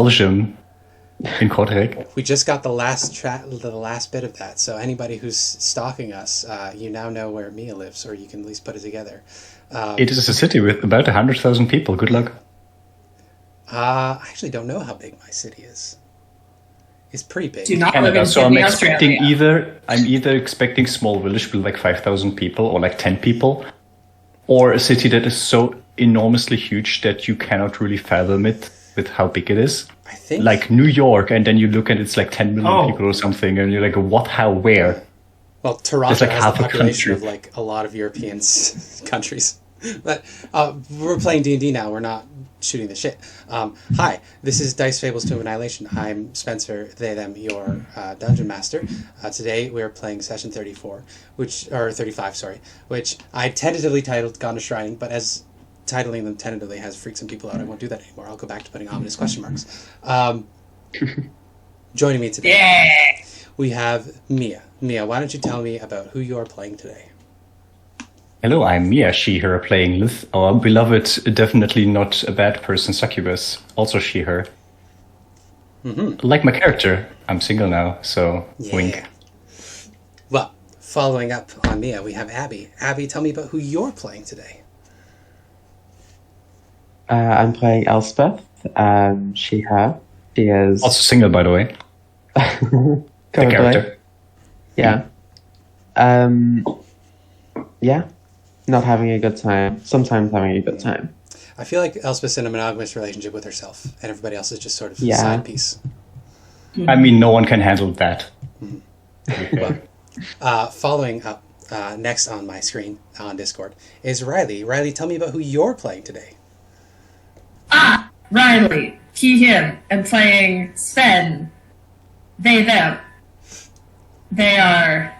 Belgium in Kortrijk. We just got the last bit of that. So anybody who's stalking us, you now know where Mia lives, or you can at least put it together. It is a city with about 100,000 people. Good luck. I actually don't know how big my city is. It's pretty big. Do not live Canada, in so I'm Sydney, expecting Australia. I'm either expecting small village with like 5,000 people or like 10 people, or a city that is so enormously huge that you cannot really fathom it with how big it is. I think Like New York, and then you look and it's like 10 million people or something, and you're like, what, how, where? Well, Toronto like has half the a population country. of like a lot of European countries. But we're playing D&D now. We're not shooting the shit. Hi, this is Dice Fables to Annihilation. I'm Spencer, they, them, your Dungeon Master. Today we're playing session 34, or 35, sorry, which I tentatively titled Gone to Shrining, but as titling them tentatively has freaked some people out, I won't do that anymore. I'll go back to putting ominous question marks. Joining me today, we have Mia. Mia, why don't you tell me about who you are playing today? Hello, I'm Mia, she, her, playing Lith, our beloved, definitely not a bad person, Succubus, also she, her. Mm-hmm. Like my character, I'm single now, so wink. Well, following up on Mia, we have Abby. Abby, tell me about who you're playing today. I'm playing Elspeth, she, her. She is... Also single, by the way. The character. Yeah. Yeah. Not having a good time. Sometimes having a good time. I feel like Elspeth's in a monogamous relationship with herself, and everybody else is just sort of a Yeah. side piece. I mean, no one can handle that. Well, following up, next on my screen on Discord, is Riley. Riley, tell me about who you're playing today. Riley, he, him, and playing Sven. They, them. They are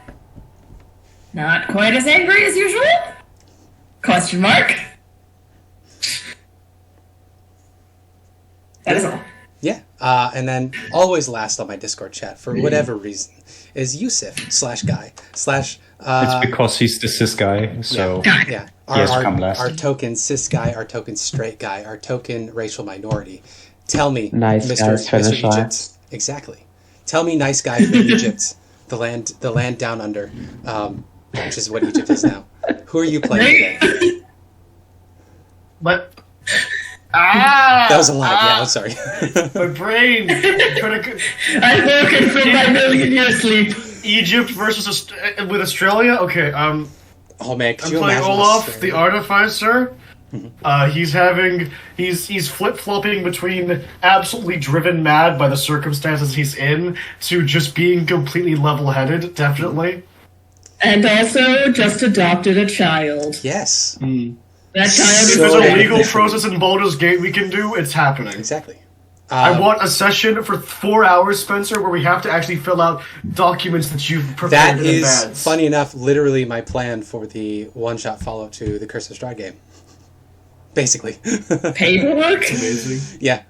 not quite as angry as usual? Question mark. That is all. Yeah, and then always last on my Discord chat, for whatever reason, is Yusuf /guy It's because he's the cis guy, so yeah. he has to come last. Our token cis guy, our token straight guy, our token racial minority. Tell me, Nice guys finish Egypt. last. Exactly. Tell me, nice guy from Egypt, the land down under, which is what Egypt is now. Who are you playing today? But That was a lot. Yeah, I'm sorry. my brain. I'm woken from my million-year sleep. Egypt versus with Australia. Okay. Oh man, could I'm you playing imagine Olaf, Australia? the Artificer. He's flip-flopping between absolutely driven mad by the circumstances he's in to just being completely level-headed, definitely. And also just adopted a child. Yes, That child If is there's a dead. legal process in Baldur's Gate we can do, it's happening. exactly. I want a session for 4 hours, Spencer, where we have to actually fill out documents that you've prepared That in is, advance. funny enough, literally my plan for the one-shot follow-up to the Curse of Strahd game. Basically. Paperwork? Amazing. Yeah.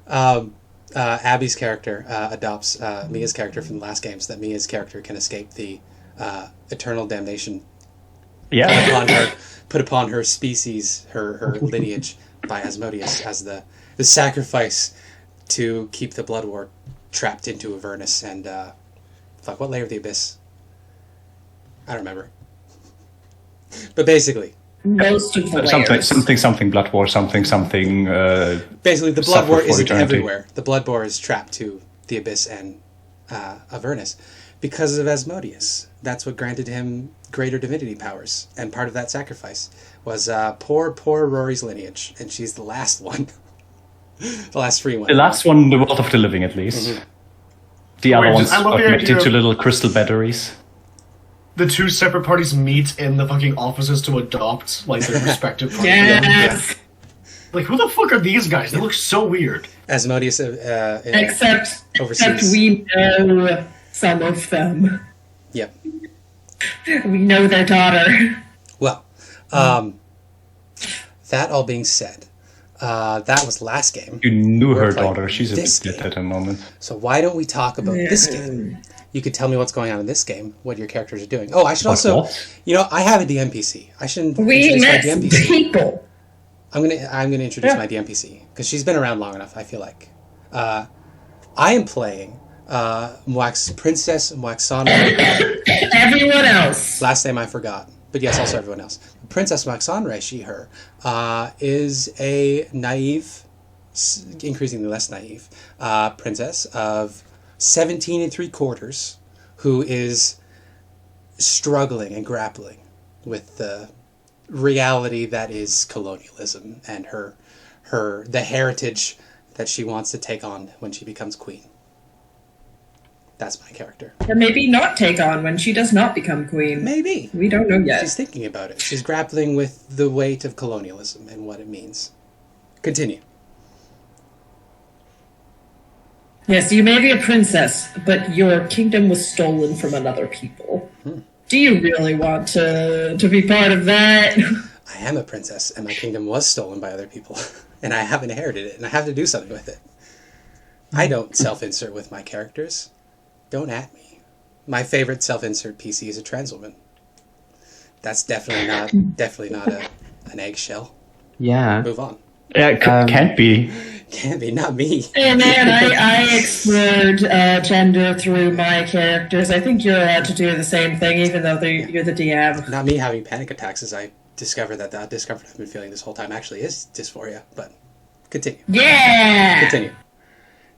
Abby's character adopts Mia's character from the last game so that Mia's character can escape the eternal damnation Yeah. put upon her species, her lineage by Asmodeus as the sacrifice to keep the Blood War trapped into Avernus and what layer of the Abyss? I don't remember. But basically, Most of the layers. something blood war, something. basically the Blood Suffer War for isn't eternity. everywhere. The Blood War is trapped to the Abyss and Avernus because of Asmodeus. That's what granted him greater divinity powers, and part of that sacrifice was poor Rory's lineage, and she's the last one. The last free one. The last one, the world of the living, at least. The other Wait, ones I love are the connected idea to of- little crystal batteries. The two separate parties meet in the fucking offices to adopt, like, their respective parties. Yes! Like, who the fuck are these guys? They look so weird. Asmodeus Except overseas. we know some of them. Yep. We know their daughter. Well, that all being said, that was last game. You knew We're her playing daughter. She's a this bit dead game. at the moment. So why don't we talk about this game? You could tell me what's going on in this game, what your characters are doing. Oh, I should also, What? I have a DMPC. I shouldn't We introduce my met DMPC. people. I'm gonna introduce my DMPC because she's been around long enough. I feel like I am playing Princess Moaxanre. Everyone else. Last name I forgot, but yes, also everyone else. Princess Moaxanre, she, her, is a naive, increasingly less naive, princess of 17 3/4 who is struggling and grappling with the reality that is colonialism and the heritage that she wants to take on when she becomes queen. That's my character. Or maybe not take on when she does not become queen. Maybe. We don't know yet. She's thinking about it. She's grappling with the weight of colonialism and what it means. Continue. Yes, you may be a princess, but your kingdom was stolen from another people. Do you really want to be part of that? I am a princess, and my kingdom was stolen by other people, and I have inherited it, and I have to do something with it. I don't self-insert with my characters. Don't at me. My favorite self-insert PC is a trans woman. That's definitely not an eggshell. Yeah. Move on. Yeah, can't be. Can't be, not me. Hey man, I explored gender through my characters. I think you're allowed to do the same thing, even though you're the DM. Not me having panic attacks as I discovered that the discomfort I've been feeling this whole time actually is dysphoria, but continue. Yeah! Continue.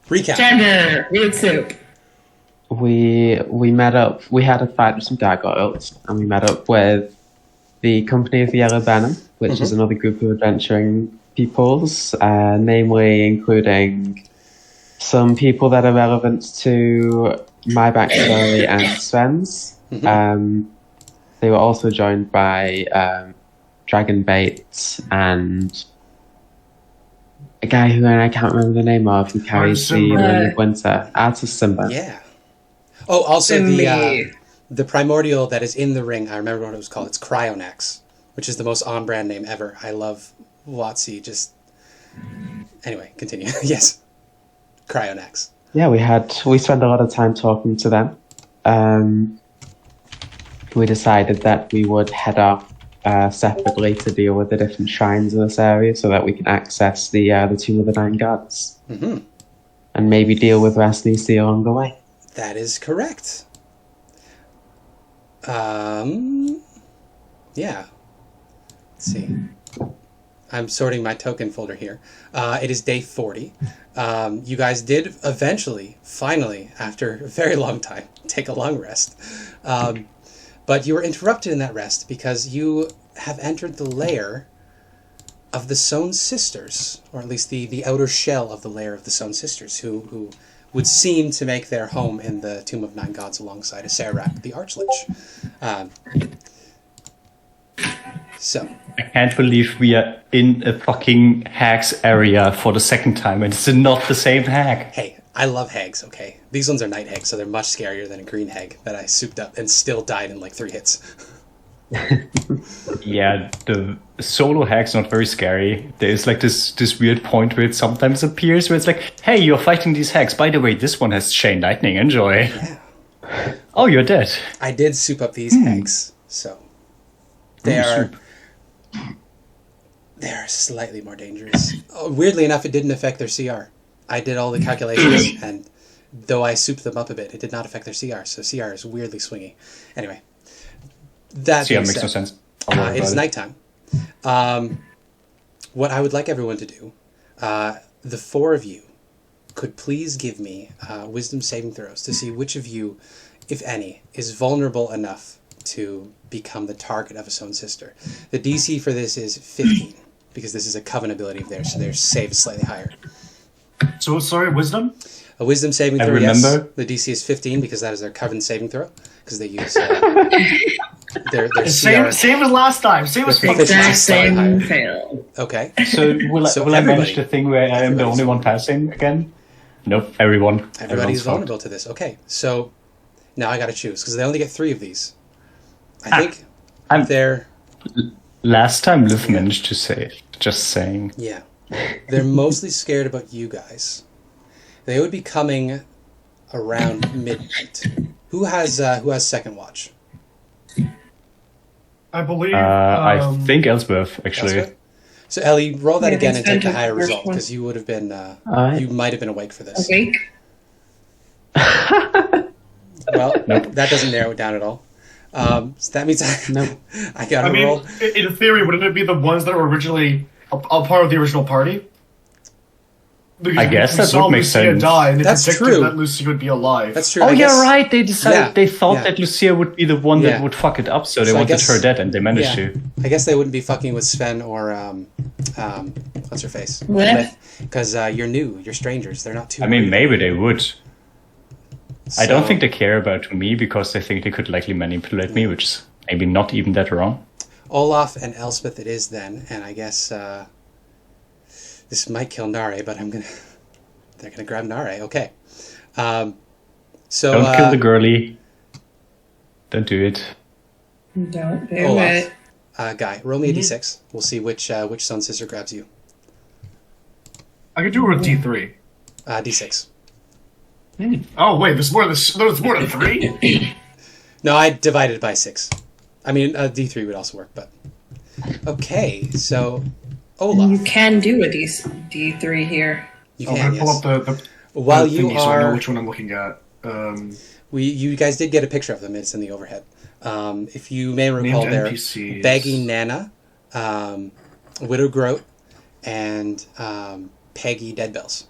Recap. Gender, weird soup. We met up. We had a fight with some gargoyles, and we met up with the Company of the Yellow Banner, which is another group of adventuring peoples, namely including some people that are relevant to my backstory and Sven's. They were also joined by Dragonbait and a guy who I can't remember the name of, who carries the Ring of Winter, Artificer. Yeah. Oh, also the primordial that is in the ring, I remember what it was called. It's Cryonax, which is the most on-brand name ever. I love WotC, just... Anyway, continue. Yes. Cryonax. Yeah, we spent a lot of time talking to them. We decided that we would head off separately to deal with the different shrines in this area so that we can access the Tomb of the Nine Gods. And maybe deal with Rasnisi along the way. That is correct. Yeah. Let's see. I'm sorting my token folder here. It is day 40. You guys did eventually, finally, after a very long time, take a long rest. But you were interrupted in that rest because you have entered the lair of the Sown Sisters, or at least the outer shell of the lair of the Sown Sisters, who would seem to make their home in the Tomb of Nine Gods alongside Asarak, the Archlich. So I can't believe we are in a fucking hags area for the second time, and it's not the same hag. Hey, I love hags, okay? These ones are night hags, so they're much scarier than a green hag that I souped up and still died in like 3 hits. Yeah, the solo hag's not very scary. There's like this weird point where it sometimes appears where it's like, hey, you're fighting these hags. By the way, this one has chain lightning. Enjoy. Yeah. Oh, you're dead. I did soup up these hags, so they are slightly more dangerous. Oh, weirdly enough, it didn't affect their CR. I did all the calculations, and though I souped them up a bit, it did not affect their CR, so CR is weirdly swingy. Anyway, that CR being makes said, no sense. it is nighttime. What I would like everyone to do, the 4 of you could please give me wisdom saving throws to see which of you, if any, is vulnerable enough to become the target of a Sown Sister. The DC for this is 15, because this is a coven ability of theirs, so their save is slightly higher. So, sorry, wisdom? A wisdom saving I throw, remember. yes. The DC is 15, because that is their coven saving throw, because they use their CR. Same as last time. Same as Their fucking proficiency last is slightly Same higher. fail. Okay. So will I everybody- manage the thing where I am the only one passing again? Nope, everyone. Everybody's Everyone's vulnerable to this. Okay, so now I got to choose, because they only get 3 of these. I think they're... fucked. Last time Lith managed to say it. Just saying. Yeah. They're mostly scared about you guys. They would be coming around midnight. Who has second watch? I believe. I think Elspeth, actually. Elspeth? So Ellie, roll that Yeah, again and take the that's higher the first result, one. because you would have been Alright. you might have been awake for this. Awake? Well, that doesn't narrow it down at all. So that means I got to roll. In theory, wouldn't it be the ones that were originally a part of the original party? Because I guess we that saw would make Lucia sense. die, and they That's predicted true. that Lucia would be alive. That's true. Oh, I guess, yeah, right. They decided they thought yeah. that Lucia would be the one Yeah. that would fuck it up, so they So I wanted guess- her dead, and they managed Yeah. to. I guess they wouldn't be fucking with Sven or what's her face? Lith? Because you're new, you're strangers. They're not too. I mean, worried. maybe they would. I don't So- think they care about me because they think they could likely manipulate me, which is maybe not even that wrong. Olaf and Elspeth it is then, and I guess this might kill Nare, but they're gonna grab Nare. Okay. So Don't kill the girlie. Don't do it. Don't do Olaf, it. Guy, roll me a d6. We'll see which son sister grabs you. I could do it with D3. D6. Oh wait, there's more than 3. No, I divided by 6. I mean, D3 would also work, but okay. So Olaf, You can do a D3 here. you I'm can. gonna pull Yes. up the While the you thingy so I know are, which one I'm looking at. you guys did get a picture of them. It's in the overhead. If you may recall, Named they're NPCs. Baggy Nana, Widow Groat, and Peggy Deadbells.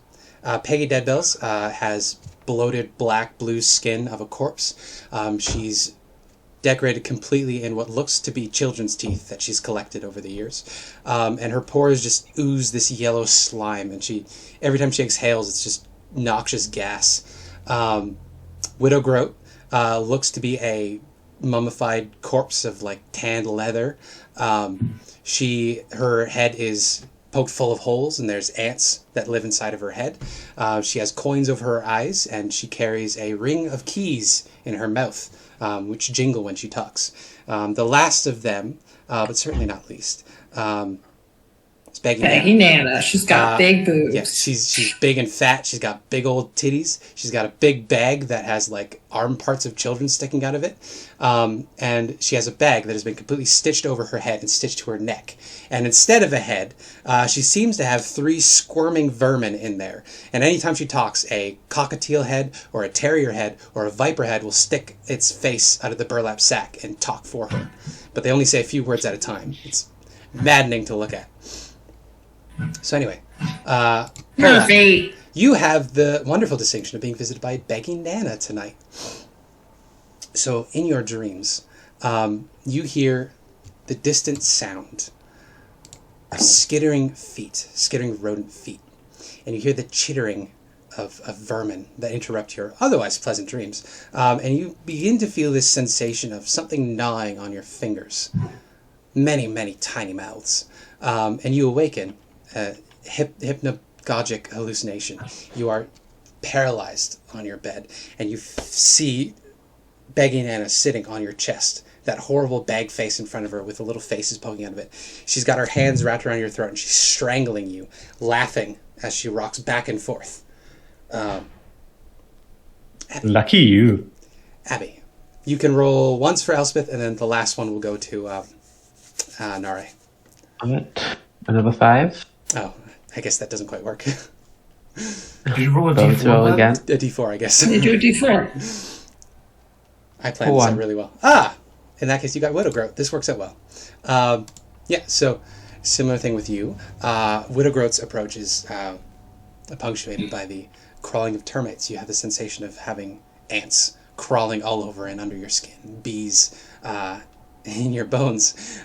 Peggy Deadbells has bloated black blue skin of a corpse. She's decorated completely in what looks to be children's teeth that she's collected over the years. And her pores just ooze this yellow slime, and every time she exhales, it's just noxious gas. Widow Groat looks to be a mummified corpse of like tanned leather. Her head is poked full of holes, and there's ants that live inside of her head. She has coins over her eyes, and she carries a ring of keys in her mouth, which jingle when she talks. The last of them, but certainly not least, is Baggy Baggy Nana. Nana. She's got big boobs. Yes, she's big and fat. She's got big old titties. She's got a big bag that has like arm parts of children sticking out of it. And she has a bag that has been completely stitched over her head and stitched to her neck. And instead of a head, she seems to have 3 squirming vermin in there. And anytime she talks, a cockatiel head or a terrier head or a viper head will stick its face out of the burlap sack and talk for her. But they only say a few words at a time. It's maddening to look at. So anyway, Olaf, Perfect. you have the wonderful distinction of being visited by Baggy Nana tonight. So in your dreams, you hear the distant sound of skittering rodent feet. And you hear the chittering of vermin that interrupt your otherwise pleasant dreams. And you begin to feel this sensation of something gnawing on your fingers. Many, many tiny mouths. And you awaken. Hypnagogic hallucination. You are paralyzed on your bed, and you see Baggy Nana sitting on your chest. That horrible bag face in front of her with the little faces poking out of it. She's got her hands wrapped around your throat, and she's strangling you, laughing as she rocks back and forth. Lucky you. Abby, you can roll once for Elspeth, and then the last one will go to Nare. Alright. Another 5. Oh, I guess that doesn't quite work. Did you roll a Bonus D4? roll then? again. A D4, I guess. They do a D4. I planned this out 1. really well. In that case, you got Widow Groat. This works out well. So similar thing with you. Widow Groat's approach is punctuated by the crawling of termites. You have the sensation of having ants crawling all over and under your skin, bees in your bones.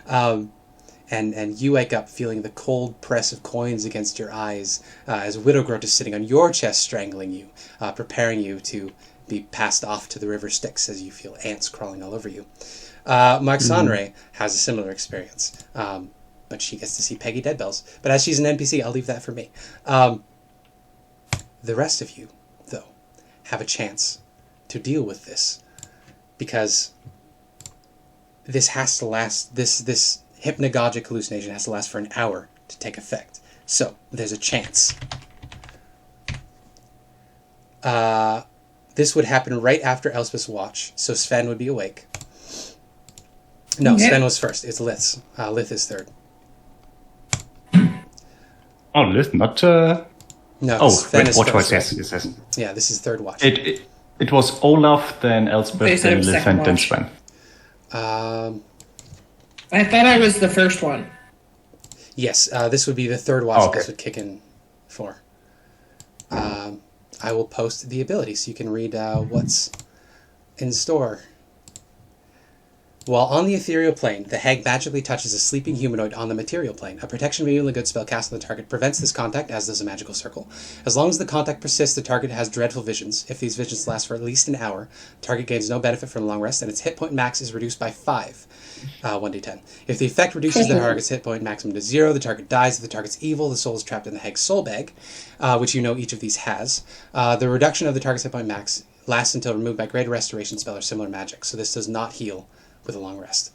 And you wake up feeling the cold press of coins against your eyes as Widow Groat is sitting on your chest strangling you, preparing you to be passed off to the river Styx as you feel ants crawling all over you. Mike Sanre has a similar experience, but she gets to see Peggy Deadbells. But as she's an NPC, I'll leave that for me. The rest of you, though, have a chance to deal with this, because this has to last. This hypnagogic hallucination has to last for an hour to take effect. So there's a chance. This would happen right after Elspeth's watch, so Sven would be awake. No, Okay. Sven was first. It's Lith's. Lith is third. Oh, Lith, not. No, Oh, Sven is watch first. voice. Yes, yes, yes. Yeah, this is third watch. It was Olaf, then They Elspeth, said it then was Lith, second and then watch. Sven. I thought I was the first one. Yes, this would be the third watch Okay. this would kick in for. I will post the ability so you can read what's in store. While on the ethereal plane, the hag magically touches a sleeping humanoid on the material plane. A protection immune good spell cast on the target prevents this contact, as does a magical circle. As long as the contact persists, the target has dreadful visions. If these visions last for at least an hour, the target gains no benefit from a long rest, and its hit point max is reduced by 5, 1d10. If the effect reduces the target's hit point maximum to 0, the target dies. If the target's evil, the soul is trapped in the hag's soul bag, which you know each of these has. The reduction of the target's hit point max lasts until removed by greater restoration spell or similar magic, so this does not heal with a long rest.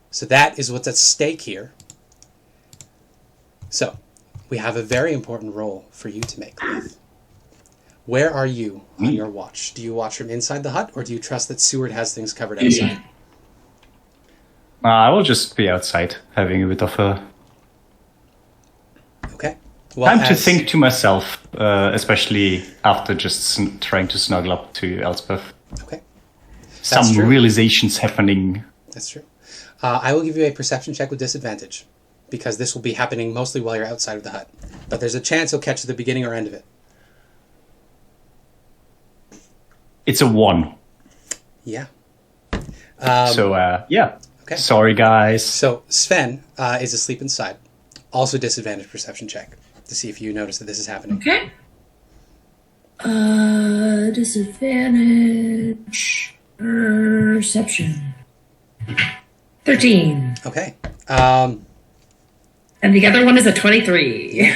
So that is what's at stake here. So, we have a very important role for you to make, Lith. Where are you on your watch? Do you watch from inside the hut, or do you trust that Seward has things covered outside? I will just be outside, having a bit of a Okay. Well, time to think to myself, especially after just trying to snuggle up to Elspeth. Okay. Some true. realizations happening. That's true. I will give you a perception check with disadvantage, because this will be happening mostly while you're outside of the hut. But there's a chance you'll catch the beginning or end of it. It's a 1. Yeah. Yeah. Okay. Sorry, guys. So Sven is asleep inside. Also disadvantage perception check to see if you notice that this is happening. Okay. Disadvantage. Perception. 13. Okay. And the other one is a 23.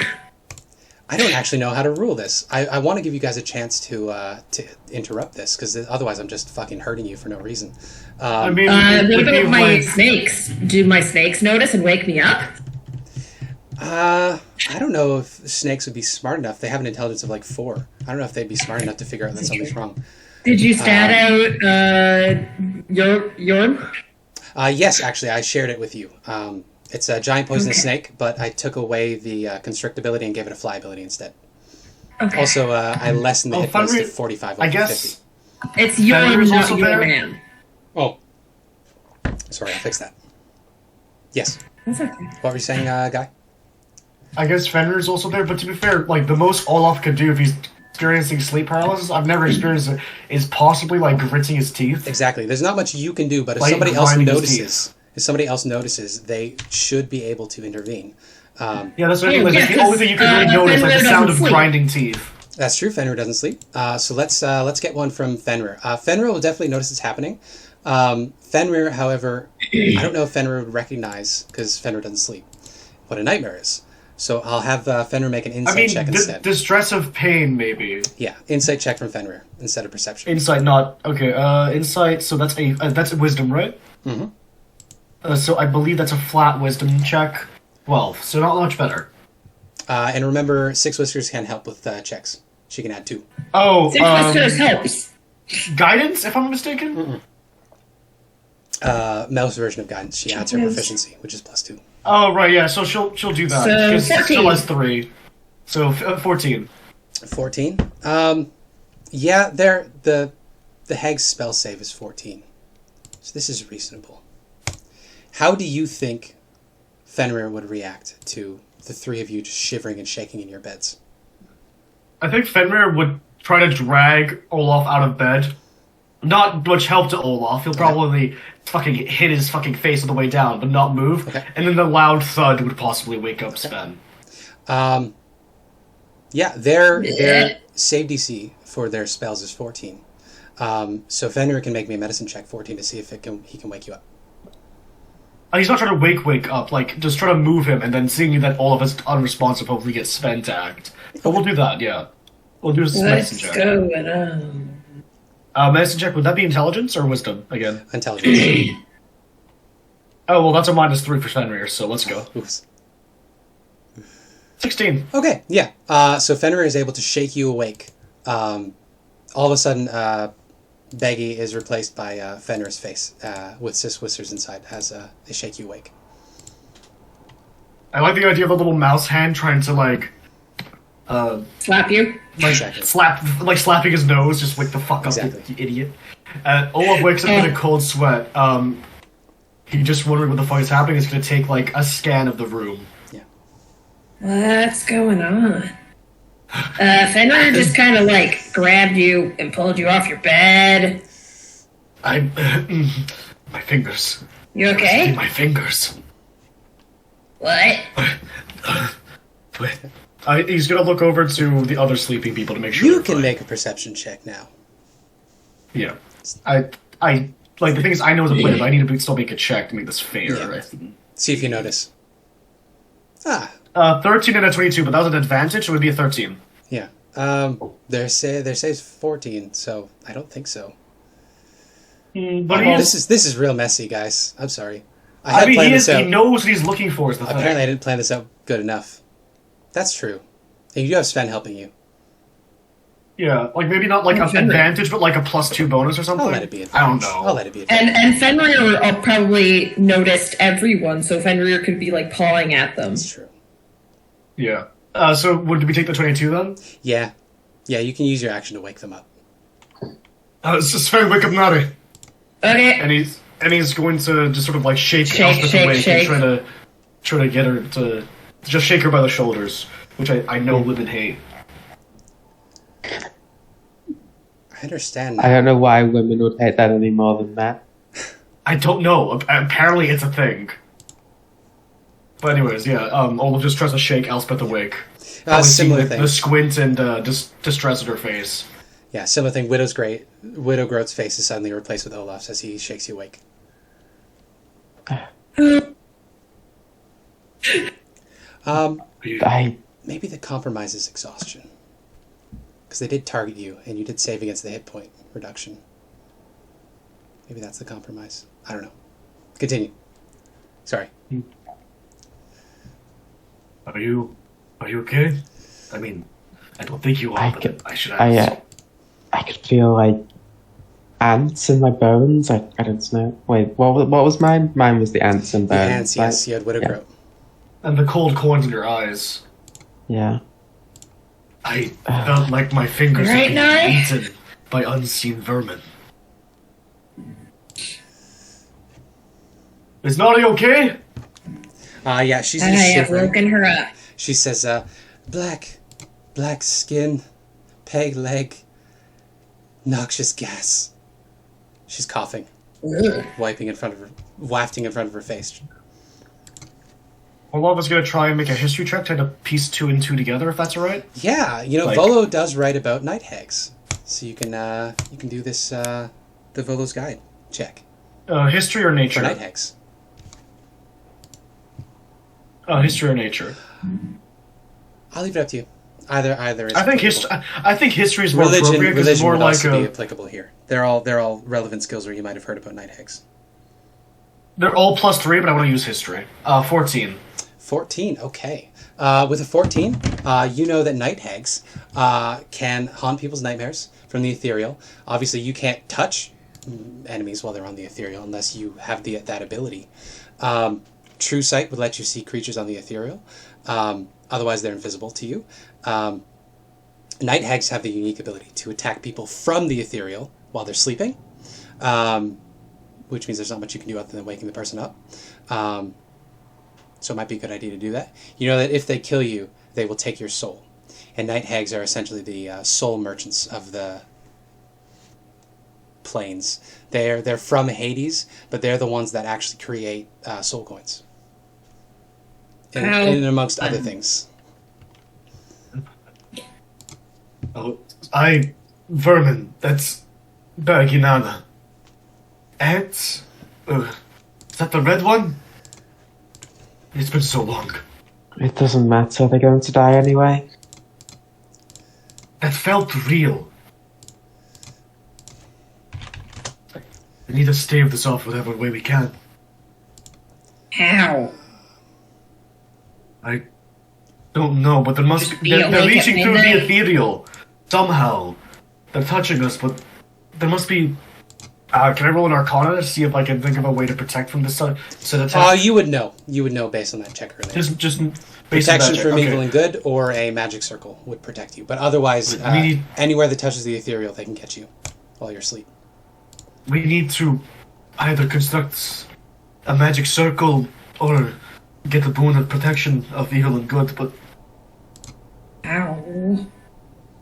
I don't actually know how to rule this. I want to give you guys a chance to interrupt this, because otherwise I'm just fucking hurting you for no reason. I mean, What would be about my like, snakes? Do my snakes notice and wake me up? I don't know if snakes would be smart enough. They have an intelligence of like 4. I don't know if they'd be smart enough to figure out that something's wrong. Did you stat out Yorm? Yes, actually, I shared it with you. It's a giant poisonous snake, but I took away the constrict ability and gave it a fly ability instead. Okay. Also, I lessened the hit points to Fenrir- 45 I over guess 50. It's Yorm, Fenrir's not also your there? man. Oh. Sorry, I'll fix that. Yes. That's okay. What were you saying, Guy? I guess Fenrir's also there, but to be fair, like, the most Olaf could do if he's experiencing sleep paralysis, I've never experienced it, is possibly, like, gritting his teeth. Exactly. There's not much you can do, but if Like somebody else grinding his notices, they should be able to intervene. Yeah, that's what I mean. Like, Yeah, that's the only thing you can really because, notice, like, the Fenrir sound doesn't of sleep. grinding teeth. That's true. Fenrir doesn't sleep. So let's get one from Fenrir. Fenrir will definitely notice it's happening. Fenrir, however, I don't know if Fenrir would recognize, because Fenrir doesn't sleep, what a nightmare is. So I'll have Fenrir make an I insight mean, check instead. distress of pain, maybe. Yeah, insight check from Fenrir instead of perception. Insight, not... Okay, insight, so that's a wisdom, right? Mm-hmm. So I believe that's a flat wisdom check. 12, so not much better. And remember, Six Whiskers can help with checks. She can add 2. Oh, Six Whiskers helps. guidance, if I'm not mistaken? Mel's version of guidance. She adds her Yes. proficiency, which is +2. Oh, right, yeah, so she'll do that. So, Because it 14. still has 3. So, 14. 14. Yeah, the hag's spell save is 14. So this is reasonable. How do you think Fenrir would react to the 3 of you just shivering and shaking in your beds? I think Fenrir would try to drag Olaf out of bed. Not much help to Olaf. He'll probably fucking hit his fucking face on the way down, but not move. Okay. And then the loud thud would possibly wake up Sven. Yeah, their save DC for their spells is 14. So Fenrir can make me a medicine check 14 to see if he can wake you up. He's not trying to wake up, like, just try to move him, and then seeing that Olaf is unresponsive, hopefully get Sven to act. But we'll do that, yeah. We'll do a medicine What's check. going on? Medicine check, would that be intelligence or wisdom, again? Intelligence. Oh, well, that's a -3 for Fenrir, so let's go. Oops. 16. Okay, yeah. So Fenrir is able to shake you awake. All of a sudden, Beggy is replaced by Fenrir's face, with Sis Whiskers inside as they shake you awake. I like the idea of a little mouse hand trying to, like, Slap you. Exactly. slapping his nose, just wake the fuck up, Exactly. you idiot. Olaf wakes up in a cold sweat. He just wondering what the fuck is happening. He's gonna take like a scan of the room. Yeah. What's going on? Fenrir just kind of like grabbed you and pulled you off your bed. My fingers. You okay? My fingers. What? He's gonna look over to the other sleeping people to make sure You they're can fine. make a perception check now. Yeah. I like the thing is I know as a player, but I need to still make a check to make this fair. Yeah. Right? See if you notice. 13 and a 22, but that was an advantage, so it would be a 13. Yeah. They say it's 14, so I don't think so. But This is real messy, guys. I'm sorry. I mean, planned he this out. knows what he's looking for. Is the Apparently, I thing. didn't plan this out good enough. That's true. And you do have Sven helping you. Yeah, like maybe not like an advantage, but like a +2 bonus or something. I'll let it be advantage. I don't know. I'll let it be advantage. And Fenrir probably noticed everyone, so Fenrir could be like pawing at them. That's true. Yeah. So would we take the 22 then? Yeah. Yeah, you can use your action to wake them up. It's just Sven, wake up, Nari. Okay. And he's going to just sort of like shake Elspeth shake, awake shake. and try to get her to just shake her by the shoulders, which I know women hate. I understand I now. don't know why women would hate that any more than men. I don't know. Apparently, it's a thing. But anyways, yeah. Olaf just tries to shake Elspeth awake. Probably see Similar the thing. squint and distress in her face. Yeah, similar thing. Widow Groat's face is suddenly replaced with Olaf's as he shakes you awake. Maybe the compromise is exhaustion. Because they did target you, and you did save against the hit point reduction. Maybe that's the compromise. I don't know. Continue. Sorry. Are you okay? I mean, I don't think you are, but I should ask. I could feel like ants in my bones. I don't know. Wait, what was mine? Mine was the ants and The bones. ants, yes, you had Widow Groat. And the cold corns in your eyes. Yeah. I felt like my fingers were Right, being Nari? eaten by unseen vermin. Is Nari okay? Yeah, she's I just have shivering. woken her up. She says, black skin, peg leg, noxious gas. She's coughing, Ugh. wafting in front of her face. Olaf is going to try and make a history check, try to piece 2 and 2 together, if that's alright. Yeah, Volo does write about night hags, so you can do this the Volo's Guide check History or nature? for night hags. History or nature? I'll leave it up to you. Either is I think applicable. I think history is more appropriate because it's Religion more would like also be applicable here. They're all relevant skills where you might have heard about night hags. they're all +3, but I want to use history. 14. 14, okay. With a 14, you know that night hags can haunt people's nightmares from the ethereal. Obviously, you can't touch enemies while they're on the ethereal unless you have that ability. True Sight would let you see creatures on the ethereal. Otherwise, they're invisible to you. Night hags have the unique ability to attack people from the ethereal while they're sleeping, which means there's not much you can do other than waking the person up. So it might be a good idea to do that. You know that if they kill you, they will take your soul. And night hags are essentially the soul merchants of the planes. They're from Hades, but they're the ones that actually create soul coins. And amongst other things. Oh, vermin. That's Berginana. Ants? Is that the red one? It's been so long. It doesn't matter. They're going to die anyway. That felt real. We need to stave this off whatever way we can. How? I don't know, but there must Be they're awake reaching at through the midnight? ethereal. Somehow. They're touching us, but there must be Can I roll an Arcana to see if I can think of a way to protect from this sort of attack? You would know. You would know based on that check earlier. Just based on Protection that from check. evil and good, or a magic circle would protect you. But otherwise, anywhere that touches the ethereal, they can catch you while you're asleep. We need to either construct a magic circle or get the boon of protection of evil and good, but Ow.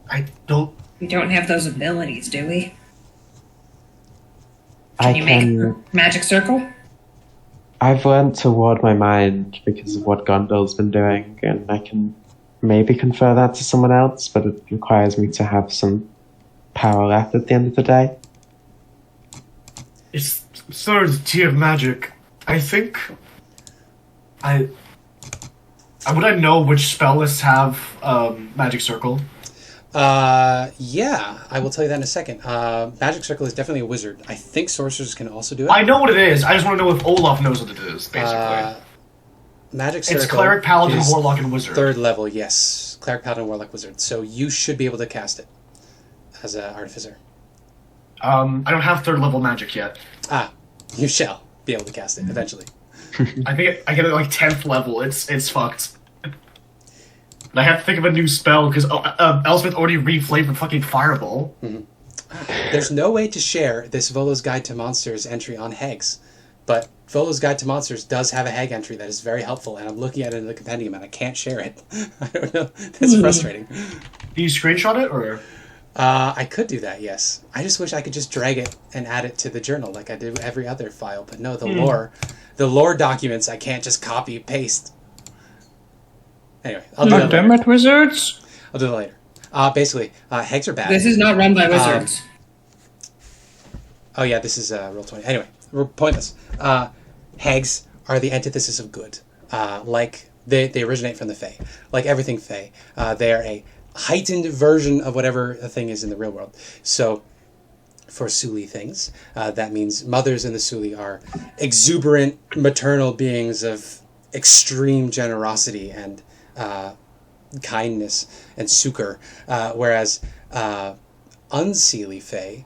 I don't... We don't have those abilities, do we? I Can you make a magic circle? I've learned to ward my mind because of what Gondor's been doing, and I can maybe confer that to someone else, but it requires me to have some power left at the end of the day. It's third tier magic. I think... Would I know which spell lists have magic circle? Yeah, I will tell you that in a second. Magic Circle is definitely a wizard. I think sorcerers can also do it. I know what it is. I just want to know if Olaf knows what it is, basically. Magic Circle. It's Cleric, Paladin, is Warlock, and Wizard. Third level, yes. Cleric, Paladin, Warlock, Wizard. So you should be able to cast it as an artificer. I don't have third level magic yet. You shall be able to cast it eventually. I think I get it at like 10th level. It's fucked. I have to think of a new spell because Elspeth already reflamed the fucking fireball. Mm-hmm. There's no way to share this Volo's Guide to Monsters entry on Hags, but Volo's Guide to Monsters does have a Hag entry that is very helpful, and I'm looking at it in the compendium and I can't share it. I don't know. That's frustrating. Do you screenshot it or? I could do that, yes. I just wish I could just drag it and add it to the journal like I do every other file, but no, the lore documents I can't just copy paste. Anyway, I'll do that later. Damn it, wizards! I'll do that later. Basically, Hags are bad. This is not run by wizards. Oh yeah, this is Roll20. Anyway, we're pointless. Hags are the antithesis of good. Like, they originate from the Fae. Like everything Fae. They are a heightened version of whatever a thing is in the real world. So, for Suli things, that means mothers in the Suli are exuberant maternal beings of extreme generosity and kindness and succor, whereas unseelie Fae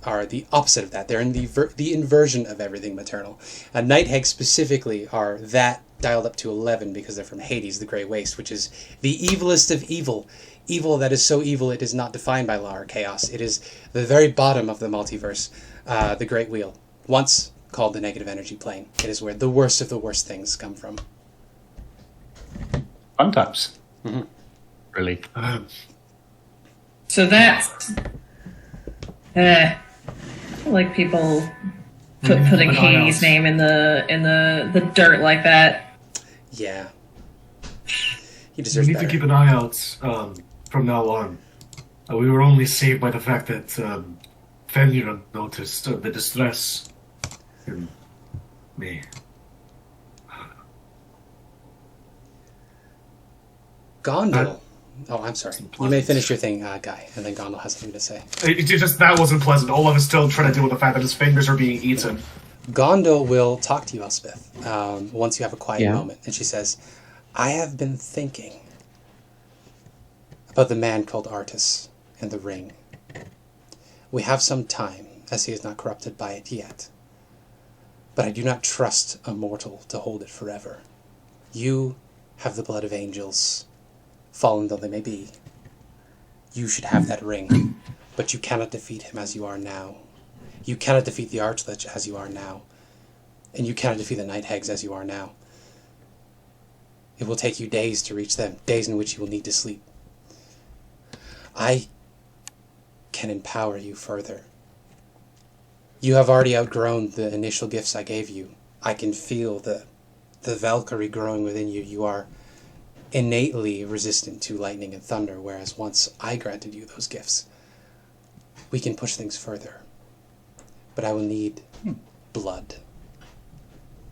are the opposite of that. They're in the inversion of everything maternal. Night Hags specifically are that dialed up to 11 because they're from Hades, the Grey Waste, which is the evilest of evil. Evil that is so evil it is not defined by law or chaos. It is the very bottom of the multiverse, the Great Wheel, once called the negative energy plane. It is where the worst of the worst things come from. Fun times. Mm-hmm. Really. So that's... I like people putting Hades' name in the dirt like that. Yeah. He We deserves need better. to keep an eye out from now on. We were only saved by the fact that Fenrir noticed the distress in me. Gondor. Oh, I'm sorry. You may finish your thing, Guy, and then Gondor has something to say. That wasn't pleasant. Olaf is still trying to deal with the fact that his fingers are being eaten. Gondor will talk to you, Elspeth, once you have a quiet Yeah. moment, and she says, I have been thinking about the man called Artis and the ring. We have some time, as he is not corrupted by it yet. But I do not trust a mortal to hold it forever. You have the blood of angels, fallen though they may be. You should have that ring, but you cannot defeat him as you are now. You cannot defeat the Archlich as you are now. And you cannot defeat the Night Hags as you are now. It will take you days to reach them, days in which you will need to sleep. I can empower you further. You have already outgrown the initial gifts I gave you. I can feel the Valkyrie growing within you. You are innately resistant to lightning and thunder, whereas once I granted you those gifts, we can push things further. But I will need blood.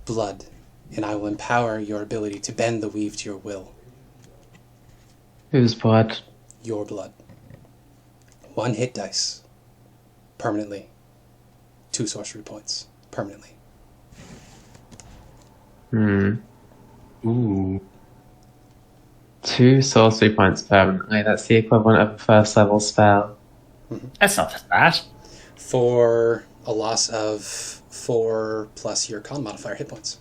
Blood. And I will empower your ability to bend the weave to your will. Whose blood? Your blood. 1 hit dice. Permanently. 2 sorcery points. Permanently. Ooh. 2 sorcery points permanently. That's the equivalent of a first level spell. That's not that bad. For a loss of 4 plus your con modifier hit points.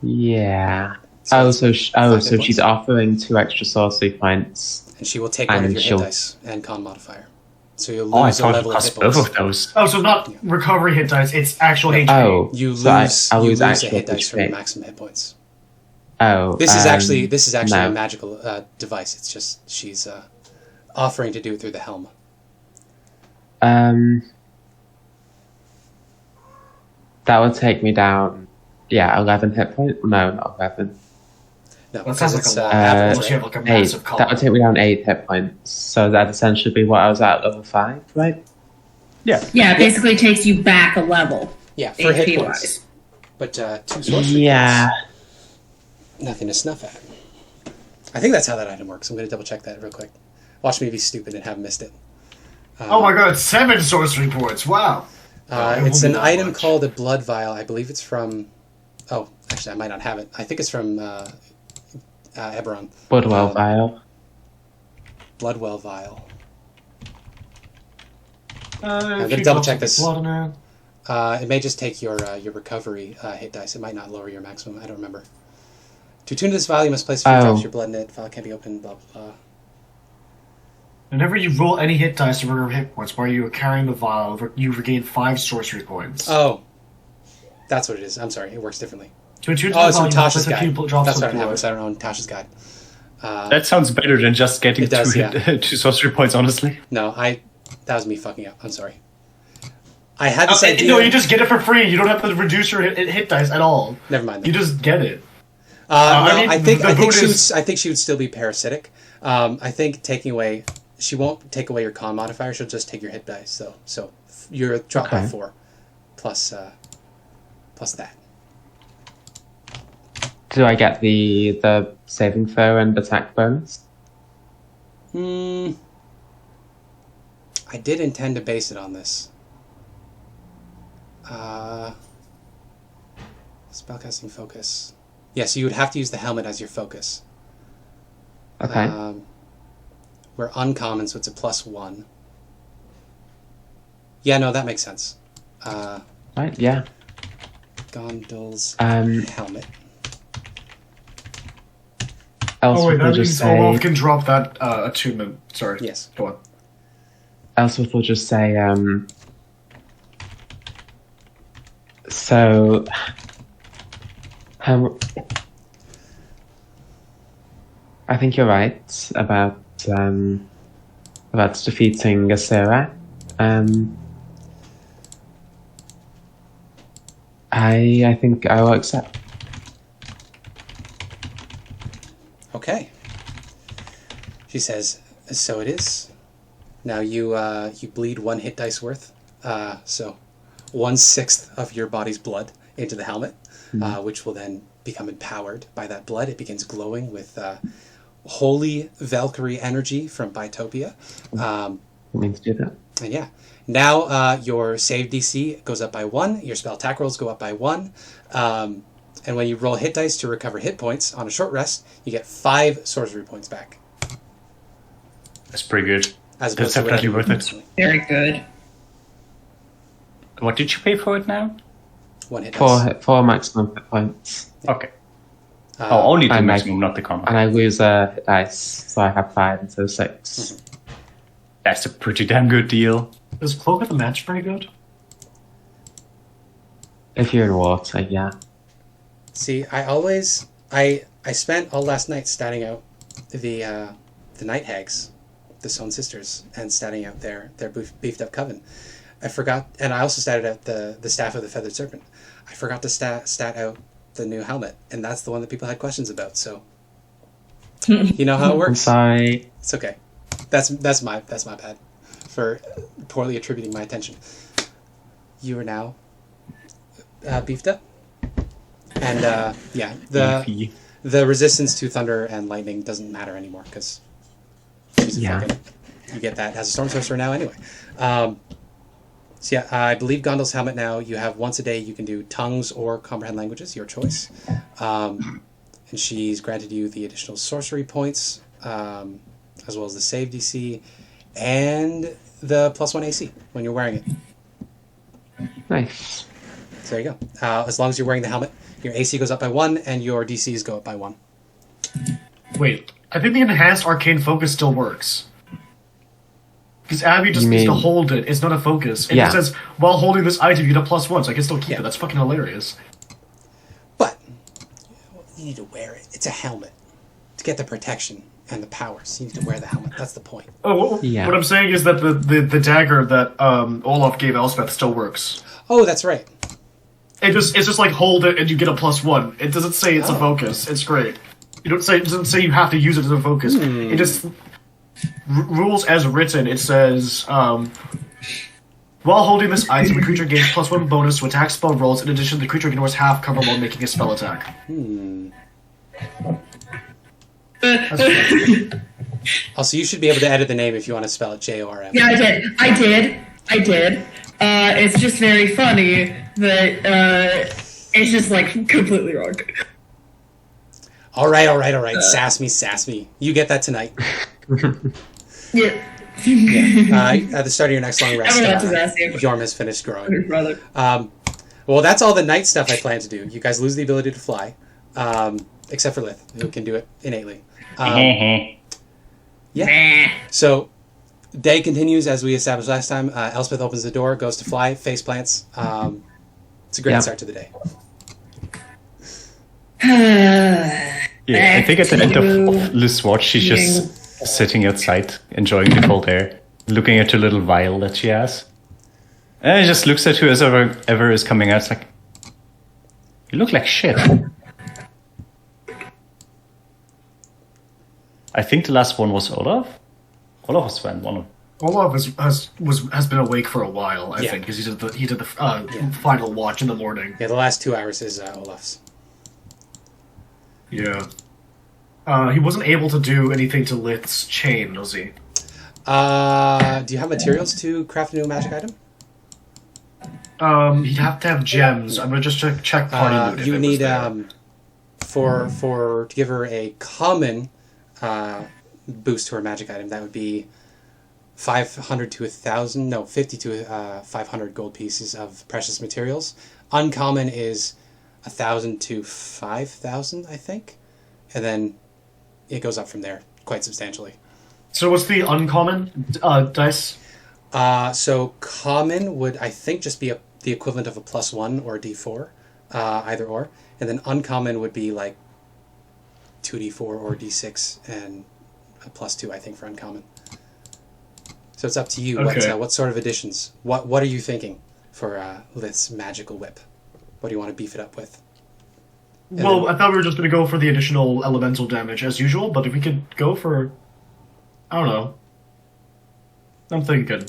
Yeah. So So it's 5 hit she's points. offering 2 extra sorcery points. And she will take one of And your hit she'll- dice and con modifier. So you'll Oh, I lose a thought it level of was hit both points. of those. Oh, so not recovery hit dice, it's actual HP. Oh, You so I lose lose a actual hit dice from your HP. maximum hit points. Oh, This is actually no. a magical device. It's just she's offering to do it through the helm. That would take me down. Yeah, 11 hit points. No, not 11. No, That sounds like it's a lot. average, Unless you right? have like a 8. massive That column. would take me down 8 hit points. So that essentially be what I was at level 5, right? Yeah. Yeah, it basically takes you back a level, Yeah, for hit HP points. wise. But 2 sorcery Yeah. points, nothing to snuff at. I think that's how that item works. I'm going to double check that real quick. Watch me be stupid and have missed it. Oh my god, 7 sorcery points, wow. It It's won't an be that item much. called a blood vial. I believe it's from... Oh, actually, I might not have it. I think it's from Eberron. Budwell vial. Bloodwell vial. I'm gonna double check this. Blood in there. It may just take your recovery hit dice. It might not lower your maximum. I don't remember. To attune to this vial, you must place 3 drops of your blood in it. Vial can't be opened, blah, blah, blah. Whenever you roll any hit dice to recover hit points while you are carrying the vial, you regain 5 sorcery points. Oh. That's what it is. I'm sorry. It works differently. To attune to Oh, the it's from vial, you must Tasha's place a guide. few drops That's of what I have blood. because I don't own Tasha's guide. That sounds better than just getting It does, 2 yeah. 2 sorcery points, honestly. No, that was me fucking up. I'm sorry. I had this idea. No, you just get it for free. You don't have to reduce your hit dice at all. Never mind. You just get it. No, I mean, I think the boon she is- would. I think she would still be parasitic. I think taking away, she won't take away your con modifier. She'll just take your hit dice. So you're dropped by Okay. 4, plus that. Do I get the saving throw and attack bonus? I did intend to base it on this. Spellcasting focus. Yeah, so you would have to use the helmet as your focus. Okay. We're uncommon, so it's a +1. Yeah, no, that makes sense. Right, yeah. Gondol's Um, helmet. Elspeth That will means just say... Olaf can drop that attunement. Sorry. Yes. Go on. Elspeth will just say, so... I think you're right about defeating Asira. I think I will accept. Okay. She says, so it is. Now you bleed 1 hit dice worth. So 1/6 of your body's blood into the helmet, which will then become empowered by that blood. It begins glowing with holy Valkyrie energy from Bitopia. I mean to do that. And yeah. Now your save DC goes up by 1. Your spell attack rolls go up by 1. And when you roll hit dice to recover hit points on a short rest, you get 5 sorcery points back. That's pretty good. As That's opposed to definitely whatever worth you it. Very good. What did you pay for it now? 1 hit dice. 4 maximum hit points. Okay. Only the and maximum, not the common. And I lose a hit dice, so I have 5 instead of 6. That's a pretty damn good deal. Is Cloak of the Match pretty good? If you're in water, yeah. See, I spent all last night statting out the Night Hags, the Stone Sisters, and statting out their beefed up coven. I forgot, and I also statted out the Staff of the Feathered Serpent. I forgot to stat out the new helmet, and that's the one that people had questions about. So, you know how it I'm works. sorry. It's okay. That's my bad for poorly attributing my attention. You are now beefed up, and yeah, Beefy. the resistance to thunder and lightning doesn't matter anymore because Yeah. you get that as a storm sorcerer now anyway. So yeah, I believe Gondol's helmet now, you have once a day you can do tongues or comprehend languages, your choice. And she's granted you the additional sorcery points, as well as the save DC, and the +1 AC when you're wearing it. Nice. So there you go. As long as you're wearing the helmet, your AC goes up by 1, and your DCs go up by 1. Wait, I think the enhanced arcane focus still works. Because Abby just needs to hold it. It's not a focus. And it says, while holding this item, you get a +1, so I can still keep it. That's fucking hilarious. But you need to wear it. It's a helmet. To get the protection and the powers, you need to wear the helmet. That's the point. Oh, what I'm saying is that the dagger that Olaf gave Elspeth still works. Oh, that's right. It's just like hold it and you get a +1. It doesn't say it's a focus. It's great. It doesn't say you have to use it as a focus. It just rules as written. It says while holding this item, the creature gains +1 bonus to attack spell rolls. In addition, the creature ignores half cover while making a spell attack. Also, you should be able to edit the name if you want to spell it Jorm. Yeah, I did. It's just very funny that it's just like completely wrong. All right. Sass me. You get that tonight. Yeah. At the start of your next long rest, Jorm has finished growing. Well, that's all the night stuff I plan to do. You guys lose the ability to fly, except for Lith, who can do it innately. Yeah. So, day continues as we established last time. Elspeth opens the door, goes to fly, face plants. It's a great start to the day. I think at the end of Liz's watch, she's just sitting outside, enjoying the cold air, looking at her little vial that she has. And she just looks at whoever is coming out. It's like, you look like shit. I think the last one was Olaf. Olaf was Sven. One of Olaf has been awake for a while, I think, because he did the final watch in the morning. Yeah, the last 2 hours is Olaf's. Yeah. He wasn't able to do anything to Lith's chain, was he? Do you have materials to craft a new magic item? He'd have to have gems. I'm gonna just check party loot. You need to give her a common boost to her magic item. That would be 500 to 1,000. No, 50 to 500 gold pieces of precious materials. Uncommon is 1,000 to 5,000, I think, and then it goes up from there quite substantially. So what's the uncommon dice? So common would, I think, just be the equivalent of a +1 or a D4, either or, and then uncommon would be like 2D4 or D6 and a +2, I think, for uncommon. So it's up to you. Okay. What sort of additions? What are you thinking for Lith's magical whip? What do you want to beef it up with? And I thought we were just going to go for the additional elemental damage as usual, but if we could go for... I don't know. I'm thinking.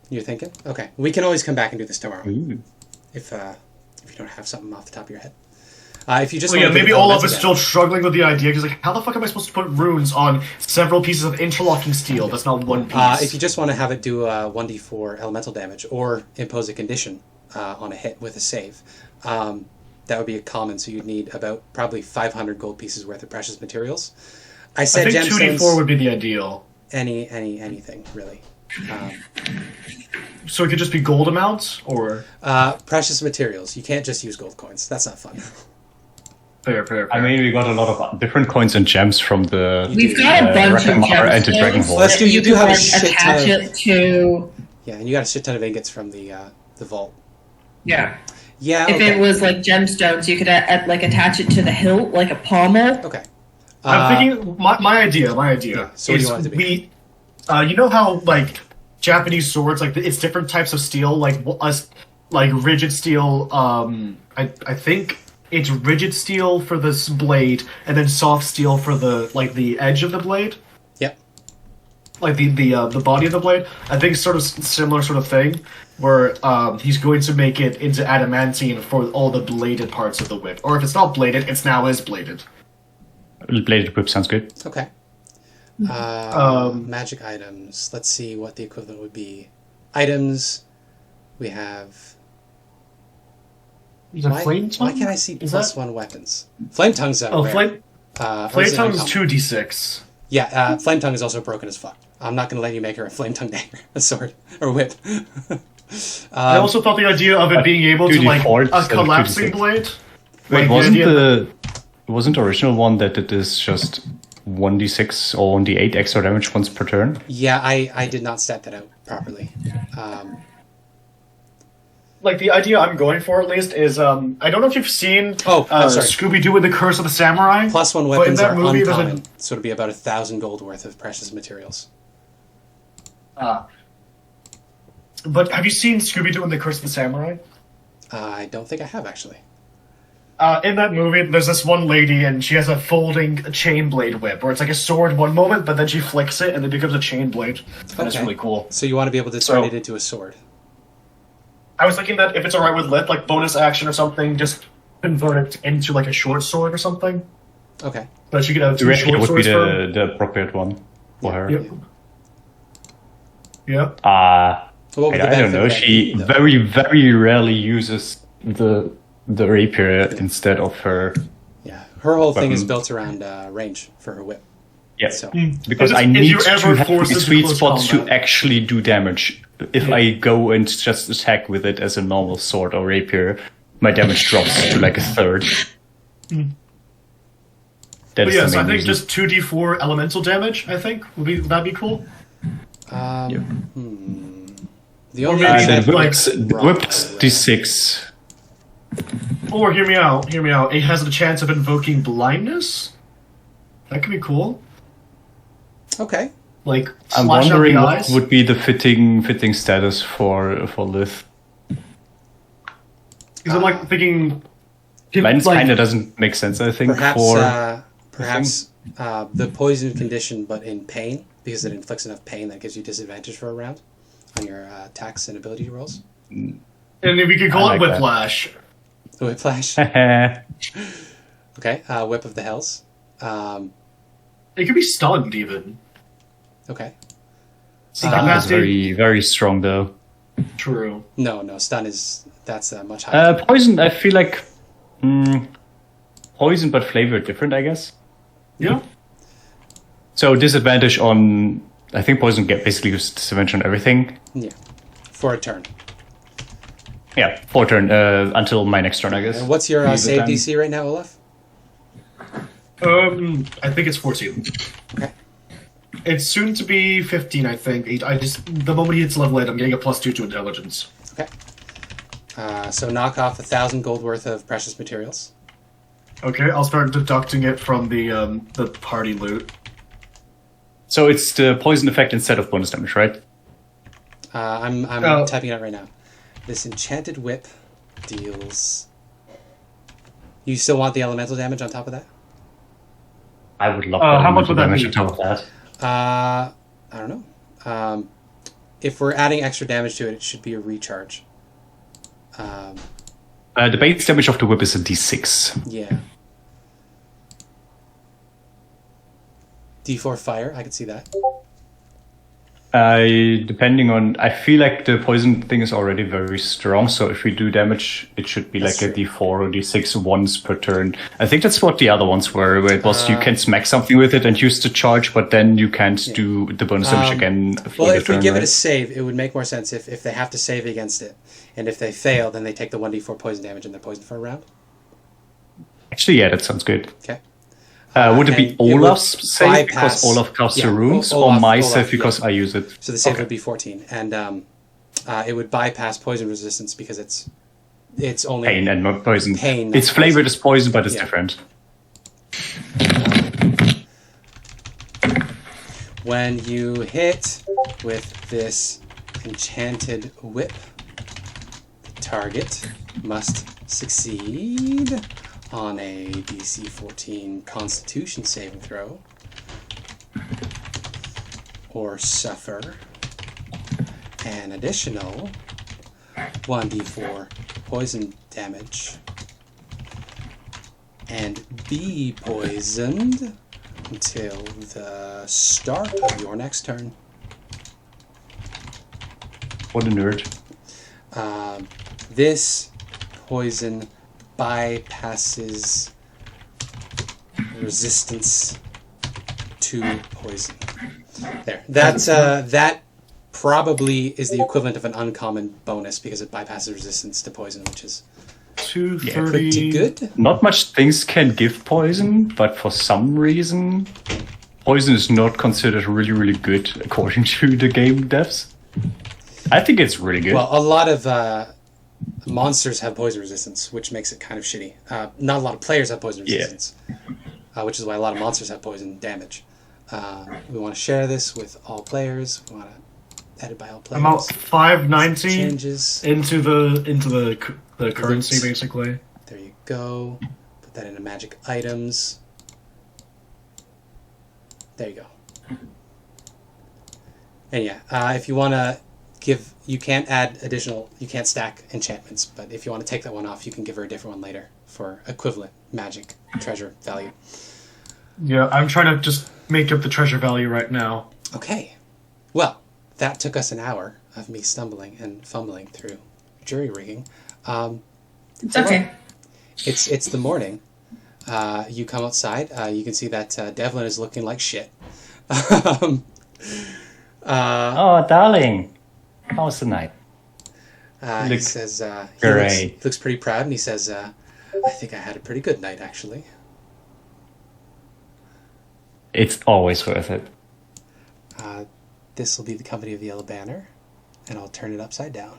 You're thinking? Okay. We can always come back and do this tomorrow. Ooh. If you don't have something off the top of your head. If you just maybe Olaf is still struggling with the idea, because how the fuck am I supposed to put runes on several pieces of interlocking steel? That's not one piece. If you just want to have it do 1d4 elemental damage, or impose a condition on a hit with a save, that would be a common, so you'd need about probably 500 gold pieces worth of precious materials. I said I think gemstones, 2d4 would be the ideal. Anything, really. So it could just be gold amounts, or... Precious materials. You can't just use gold coins. That's not fun. Fair. I mean, we got a lot of different coins and gems from the... We've got a bunch of Aasimar and the gemstones. Dragonborn. Let's do. You do have a shit attach ton of... it to... Yeah, and you got a shit ton of ingots from the vault. Yeah. Yeah, If okay. it was like gemstones, you could like attach it to the hilt, like a pommel. Okay. I'm thinking... My idea Yeah, so what do you want it to be? You know how, like, Japanese swords, like, it's different types of steel, like rigid steel, I think it's rigid steel for this blade, and then soft steel for the edge of the blade? Yep. Like, the body of the blade? I think it's sort of similar sort of thing, where he's going to make it into adamantine for all the bladed parts of the whip. Or if it's not bladed, it's now is bladed. Bladed whip sounds good. Okay. Magic items. Let's see what the equivalent would be. Items. We have... Is that flame tongue? Why can't I see +1 weapons? Flame tongue's rare. Flame tongue is uncommon? 2d6. Yeah, flame tongue is also broken as fuck. I'm not going to let you make her a flame tongue dagger, a sword, or whip. I also thought the idea of it being able to like 2d4 a instead of collapsing 2d6. blade. Wait, Like, wasn't the original one that it is just 1d6 or 1d8 extra damage once per turn? Yeah, I did not stat that out properly. like the idea I'm going for at least is I don't know if you've seen sorry. Scooby-Doo and the Curse of the Samurai. +1 but in weapons that are movie, there's uncommon, so it'll be about 1,000 gold worth of precious materials. But have you seen Scooby-Doo and the Curse of the Samurai? I don't think I have, actually. In that movie, there's this one lady, and she has a folding chain blade whip, where it's like a sword one moment, but then she flicks it, and it becomes a chain blade. And it's Okay. really cool. So you want to be able to turn it into a sword. I was thinking that if it's alright with Lith, like bonus action or something, just convert it into like a short sword or something. Okay. But she could have I two reckon it short would be swords the appropriate one for her. Yep. Yep. So what would the I don't benefit know. of that She be, though? very rarely uses the rapier instead of her. Yeah, her whole thing is Weapon. built around range for her whip. Yeah, So because If I you're need to ever have forced the into sweet close spots to combat. actually do damage. If I go and just attack with it as a normal sword or rapier, my damage drops to like a third. That But is yes, the I main think reason. just 2d4 elemental damage, I think. Would that be cool? the only maybe The like- whip's D6. Or hear me out. It has the chance of invoking blindness. That could be cool. Okay. Like I'm slash out wondering the what eyes. would be the fitting status for Lith. Because I'm like thinking. Mine like, kind of doesn't make sense. I think Perhaps the poison condition, but in pain, because it inflicts enough pain that gives you disadvantage for a round on your attacks and ability rolls. And if you could call I it like that. whiplash. The whiplash. I Okay. Whip of the Hells. It could be stunned even. Okay. That's very, very strong though. True. No. Stun that's much higher. Poison, I feel like poison but flavored different, I guess. Yeah. So disadvantage on, I think poison basically gives disadvantage on everything. Yeah. For a turn. Yeah, for turn until my next turn, I guess. And what's your Leave it save then. DC right now, Olaf? I think it's 14. Okay. It's soon to be 15, I think. The moment he hits level 8, I'm getting a +2 to intelligence. Okay. So knock off 1,000 gold worth of precious materials. Okay, I'll start deducting it from the party loot. So it's the poison effect instead of bonus damage, right? I'm Oh. typing it out right now. This enchanted whip deals. You still want the elemental damage on top of that? I would love how much would that damage be? on top of that. I don't know. If we're adding extra damage to it, it should be a recharge. The base damage of the whip is a D6. Yeah. D4 fire, I could see that. Depending on, I feel like the poison thing is already very strong. So if we do damage, it should be That's like true. a D4 or D6 once per turn. I think that's what the other ones were, where it was you can smack something with it and use the charge, but then you can't do the bonus damage again. For Well, the if we turn, give it a right? save, it would make more sense if they have to save against it. And if they fail, then they take the 1d4 poison damage and they're poisoned for a round. Actually, yeah, that sounds good. Okay. Would it be and it would Olaf's save bypass- because Olaf casts yeah, the runes, Olaf- or my Olaf, save because yeah. I use it? So the save Okay. would be 14. And it would bypass poison resistance because it's only Pain and not poison. Pain, It's not flavored as poison, but it's Yeah. different. When you hit with this enchanted whip, the target must succeed on a DC 14 Constitution saving throw, or suffer an additional 1d4 poison damage, and be poisoned until the start of your next turn. What a nerd. This poison bypasses resistance to poison. There. That probably is the equivalent of an uncommon bonus because it bypasses resistance to poison, which is 230. pretty good. Not much things can give poison, but for some reason, poison is not considered really, really good according to the game devs. I think it's really good. Well, a lot of monsters have poison resistance, which makes it kind of shitty. Not a lot of players have poison resistance, which is why a lot of monsters have poison damage. We want to share this with all players. We want to edit by all players. I'm out 590 changes into the currency, basically. There you go. Put that into magic items. There you go. And yeah, if you want to give, you can't stack enchantments, but if you want to take that one off, you can give her a different one later for equivalent magic treasure value. Yeah, I'm trying to just make up the treasure value right now. Okay. Well, that took us an hour of me stumbling and fumbling through jury rigging. It's okay. It's the morning. You come outside. You can see that Devlin is looking like shit. Oh, darling. How was the night? He says he great. looks pretty proud, and he says, I think I had a pretty good night, actually. It's always worth it. This will be the company of the Yellow Banner, and I'll turn it upside down.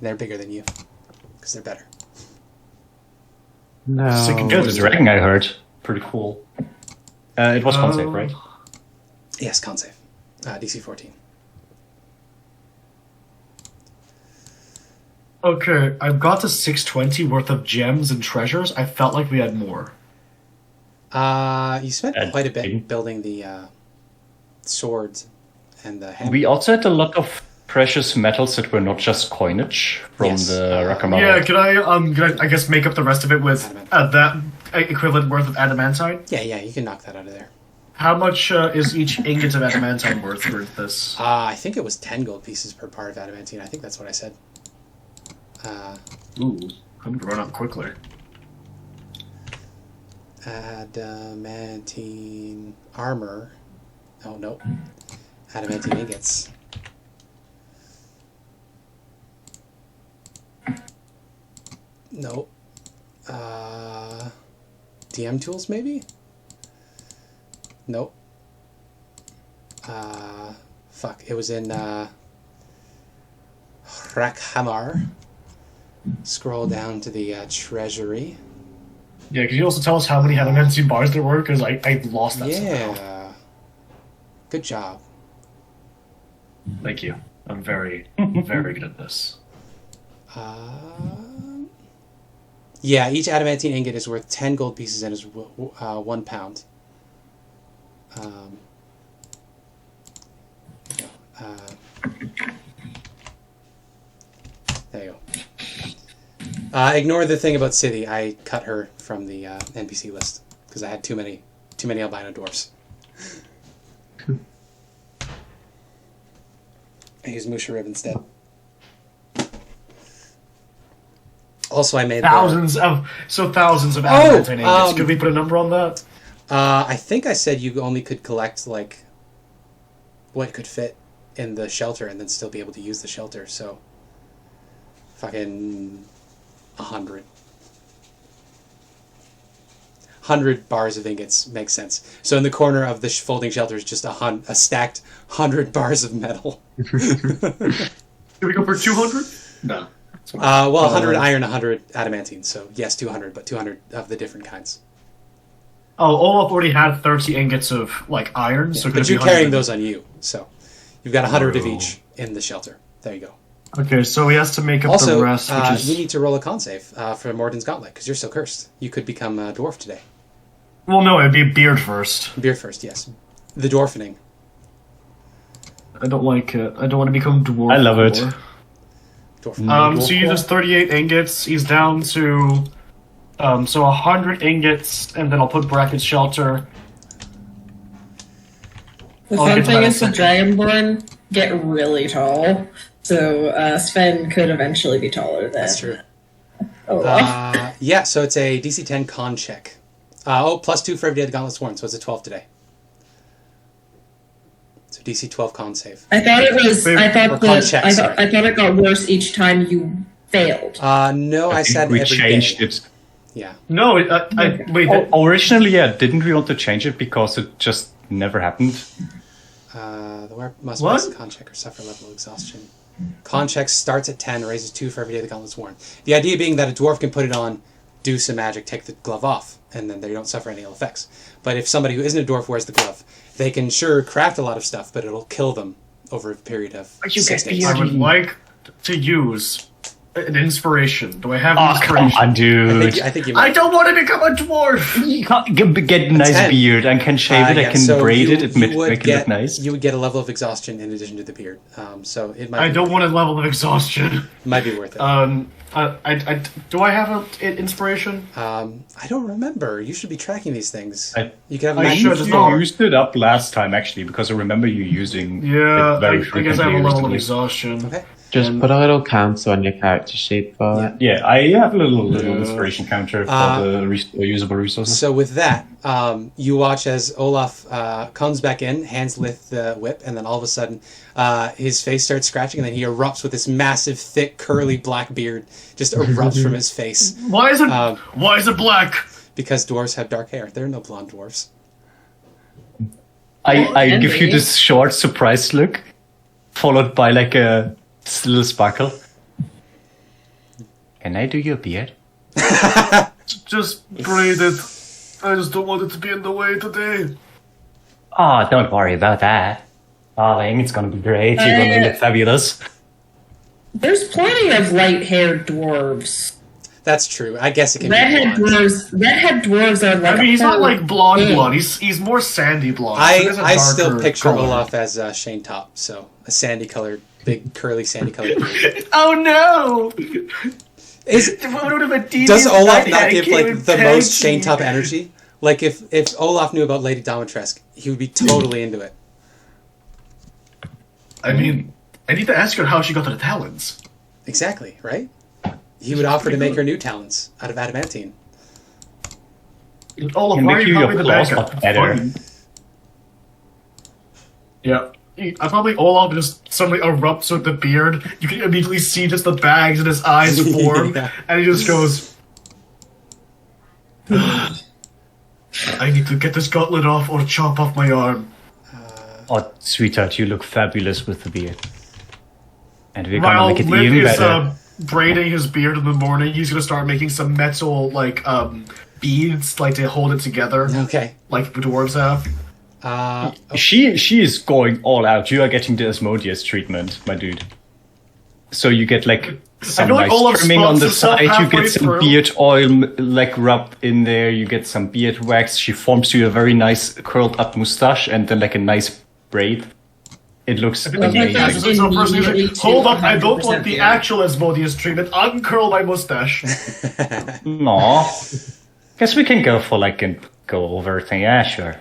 They're bigger than you, because they're better. No. The dragon I heard. Pretty cool. It was con save, right? Yes, con save. DC 14. Okay, I've got the 620 worth of gems and treasures. I felt like we had more. You spent quite a bit building the swords and the hammer. We also had a lot of precious metals that were not just coinage from the Rakamara. Yeah, could I guess make up the rest of it with that equivalent worth of adamantine? Yeah, you can knock that out of there. How much is each ingot of adamantine worth for this? I think it was 10 gold pieces per part of adamantine. I think that's what I said. Ooh, I'm gonna run up quickly. Adamantine armor. Oh, no. Adamantine ingots. No. DM tools, maybe? Nope. Fuck. It was in Rakhamar. Scroll down to the treasury. Yeah, could you also tell us how many adamantine bars there were? Because I lost that somehow. Yeah. Good job. Thank you. I'm very, very good at this. Yeah, each adamantine ingot is worth 10 gold pieces and is 1 pound. There you go. Ignore the thing about City. I cut her from the NPC list because I had too many albino dwarfs. I used Musharib instead. Also, I made thousands of adamantine ingots. Could we put a number on that? I think I said you only could collect like what could fit in the shelter and then still be able to use the shelter. So, fucking 100 bars of ingots makes sense. So in the corner of the folding shelter is just a stacked 100 bars of metal. Can we go for 200? No. Well, 100 iron, 100 adamantine. So yes, 200, but 200 of the different kinds. Oh, Olaf already had 30 ingots of like iron, so but you're carrying those on you, so you've got 100 of each in the shelter. There you go. Okay, so he has to make up the rest, which is... you need to roll a con save for Morden's Gauntlet, because you're still cursed. You could become a dwarf today. Well, no, it'd be beard first. Beard first, yes. The dwarfening. I don't like it. I don't want to become dwarf. I love it. So he uses 38 ingots. He's down to... so 100 ingots, and then I'll put bracket shelter. The fun thing is the Dragonborn get really tall, so Sven could eventually be taller than... That's true. Olaf. Yeah, so it's a DC 10 con check. +2 for every day the Gauntlet's worn, so it's a 12 today. So DC 12 con save. I thought it was. I thought Or con check, sorry. I thought it got worse each time you failed. No, I said we every changed day. it. Yeah. No, wait. Originally, yeah, didn't we want to change it because it just never happened? The wearer must What? pass a con check or suffer level of exhaustion. Con check starts at 10, raises 2 for every day the gauntlet's worn. The idea being that a dwarf can put it on, do some magic, take the glove off, and then they don't suffer any ill effects. But if somebody who isn't a dwarf wears the glove, they can sure craft a lot of stuff, but it'll kill them over a period of 6 days. I would like to use an inspiration. Do I have an Oh, come inspiration? on, dude. I think you I might. don't want to become a dwarf! You can't get a nice 10. beard. I can shave it, I Yeah, can so braid you- it, you make would it get, look nice. You would get a level of exhaustion in addition to the beard. So it might I be, don't want a level of exhaustion. might be worth it. Do I have an inspiration? I don't remember. You should be tracking these things. You can have I 90 should. You not. used it up last time, actually, because I remember you using Yeah, it very I guess I frequently have a level of recently. exhaustion. Okay. Just put a little counter on your character sheet for it. Yeah, I have a little inspiration counter for the usable resources. So with that, you watch as Olaf comes back in, hands Lith the whip, and then all of a sudden his face starts scratching, and then he erupts with this massive, thick, curly black beard. Just erupts from his face. Why is it black? Because dwarves have dark hair. There are no blonde dwarves. I give you this short, surprised look, followed by like a little sparkle. Can I do your beard? Just braid it. I just don't want it to be in the way today. Oh, don't worry about that. Darling, it's gonna be great. You're gonna look fabulous. There's plenty of light-haired dwarves. That's true. I guess it can Redhead be blonde. dwarves are like. I mean, he's not like blonde blonde. He's more sandy blonde. So he has a I still darker picture color. Olaf as Shane Top, so a sandy-colored, big, curly, sandy-colored beard. Oh no! Does Olaf not give like the most Shane Top energy? Like if Olaf knew about Lady Domitresk, he would be totally into it. I mean, I need to ask her how she got the talents. Exactly, right? He would offer to make her new talents out of adamantine. Olaf, Can why are make you you probably your the claws bad look guy? better. Fine. Yeah. I probably Olaf just suddenly erupts with the beard. You can immediately see just the bags in his eyes form, Yeah. and he just goes, I need to get this gauntlet off or chop off my arm. Oh, sweetheart, you look fabulous with the beard. And we're gonna While make it Lith even is better. braiding his beard in the morning, he's gonna start making some metal, like, beads, like, to hold it together, Okay. like the dwarves have. She is going all out. You are getting the Asmodeus treatment, my dude. So you get like some feel like nice Olaf trimming on the spots himself side. You halfway get some through. beard oil like rubbed in there. You get some beard wax. She forms you a very nice curled up mustache and then like a nice braid. It looks amazing. that's So the person is immediately like, hold up, I don't 100% want the beard. actual Asmodeus treatment, uncurl my mustache. No, guess we can go for like a go over thing. Yeah, sure.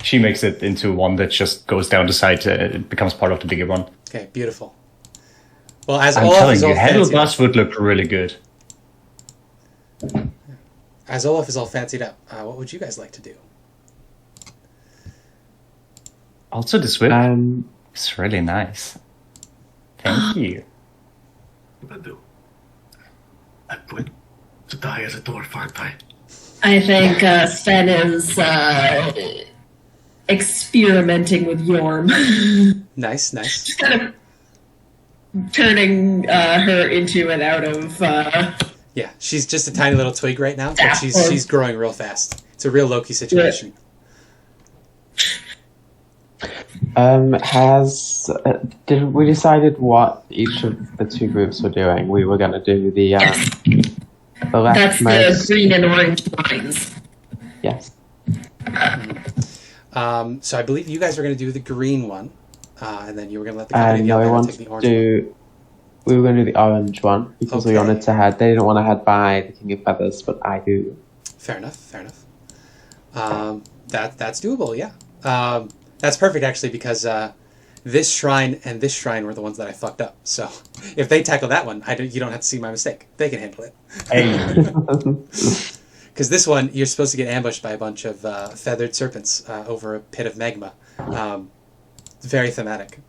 She makes it into one that just goes down the side. It becomes part of the bigger one. Okay, beautiful. Well, as I'm Olaf telling is you, all fancied up, handlebars would look really good. as Olaf is all fancied up, what would you guys like to do? Also, this whip Um, is really nice. Thank you. What do I do? I'm going to die as a dwarf, aren't I? I think Sven is experimenting with Yorm. Nice. Just kind of turning her into and out of. Yeah, she's just a tiny little twig right now, but Yeah. she's growing real fast. It's a real Loki situation. Did we decided what each of the two groups were doing? We were going to do the That's the leftmost. green and orange lines. Yes. So I believe you guys were going to do the green one, and then you were going to let the company No, we take wanted the to orange one. do. We were going to do the orange one because we Okay. wanted to head. They didn't want to head by the King of Feathers, but I do. Fair enough. That's doable, yeah. That's perfect, actually, because this shrine and this shrine were the ones that I fucked up. So if they tackle that one, you don't have to see my mistake. They can handle it. Hey, Because this one, you're supposed to get ambushed by a bunch of feathered serpents over a pit of magma. Very thematic.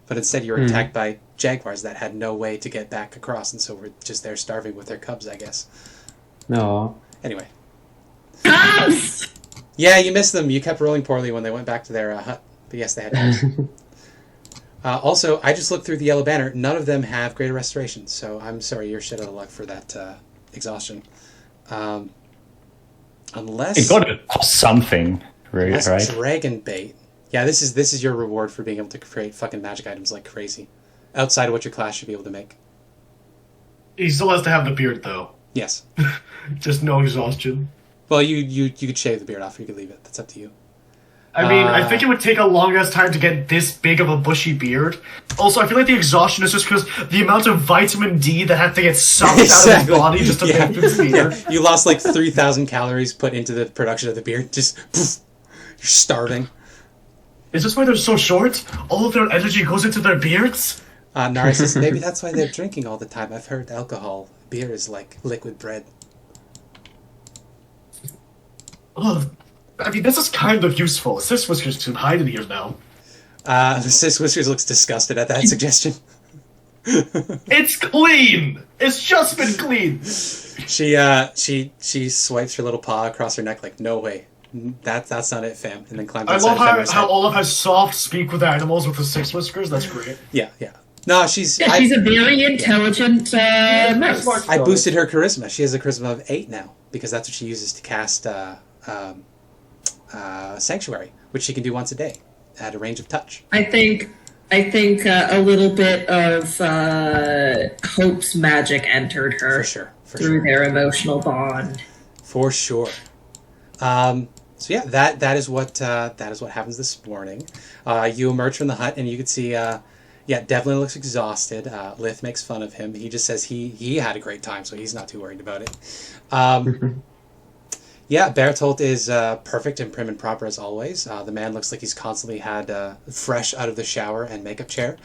But instead you were attacked by jaguars that had no way to get back across, and so were just there starving with their cubs, I guess. No. Anyway. Cubs! Yeah, you missed them. You kept rolling poorly when they went back to their hut. But yes, they had cubs. Also, I just looked through the yellow banner. None of them have greater restoration, so I'm sorry, you're shit out of luck for that exhaustion. Unless... It got it for something, right? Dragon bait. Yeah, this is your reward for being able to create fucking magic items like crazy. Outside of what your class should be able to make. He still has to have the beard, though. Yes. Just no exhaustion. Well, you could shave the beard off, or you could leave it. That's up to you. I mean, I think it would take a long ass time to get this big of a bushy beard. Also, I feel like the exhaustion is just because the amount of vitamin D that had to get sucked out of his body just to make this beard. Yeah. You lost like 3,000 calories put into the production of the beard. Just, poof, you're starving. Is this why they're so short? All of their energy goes into their beards? Nari says, maybe that's why they're drinking all the time. I've heard beer is like liquid bread. Ugh. I mean, this is kind of useful. Sis Whiskers can hide in here now. Sis Whiskers looks disgusted at that suggestion. It's clean! It's just been clean! She swipes her little paw across her neck like, no way. That's not it, fam. And then climbs I inside love how Olaf has soft speak with animals with his 6 whiskers. That's great. Yeah. No, she's a very intelligent mouse. I boosted her charisma. She has a charisma of 8 now, because that's what she uses to cast Sanctuary, which she can do once a day at a range of touch. I think a little bit of Hope's magic entered her through their emotional bond. For sure. So yeah, that is what happens this morning. You emerge from the hut and you can see, Devlin looks exhausted. Lith makes fun of him. He just says he had a great time, so he's not too worried about it. Bertolt is perfect and prim and proper as always. The man looks like he's constantly had fresh out of the shower and makeup chair.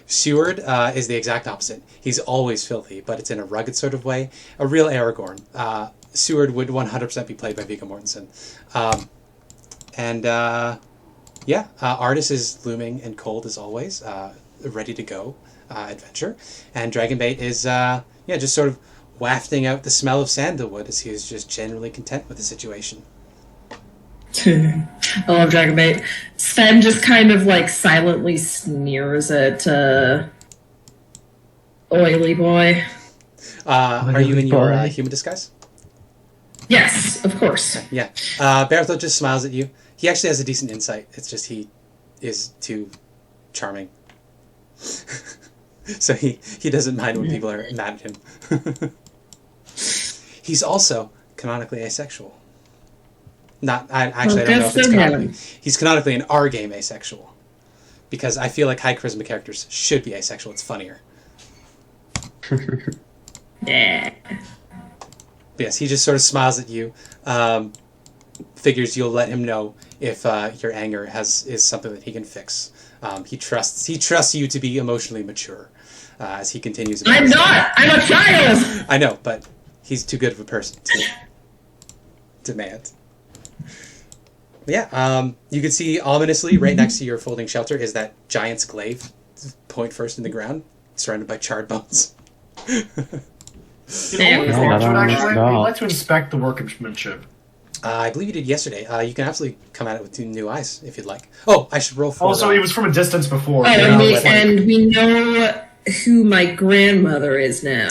Seward is the exact opposite. He's always filthy, but it's in a rugged sort of way. A real Aragorn. Seward would 100% be played by Viggo Mortensen. Artis is looming and cold as always, ready to go adventure. And Dragonbait is just sort of wafting out the smell of sandalwood as he is just generally content with the situation. I love Dragonbait. Sven just kind of like silently sneers at Oily Boy. Are you in your human disguise? Yes, of course. Yeah. Berthold just smiles at you. He actually has a decent insight. It's just he is too charming. So he doesn't mind when people are mad at him. He's also canonically asexual. I don't know if it's canonically. He's canonically in our game asexual. Because I feel like high charisma characters should be asexual. It's funnier. Yeah. But yes, he just sort of smiles at you. Figures you'll let him know if your anger is something that he can fix. He trusts you to be emotionally mature as he continues. I'm not. I'm a child. I know, but he's too good of a person to demand. Yeah, you can see ominously right next to your folding shelter is that giant's glaive, point first in the ground, surrounded by charred bones. We'd like to inspect the workmanship. I believe you did yesterday. You can absolutely come at it with 2 new eyes if you'd like. Oh, I should roll for. Also, it was from a distance before. Oh, and we know who my grandmother is now.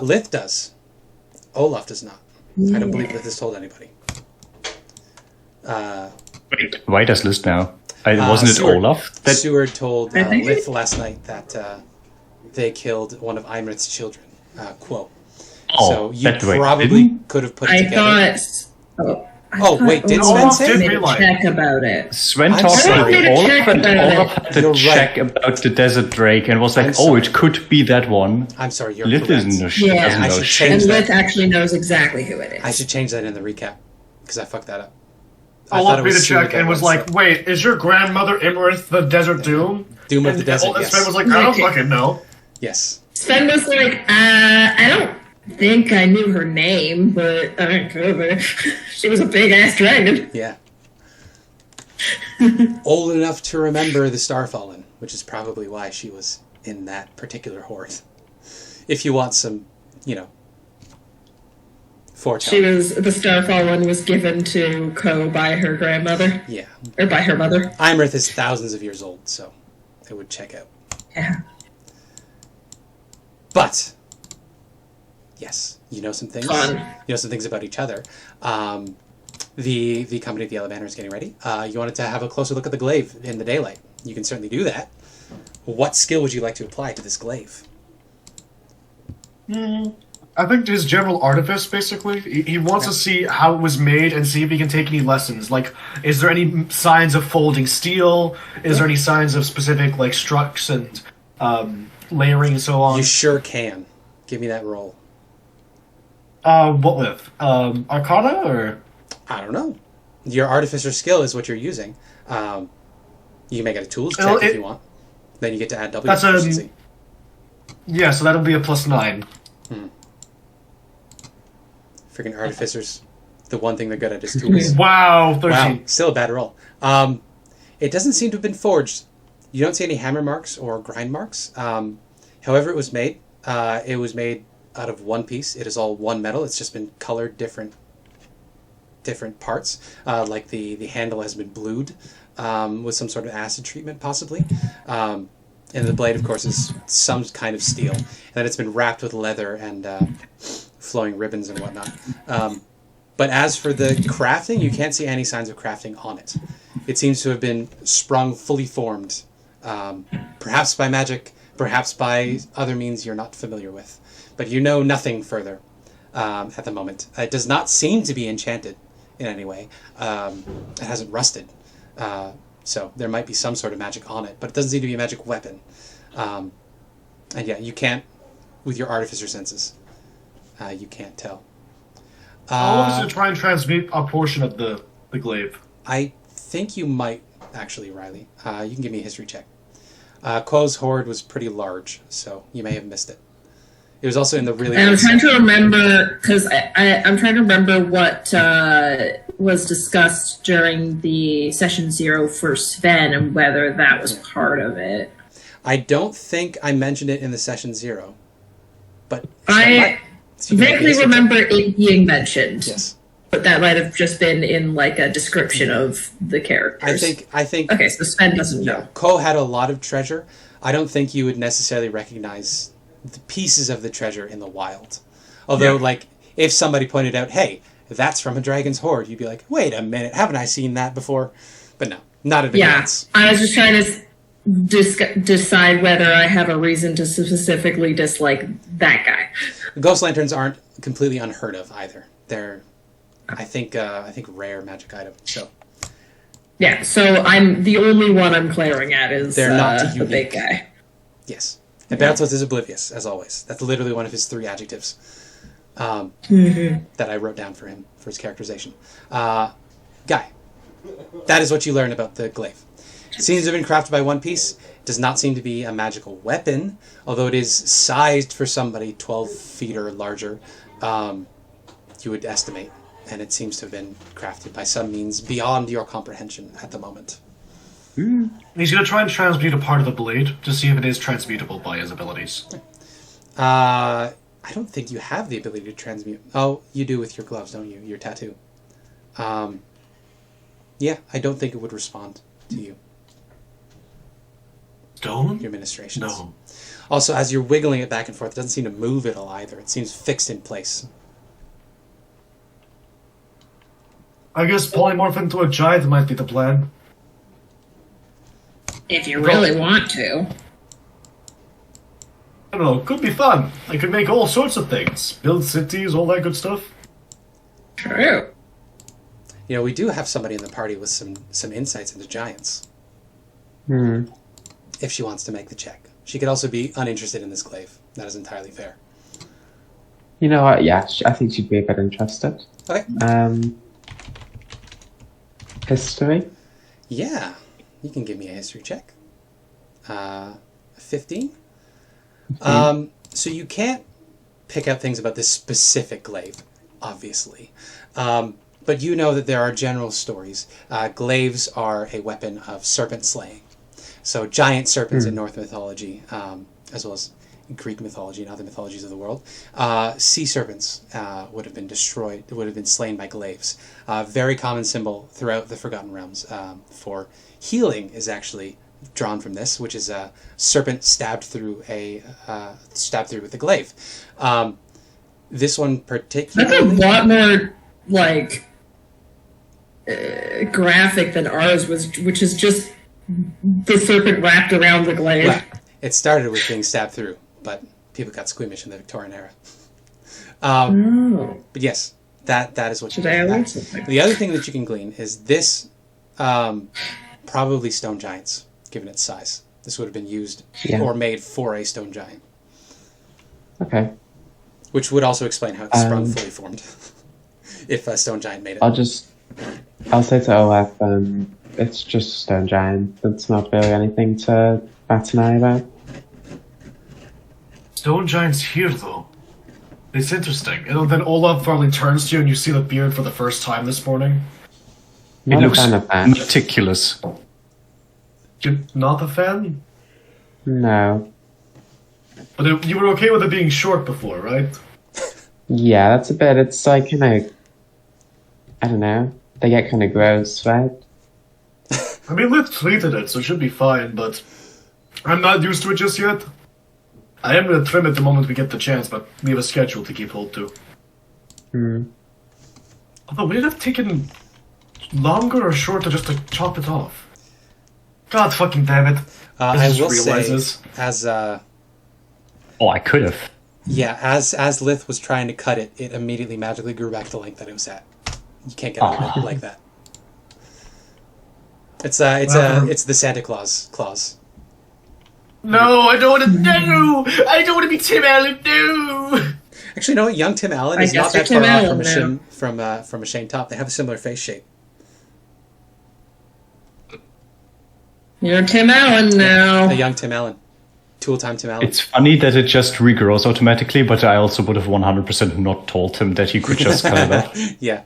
Lith does. Olaf does not. I don't believe Lith has told anybody. Wait, why does Lith now? Wasn't it Seward, Olaf? Seward told Lith last night that they killed one of Imrit's children. Quote. So you probably could have put it together. Wait, did Sven say? Check about it. Sven talked about Olaf had to check about the desert drake and was like, it could be that one. I'm sorry, you're Lith correct. I should change that. Lith actually knows exactly who it is. I should change that in the recap because I fucked that up. Olaf made a check and was like, wait, is your grandmother Imerith the Desert Doom? Doom of the Desert, yes. Sven was like, I don't fucking know. Yes. Sven was like, I don't think I knew her name, but I could have. She was a big-ass dragon. Yeah. Old enough to remember the Starfallen, which is probably why she was in that particular horde. If you want some, foretelling. The Starfallen was given to Ko by her grandmother. Yeah. Or by her mother. Imirith is thousands of years old, so it would check out. Yeah. But, yes, you know some things. Fun. You know some things about each other. The company of the Yellow Banner is getting ready. You wanted to have a closer look at the glaive in the daylight. You can certainly do that. What skill would you like to apply to this glaive? I think his general artifice, basically. He wants to see how it was made and see if he can take any lessons. Like, is there any signs of folding steel? Is there any signs of specific, like, structs and layering and so on? You sure can. Give me that roll. What with? Arcana, or...? I don't know. Your artificer skill is what you're using. You can make it a tools check if you want. Then you get to add double your proficiency. Yeah, so that'll be a +9. Freaking artificers. The one thing they're good at is tools. Wow, 13. Wow, still a bad roll. It doesn't seem to have been forged. You don't see any hammer marks or grind marks. However it was made out of one piece. It is all one metal. It's just been colored different parts. Like the handle has been blued with some sort of acid treatment, possibly. And the blade, of course, is some kind of steel. And then it's been wrapped with leather and flowing ribbons and whatnot. But as for the crafting, you can't see any signs of crafting on it. It seems to have been sprung fully formed, perhaps by magic, perhaps by other means you're not familiar with. But you know nothing further at the moment. It does not seem to be enchanted in any way. It hasn't rusted. So there might be some sort of magic on it, but it doesn't seem to be a magic weapon. And yeah, you can't, with your artificer senses, you can't tell. How long does it try and transmute a portion of the glaive? I think you might, actually, Riley. You can give me a history check. Quo's horde was pretty large, so you may have missed it. It was also in the really... And I'm trying to remember, because I'm trying to remember what was discussed during the Session 0 for Sven and whether that was part of it. I don't think I mentioned it in the Session 0, but... I vaguely remember it being mentioned. Yes. But that might have just been in, like, a description of the characters. I think... Okay, so Sven doesn't know. Ko had a lot of treasure. I don't think you would necessarily recognize the pieces of the treasure in the wild. Although, like, if somebody pointed out, hey, that's from a dragon's horde, you'd be like, wait a minute, haven't I seen that before? But no, not at a glance. I was just trying to decide whether I have a reason to specifically dislike that guy. Ghost lanterns aren't completely unheard of either. They're, I think rare magic item. So. Yeah, so I'm the only one I'm glaring at is they're not the big guy. Yes. And Bertos is oblivious, as always. That's literally one of his 3 adjectives that I wrote down for him, for his characterization. Guy, that is what you learn about the glaive. It seems to have been crafted by one piece. It does not seem to be a magical weapon, although it is sized for somebody 12 feet or larger, you would estimate. And it seems to have been crafted by some means beyond your comprehension at the moment. He's going to try and transmute a part of the blade to see if it is transmutable by his abilities. I don't think you have the ability to transmute. Oh, you do with your gloves, don't you? Your tattoo. Yeah, I don't think it would respond to you. Stone? Your ministrations. No. Also, as you're wiggling it back and forth, it doesn't seem to move at all either. It seems fixed in place. I guess polymorph into a giant might be the plan. If you really want to. I don't know, could be fun. I could make all sorts of things. Build cities, all that good stuff. True. You know, we do have somebody in the party with some insights into giants. If she wants to make the check. She could also be uninterested in this glaive. That is entirely fair. You know what? Yeah, I think she'd be a bit interested. Okay. History? Yeah. You can give me a history check. 15? So you can't pick out things about this specific glaive, obviously. But you know that there are general stories. Glaives are a weapon of serpent slaying. So giant serpents in Norse mythology, as well as Greek mythology and other mythologies of the world, sea serpents would have been destroyed, would have been slain by glaives. Very common symbol throughout the Forgotten Realms for healing is actually drawn from this, which is a serpent stabbed through with a glaive. This one particularly... That's a lot more, like, graphic than ours was, which is just the serpent wrapped around the glaive. Well, it started with being stabbed through, but people got squeamish in the Victorian era. But yes, that is what you can glean. The other thing that you can glean is this, probably stone giants, given its size. This would have been used or made for a stone giant. Okay. Which would also explain how it sprung fully formed. If a stone giant made it. I'll say to Olaf, it's just a stone giant. It's not really anything to bat an eye about. Stone giants here, though. It's interesting. And then Olaf finally turns to you and you see the beard for the first time this morning. It looks meticulous. You're not a fan? No. But you were okay with it being short before, right? Yeah, that's a bit, it's like, you know, I don't know. They get kind of gross, right? I mean, Lith tweeted it, so it should be fine, but I'm not used to it just yet. I am going to trim it the moment we get the chance, but we have a schedule to keep hold to. Although, would it have taken longer or shorter just to chop it off? God fucking damn it. I will say, as... Oh, I could have. Yeah, as Lith was trying to cut it, it immediately magically grew back to the length that it was at. You can't get out of it like that. It's the Santa Claus. No, I don't want to do! I don't want to be Tim Allen, no! Actually, no, young Tim Allen is not that far off from a Shane Top. They have a similar face shape. You're Tim Allen now. A young Tim Allen. Tool-time Tim Allen. It's funny that it just regrows automatically, but I also would have 100% not told him that he could just cut it off. Yeah.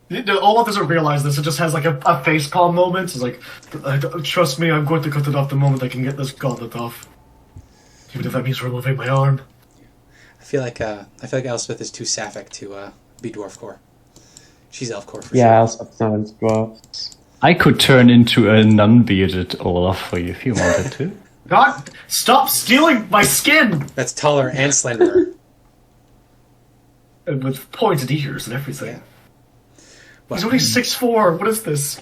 Olaf doesn't realize this. It just has like a facepalm moment. It's like, trust me, I'm going to cut it off the moment I can get this gauntlet off. Even if that means removing my arm. I feel like Elspeth is too sapphic to be dwarfcore. She's elfcore for sure. Yeah, Elspeth's not into dwarfs. I could turn into a nun-bearded Olaf for you if you wanted to. God, stop stealing my skin! That's taller and slenderer. And with pointed ears and everything. Yeah. He's only 6'4". What is this?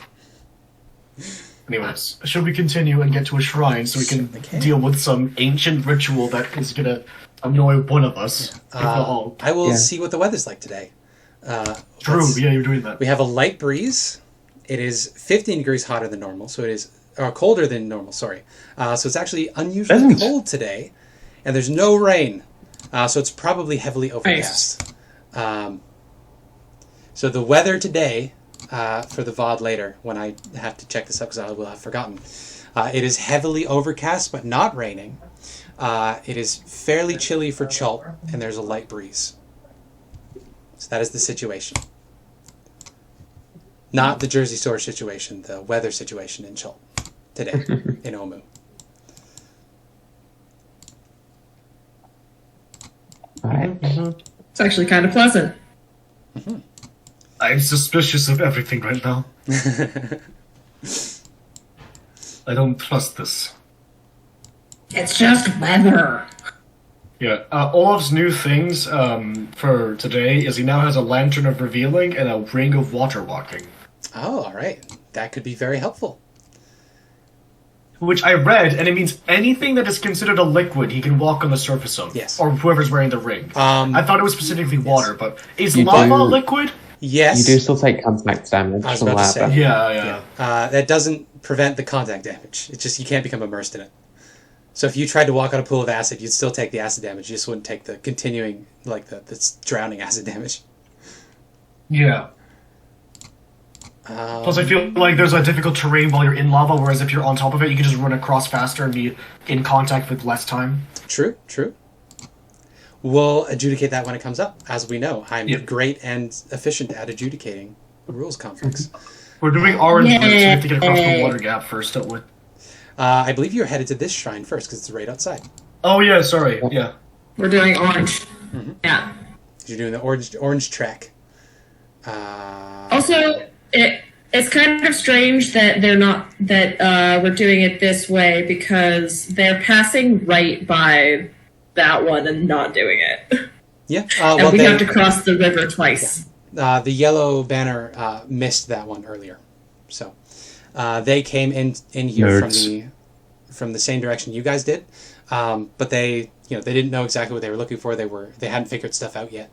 Anyways, should we continue and get to a shrine so we can deal with some ancient ritual that is gonna annoy one of us? I will see what the weather's like today. True, yeah, you're doing that. We have a light breeze. It is 15 degrees hotter than normal, so it is... Or colder than normal, sorry. So it's actually unusually cold today, and there's no rain. So it's probably heavily overcast. So the weather today, for the VOD later, when I have to check this up because I will have forgotten, it is heavily overcast but not raining. It is fairly chilly for Chult, and there's a light breeze. So that is the situation. Not the Jersey Shore situation, the weather situation in Chult today, in Omu. Alright. It's actually kind of pleasant. Mm-hmm. I'm suspicious of everything right now. I don't trust this. It's just weather. Yeah, Olaf's new things for today is he now has a lantern of revealing and a ring of water walking. Oh, all right. That could be very helpful. Which I read, and it means anything that is considered a liquid, he can walk on the surface of. Yes. Or whoever's wearing the ring. I thought it was specifically water, but is You lava do- liquid? Yes. You do still take contact damage I was from about to lava. say. Yeah. That doesn't prevent the contact damage. It's just you can't become immersed in it. So if you tried to walk on a pool of acid, you'd still take the acid damage. You just wouldn't take the continuing, like the drowning acid damage. Yeah. Plus, I feel like there's a difficult terrain while you're in lava, whereas if you're on top of it, you can just run across faster and be in contact with less time. True. we'll adjudicate that when it comes up. As we know, I'm great and efficient at adjudicating rules conflicts. We're doing orange route, so we have to get across the water gap first, don't we? I believe you're headed to this shrine first, because it's right outside. Oh, yeah, sorry. Yeah. We're doing orange. Yeah. You're doing the orange track. Also, it's kind of strange that we're doing it this way, because they're passing right by that one and not doing it. Yeah. And we have to cross the river twice. The yellow banner missed that one earlier, so they came in here from the same direction you guys did, but they didn't know exactly what they were looking for. They hadn't figured stuff out yet,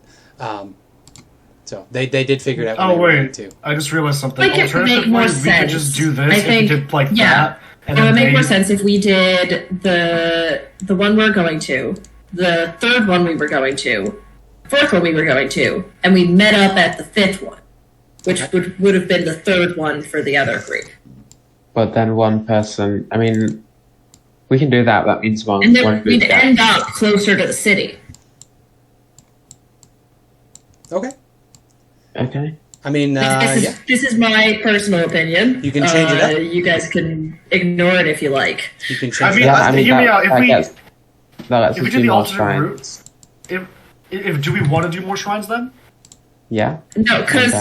so they did figure it out. Oh wait, too. I just realized something. Like it would make more sense. We could just do this. I think, if we did like that. And it would make more sense if we did the one we're going to, the third one we were going to, fourth one we were going to, and we met up at the fifth one, which would have been the third one for the other group. But then one person, I mean, we can do that. That means one. And then one we'd end up closer to the city. Okay. Okay. I mean, this is my personal opinion. You can change it up. You guys can ignore it if you like. You can change it up. up. Hear me out. If we do the alternate shrines. routes, if do we want to do more shrines then? Yeah. No, because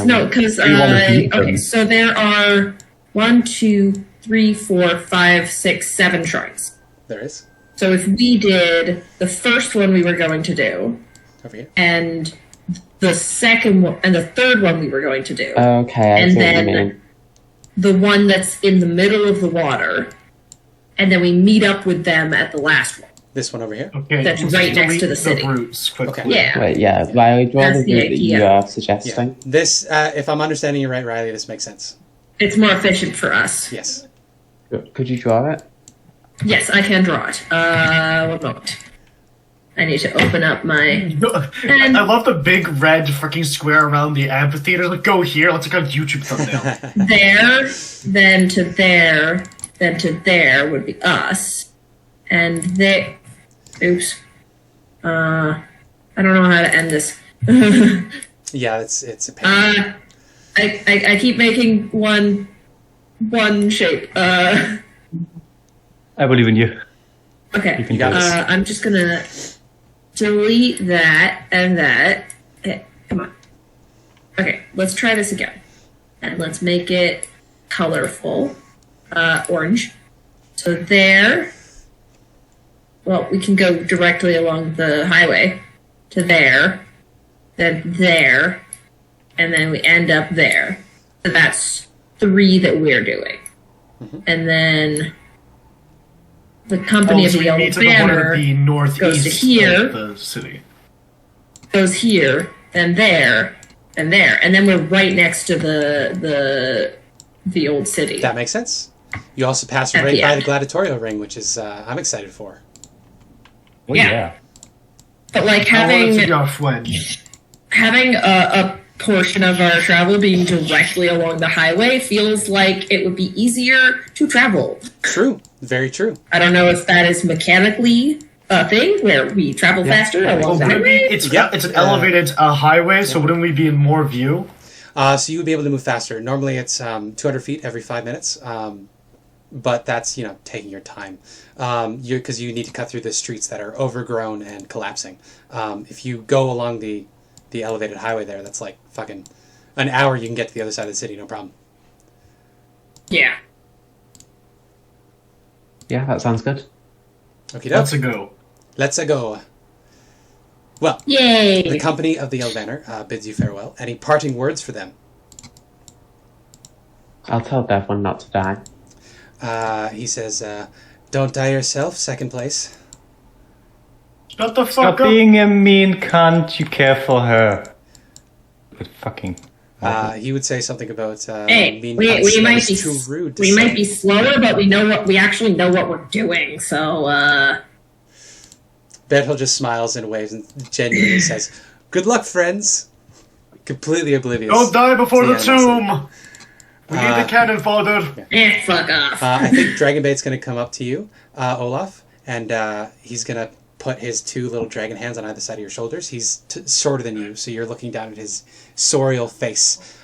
okay. So there are 1, 2, 3, 4, 5, 6, 7 shrines. There is. So if we did the first one we were going to do, over here, and the second one and the third one we were going to do, okay, and then the one that's in the middle of the water, and then we meet up with them at the last one. This one over here? Okay. That's right next to the city. Okay. Yeah. Wait, yeah. Riley, draw the route that you are suggesting. Yeah. This, if I'm understanding you right, Riley, this makes sense. It's more efficient for us. Yes. Could you draw it? Yes, I can draw it. One moment. I need to open up my... I love the big red freaking square around the amphitheater. Like, go here. Let's like a YouTube thumbnail. There, then to there, then to there would be us. And there... Oops. I don't know how to end this. Yeah, it's a pain. I keep making one shape. I believe in you. Okay. You got this. I'm just gonna delete that and that. Okay, come on. Okay, let's try this again. And let's make it colorful. Orange. So there. Well, we can go directly along the highway to there, then there, and then we end up there. So that's 3 that we're doing. Mm-hmm. And then the company of the Yellow Banner goes to here, the city. Goes here, then there, and there, and then we're right next to the old city. That makes sense. You also pass right by the gladiatorial ring, which is I'm excited for. Well, yeah. But like having a portion of our travel being directly along the highway feels like it would be easier to travel. True. Very true. I don't know if that is mechanically a thing where we travel faster along the highway. It's an elevated highway, so wouldn't we be in more view? So you would be able to move faster. Normally it's 200 feet every 5 minutes. But that's, taking your time. Because you need to cut through the streets that are overgrown and collapsing. If you go along the elevated highway there, that's like fucking an hour you can get to the other side of the city, no problem. Yeah. Yeah, that sounds good. Okay, Let's go. Well, yay! The company of the Yellow Banner bids you farewell. Any parting words for them? I'll tell Devlin not to die. He says, don't die yourself, second place. Shut the fuck Stop up. being a mean cunt, you care for her. But fucking... he would say something about hey, mean we cunts. might be too rude to we say. might be slower, but we actually know what we're doing, so Bertel just smiles and waves and genuinely says, good luck, friends. Completely oblivious. Don't die before the tomb! We need the cannon fodder. fuck off. I think Dragonbait's going to come up to you, Olaf, and he's going to put his two little dragon hands on either side of your shoulders. He's shorter than you, so you're looking down at his sorial face.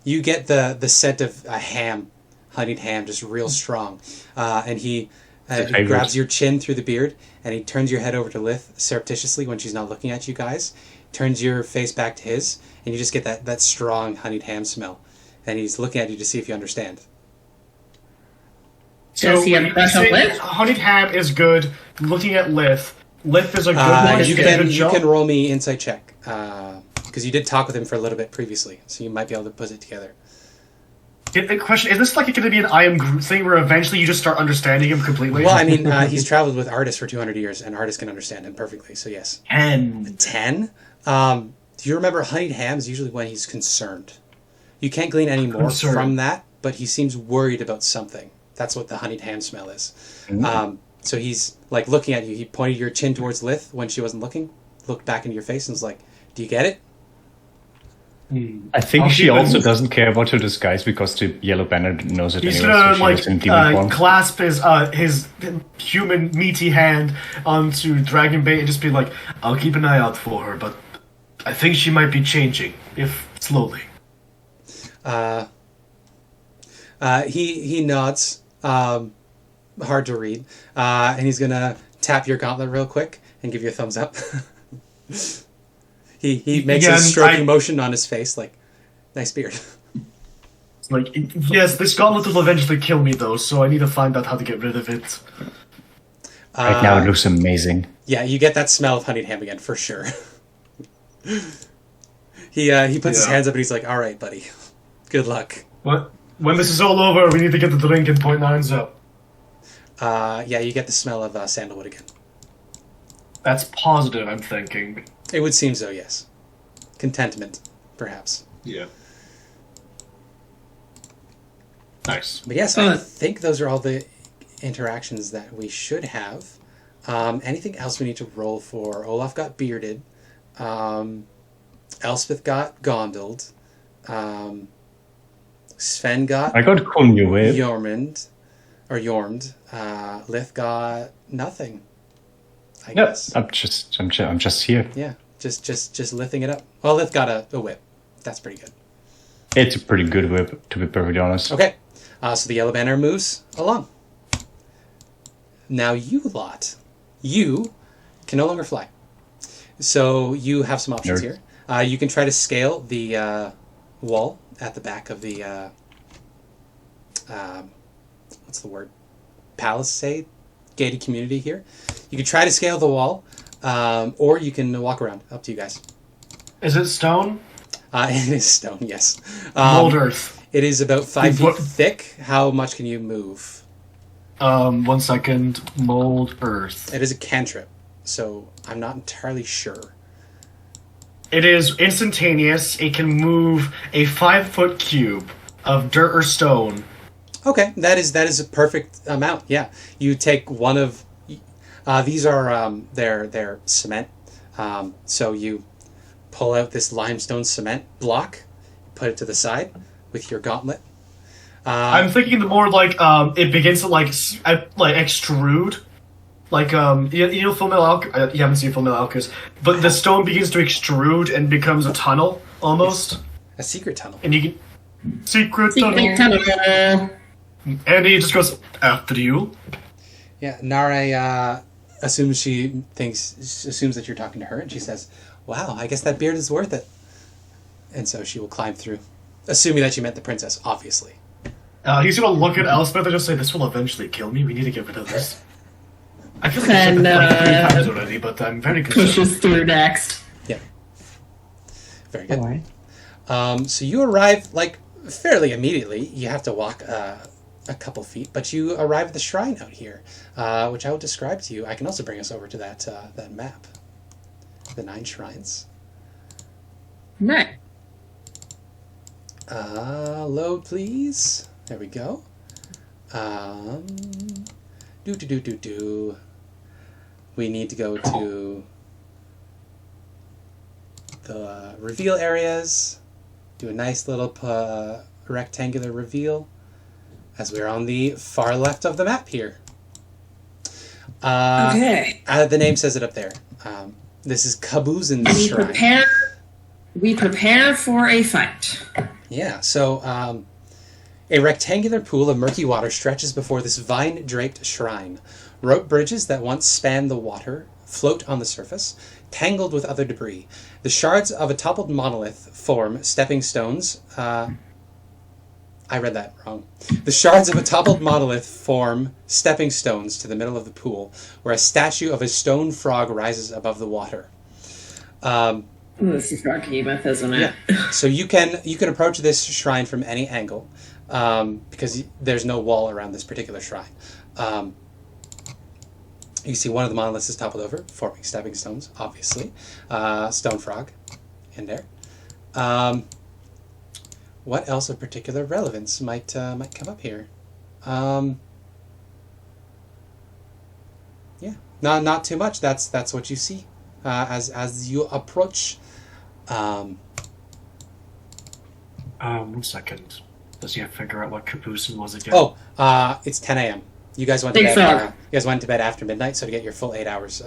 You get the scent of a ham, honeyed ham, just real strong. And he grabs your chin through the beard, and he turns your head over to Lith surreptitiously when she's not looking at you guys. Turns your face back to his, and you just get that strong honeyed ham smell. And he's looking at you to see if you understand. Does he have a crush on Lith? Honeyed ham is good. Looking at Lith. Lith is a good one. You can roll me insight check. Because you did talk with him for a little bit previously, so you might be able to put it together. The question, is this like going to be an I am Groot thing where eventually you just start understanding him completely? Well, I mean, he's traveled with artists for 200 years, and artists can understand him perfectly, so yes. 10. 10? Do you remember honeyed ham is usually when he's concerned. You can't glean any more from that, but he seems worried about something. That's what the honeyed ham smell is. Mm-hmm. So he's like looking at you. He pointed your chin towards Lith when she wasn't looking, looked back into your face, and was like, "Do you get it?" I think she also doesn't care about her disguise because the yellow banner knows it. He's anyway, gonna clasp his human meaty hand onto Dragonbait and just be like, "I'll keep an eye out for her, but I think she might be changing, if slowly." He nods, hard to read, and he's gonna tap your gauntlet real quick and give you a thumbs up. he makes a stroking motion on his face, like, nice beard. It's like, yes, this gauntlet will eventually kill me though, so I need to find out how to get rid of it. Right now it looks amazing. Yeah, you get that smell of honeyed ham again, for sure. He puts his hands up and he's like, "All right, buddy. Good luck." What? When this is all over, we need to get the drink and point nines up. Yeah, you get the smell of sandalwood again. That's positive, I'm thinking. It would seem so, yes. Contentment, perhaps. Yeah. Nice. But yes, I think those are all the interactions that we should have. Anything else we need to roll for? Olaf got bearded. Elspeth got gondled. Sven got... I got Yormd. Lith got nothing. I guess. I'm just here. Yeah, just lifting it up. Well, Lith got a whip. That's pretty good. It's a pretty good whip, to be perfectly honest. Okay, so the yellow banner moves along. Now you lot, you can no longer fly. So you have some options here. You can try to scale the wall at the back of the what's the word? Palisade, gated community here. You can try to scale the wall, or you can walk around. Up to you guys. Is it stone? It is stone, yes. Mold earth. It is about 5 feet thick. How much can you move? 1 second. Mold earth. It is a cantrip, so I'm not entirely sure. It is instantaneous. It can move a 5-foot cube of dirt or stone. Okay, that is a perfect amount. Yeah, you take one of these are they're cement. So you pull out this limestone cement block, put it to the side with your gauntlet. I'm thinking more like it begins to like extrude. Like, you know Full Metal Alchemist? You haven't seen Full Metal Alchemist. But the stone begins to extrude and becomes a tunnel, almost. A secret tunnel. And you can... Secret tunnel. And he just goes, after you. Yeah, Nare assumes that you're talking to her, and she says, "Wow, I guess that beard is worth it." And so she will climb through, assuming that you meant the princess, obviously. He's gonna look at Elspeth and just say, "This will eventually kill me. We need to get rid of this." I feel like I've said that like 3 times already, but I'm very concerned. Pushes through next. Yeah. Very good. So you arrive, like, fairly immediately. You have to walk a couple feet, but you arrive at the shrine out here, which I will describe to you. I can also bring us over to that map. The 9 shrines. Right. Load, please. There we go. We need to go to the reveal areas. Do a nice little rectangular reveal as we're on the far left of the map here. Okay. The name says it up there. This is Kabuzin's shrine. We prepare for a fight. Yeah, so a rectangular pool of murky water stretches before this vine-draped shrine. Rope bridges that once spanned the water float on the surface, tangled with other debris. The shards of a toppled monolith form stepping stones. I read that wrong. The shards of a toppled monolith form stepping stones to the middle of the pool, where a statue of a stone frog rises above the water. This is Archimeth, isn't it? Yeah. So you can approach this shrine from any angle, because there's no wall around this particular shrine. You can see one of the monoliths is toppled over, forming stepping stones, obviously. Stone frog in there. What else of particular relevance might come up here? Yeah, not too much. That's what you see as you approach. 1 second. Does he have to figure out what Capucin was again? Oh, it's 10 a.m. You guys went to Big bed. frog. You guys went to bed after midnight, so to get your full 8 hours,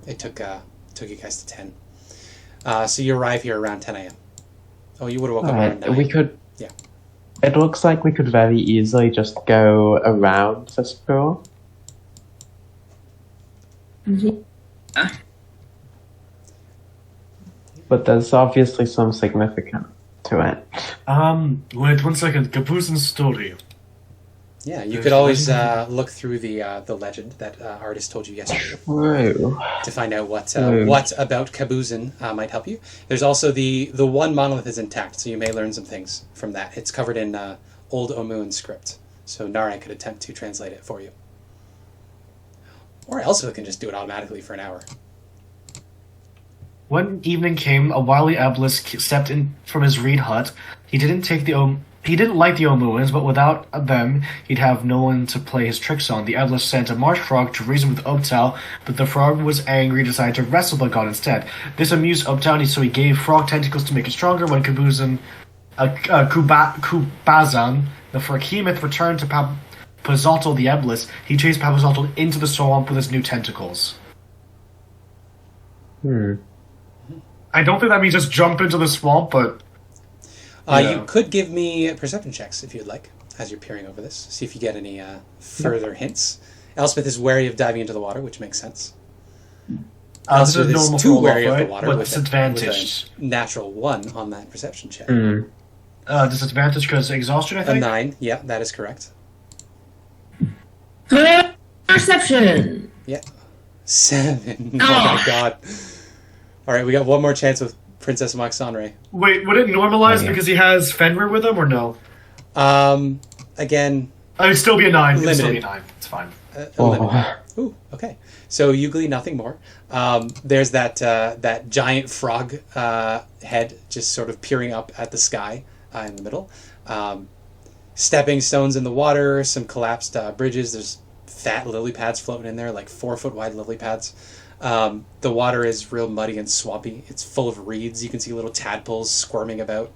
it took you guys to 10. So you arrive here around 10 a.m. Oh, you would have woken up around 9. We could. Yeah. It looks like we could very easily just go around this pool. Yeah. But there's obviously some significance to it. Wait 1 second. Capucin's story. Yeah, you could always look through the legend that artist told you yesterday True. to find out what about Kabuzin might help you. There's also the one monolith is intact, so you may learn some things from that. It's covered in Old Omuan script, so Nare could attempt to translate it for you. Or Elspeth can just do it automatically for an hour. When evening came, a wily obelisk stepped in from his reed hut. He didn't like the Omuans, but without them, he'd have no one to play his tricks on. The obelisk sent a marsh frog to reason with Optal, but the frog was angry and decided to wrestle the god instead. This amused Optal, so he gave frog tentacles to make it stronger. When Kubazan, the Fraghemoth, returned to Pazotl the obelisk, he chased Pazotl into the swamp with his new tentacles. I don't think that means just jump into the swamp, but... You could give me perception checks if you'd like, as you're peering over this. See if you get any further hints. Elspeth is wary of diving into the water, which makes sense. Elspeth is too wary of the water but with disadvantage. a natural 1 on that perception check. Disadvantage because exhaustion, I think? A 9, yeah, that is correct. Perception! Yeah. 7. Oh my god. Alright, we got one more chance with Princess Moxonre. Wait, would it normalize because he has Fenrir with him, or no? Again... It'd still be a 9. Limited. It'd still be a 9. It's fine. Ooh, okay. So Ugly, nothing more. There's that giant frog head just sort of peering up at the sky in the middle. Stepping stones in the water, some collapsed bridges. There's fat lily pads floating in there, like 4-foot wide lily pads. The water is real muddy and swampy. It's full of reeds. You can see little tadpoles squirming about,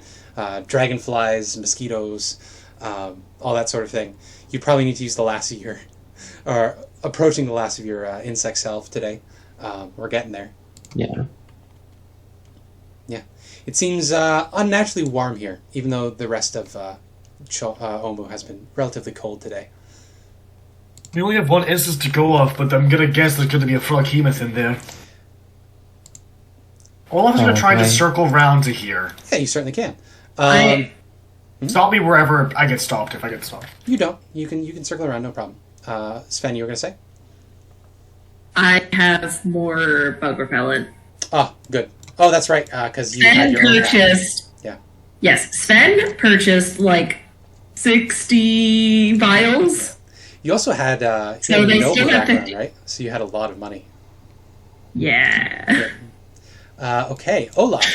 dragonflies, mosquitoes, all that sort of thing. You probably need to use the last of your, or approaching the last of your insect self today. We're getting there. Yeah. Yeah. It seems unnaturally warm here, even though the rest of Omu has been relatively cold today. We only have one instance to go off, but I'm gonna guess there's gonna be a Froghemoth in there. Olaf is gonna try to circle round to here. Yeah, you certainly can. Stop me wherever I get stopped, if I get stopped. You don't. You can circle around, no problem. Sven, you were gonna say? I have more bug repellent. Oh, good. Oh, that's right, because you had Sven your own purchased... Yeah. Yes, Sven purchased, 60 vials. You also had So they noble still have background, 50. right? So you had a lot of money. Yeah. Okay, Olaf,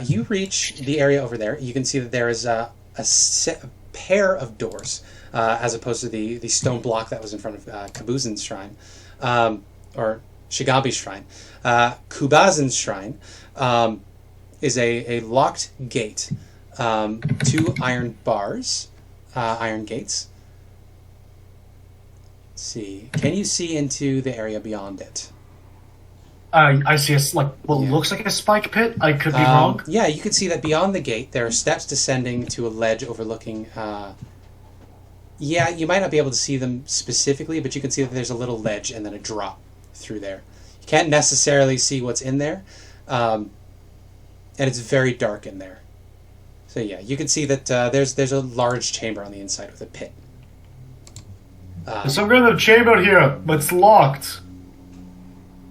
you reach the area over there. You can see that there is a pair of doors, as opposed to the stone block that was in front of Kabuzin's shrine, or Shigabi's shrine. Kubazin's shrine is a locked gate, 2 iron bars, iron gates. see. Can you see into the area beyond it? I see what looks like a spike pit. I could be wrong. Yeah, you can see that beyond the gate there are steps descending to a ledge overlooking. Yeah, you might not be able to see them specifically, but you can see that there's a little ledge and then a drop through there. You can't necessarily see what's in there, and it's very dark in there. So yeah, you can see that there's a large chamber on the inside with a pit. There's some kind of chamber here, but it's locked.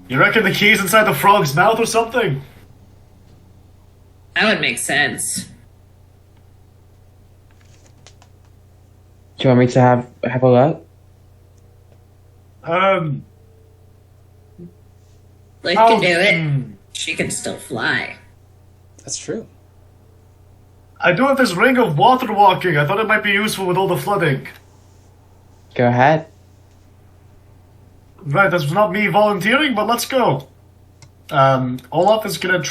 You reckon the key's inside the frog's mouth or something? That would make sense. Do you want me to have a look? Lith can do it. She can still fly. That's true. I do have this ring of water walking. I thought it might be useful with all the flooding. Go ahead. Right, that's not me volunteering, but let's go. Olaf is gonna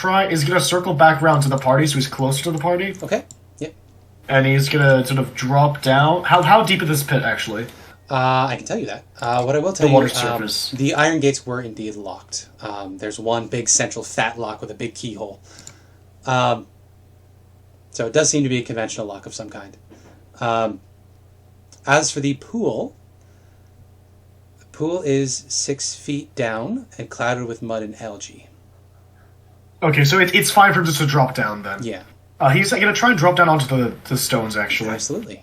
circle back around to the party, so he's closer to the party. Okay. Yep. And he's gonna sort of drop down. How deep is this pit, actually? I can tell you that. What I will tell The water you, surface. the iron gates were indeed locked. There's one big central fat lock with a big keyhole. So it does seem to be a conventional lock of some kind. As for the pool is 6 feet down and clouded with mud and algae. Okay, so it's fine for him just to drop down then. Yeah. He's gonna try and drop down onto the stones, actually. Absolutely.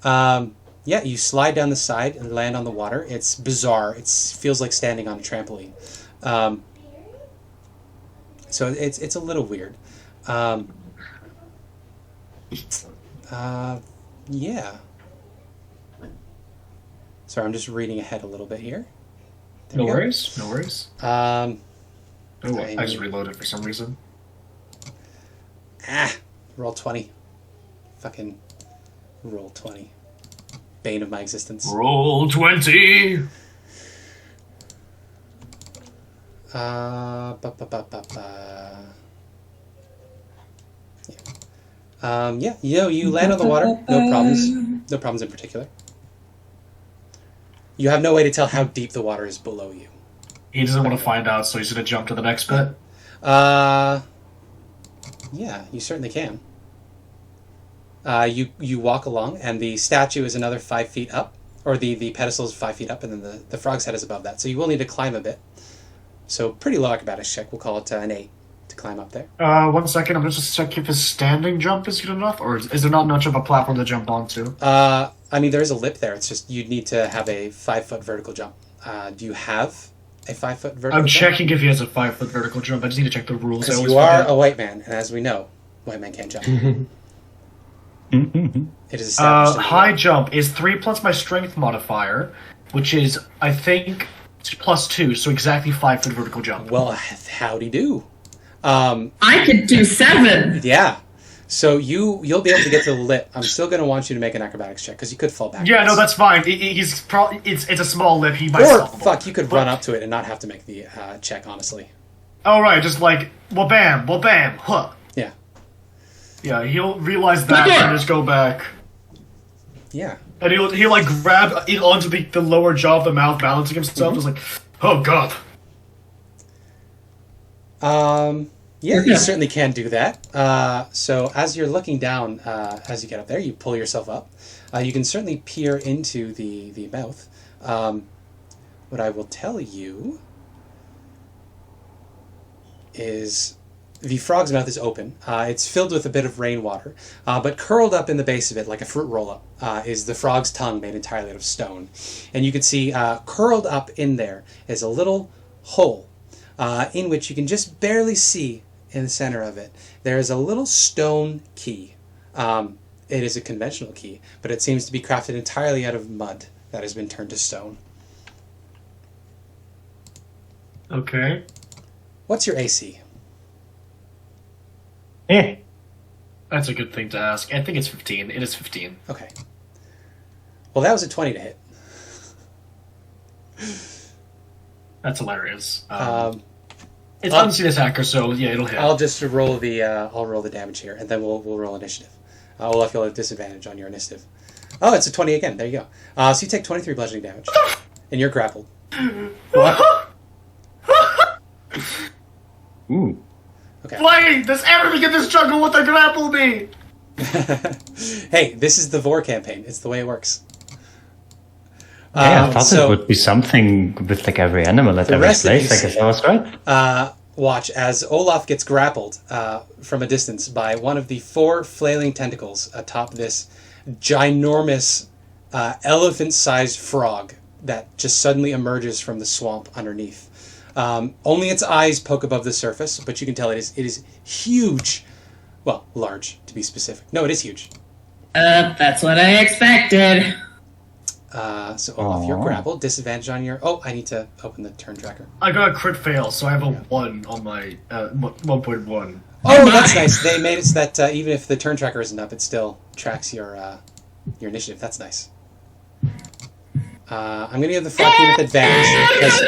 Yeah, you slide down the side and land on the water. It's bizarre. It feels like standing on a trampoline. So it's a little weird. Yeah. Sorry, I'm just reading ahead a little bit here. No worries. No worries. I just reloaded for some reason. Roll 20. Fucking roll 20. Bane of my existence. Roll 20! Yeah, you land on the water. No problems. No problems in particular. You have no way to tell how deep the water is below you. He doesn't want to find out, so he's going to jump to the next bit. Yeah, you certainly can. You walk along, and the statue is another 5 feet up, or the pedestal is 5 feet up, and then the frog's head is above that. So you will need to climb a bit. So pretty low acrobatics check. We'll call it an 8 to climb up there. 1 second. I'm just check if his standing jump is good enough, or is there not much of a platform to jump onto? I mean, there is a lip there. It's just you'd need to have a 5-foot vertical jump. Do you have a 5-foot vertical jump? I'm checking if he has a 5-foot vertical jump. I just need to check the rules. Because you are a white man, and as we know, white men can't jump. It is established. High jump is 3 plus my strength modifier, which is, I think, plus 2, so exactly 5-foot vertical jump. Well, howdy do. I could do 7. Yeah. So you'll be able to get to the lip. I'm still going to want you to make an acrobatics check because you could fall back. Yeah, no, that's fine. He's probably it's a small lip. He might. Or fuck, you could run up to it and not have to make the check. Honestly. Oh right, just like well bam, huh. Yeah. Yeah, he'll realize that and just go back. Yeah. And he'll like grab it onto the lower jaw of the mouth, balancing himself, just like, oh god. Yeah, you certainly can do that. So as you're looking down, as you get up there, you pull yourself up. You can certainly peer into the mouth. What I will tell you is the frog's mouth is open. It's filled with a bit of rainwater, but curled up in the base of it, like a fruit roll-up, is the frog's tongue made entirely out of stone. And you can see curled up in there is a little hole in which you can just barely see in the center of it. There is a little stone key. It is a conventional key, but it seems to be crafted entirely out of mud that has been turned to stone. Okay. What's your AC? That's a good thing to ask. I think it's 15. It is 15. Okay. Well, that was a 20 to hit. That's hilarious. It's unseen attacker, so yeah, it'll hit. I'll just roll the damage here, and then we'll roll initiative. Olaf, you'll have disadvantage on your initiative. Oh, it's a 20 again. There you go. So you take 23 bludgeoning damage. And you're grappled. What? Ooh. Okay. Why does everything in this jungle want to grapple me? Hey, this is the Vored campaign. It's the way it works. Yeah, I thought it would be something with like every animal at every rest of place. you I guess I was right. Watch as Olaf gets grappled from a distance by one of the 4 flailing tentacles atop this ginormous elephant-sized frog that just suddenly emerges from the swamp underneath. Only its eyes poke above the surface, but you can tell it is huge. Well, large, to be specific. No, it is huge. That's what I expected. So Olaf, you're grappled. Disadvantage on your... Oh, I need to open the turn tracker. I got a crit fail, so I have a 1 on my 1.1. Oh, that's nice. They made it so that even if the turn tracker isn't up, it still tracks your initiative. That's nice. I'm going to give the frog team with advantage because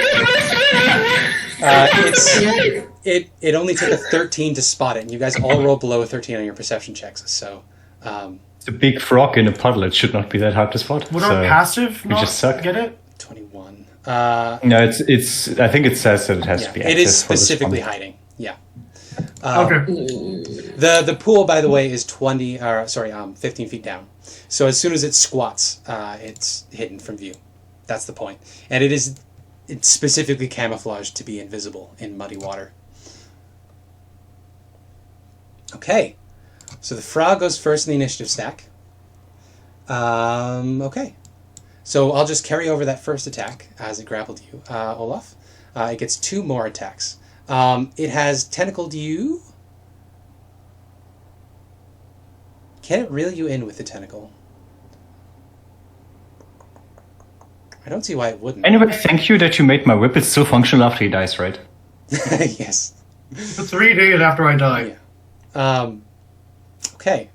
it only took a 13 to spot it, and you guys all rolled below a 13 on your perception checks. So It's a big frog in a puddle. It should not be that hard to spot. Would our passive not just suck. get it? 21. No, it's. I think it says that it has to be. It is active for this specifically one. hiding. Yeah. Okay. The pool, by the way, is 15 feet down. So as soon as it squats, it's hidden from view. That's the point. And it's specifically camouflaged to be invisible in muddy water. Okay. So the frog goes first in the initiative stack. Okay. So I'll just carry over that first attack as it grappled you, Olaf. It gets 2 more attacks. It has tentacled you. Can it reel you in with the tentacle? I don't see why it wouldn't. Anyway, thank you that you made my whip. It's still functional after he dies, right? Yes. For 3 days after I die. Yeah. Okay.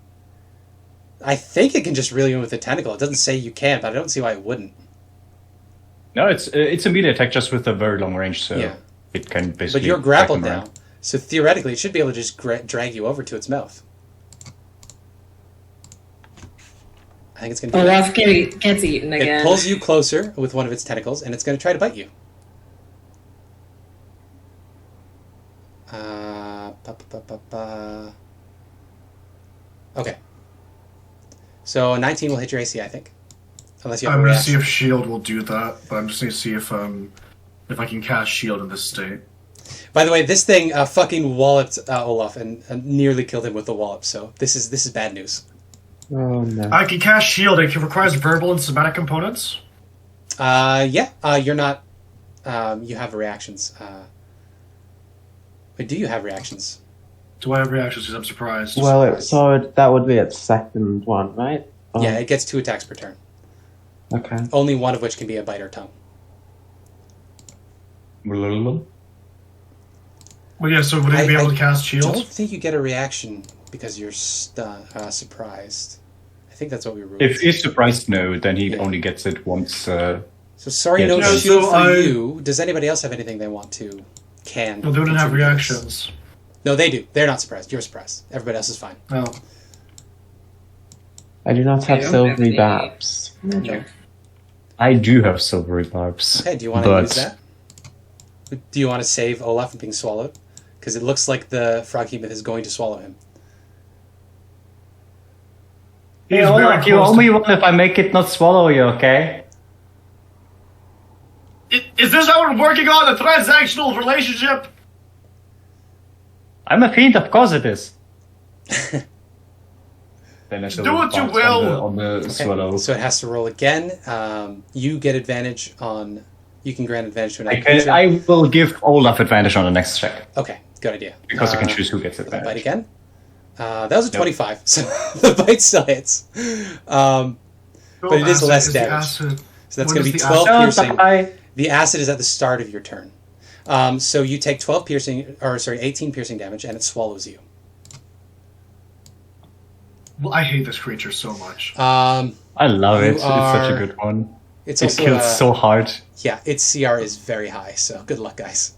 I think it can just reel you in with the tentacle. It doesn't say you can't, but I don't see why it wouldn't. No, it's a melee attack just with a very long range, so Yeah. it can basically. But you're grappled drag them now, around. so theoretically it should be able to just drag you over to its mouth. I think it's going to do Olaf gets eaten again. It pulls you closer with one of its tentacles, and it's going to try to bite you. Okay. So 19 will hit your AC, I think. Unless you have I'm a gonna reaction. see if shield will do that, but I'm just gonna see if I can cast shield in this state. By the way, this thing fucking walloped Olaf and nearly killed him with the wallop. So this is bad news. Oh no. I can cast shield. It requires verbal and somatic components. Yeah. You're not. You have reactions. Wait, do you have reactions? Do I have reactions? Because I'm surprised. Well, so that would be its second one, right? Oh, Yeah, it gets 2 attacks per turn. Okay. Only one of which can be a bite or tongue. Well, yeah. So would it be able to cast I shield? don't think you get a reaction because you're surprised. I think that's what we were. If he's surprised, no, then he only gets it once. So sorry, Yeah, no so- shield for I- you. Does anybody else have anything they want to? No, they wouldn't have contribute to this? reactions. No, they do. They're not surprised. You're surprised. Everybody else is fine. No. I do not have don't silvery have barbs. No. I do have silvery barbs. Okay, do you want to but use that? Do you want to save Olaf from being swallowed? Because it looks like the frog hemoth is going to swallow him. Hey, He's very Olaf, you close owe to- me one if I make it not swallow you, okay? Is this how we're working on a transactional relationship? I'm a fiend, of course it is. Then I Do what you will. On the Okay, swallow. so it has to roll again. You get advantage on... You can grant advantage to an I, creature. I will give Olaf advantage on the next check. Okay, good idea. Because I can choose who gets Will that bite advantage. again? That was a 25, so the bite still hits. But it is less damage. So that's going to be 12 Don't piercing. die. The acid is at the start of your turn. So you take 18 piercing damage, and it swallows you. Well, I hate this creature so much. I love You it. It's such are- a good one. It's It also kills so hard. yeah, its CR is very high, so good luck, guys.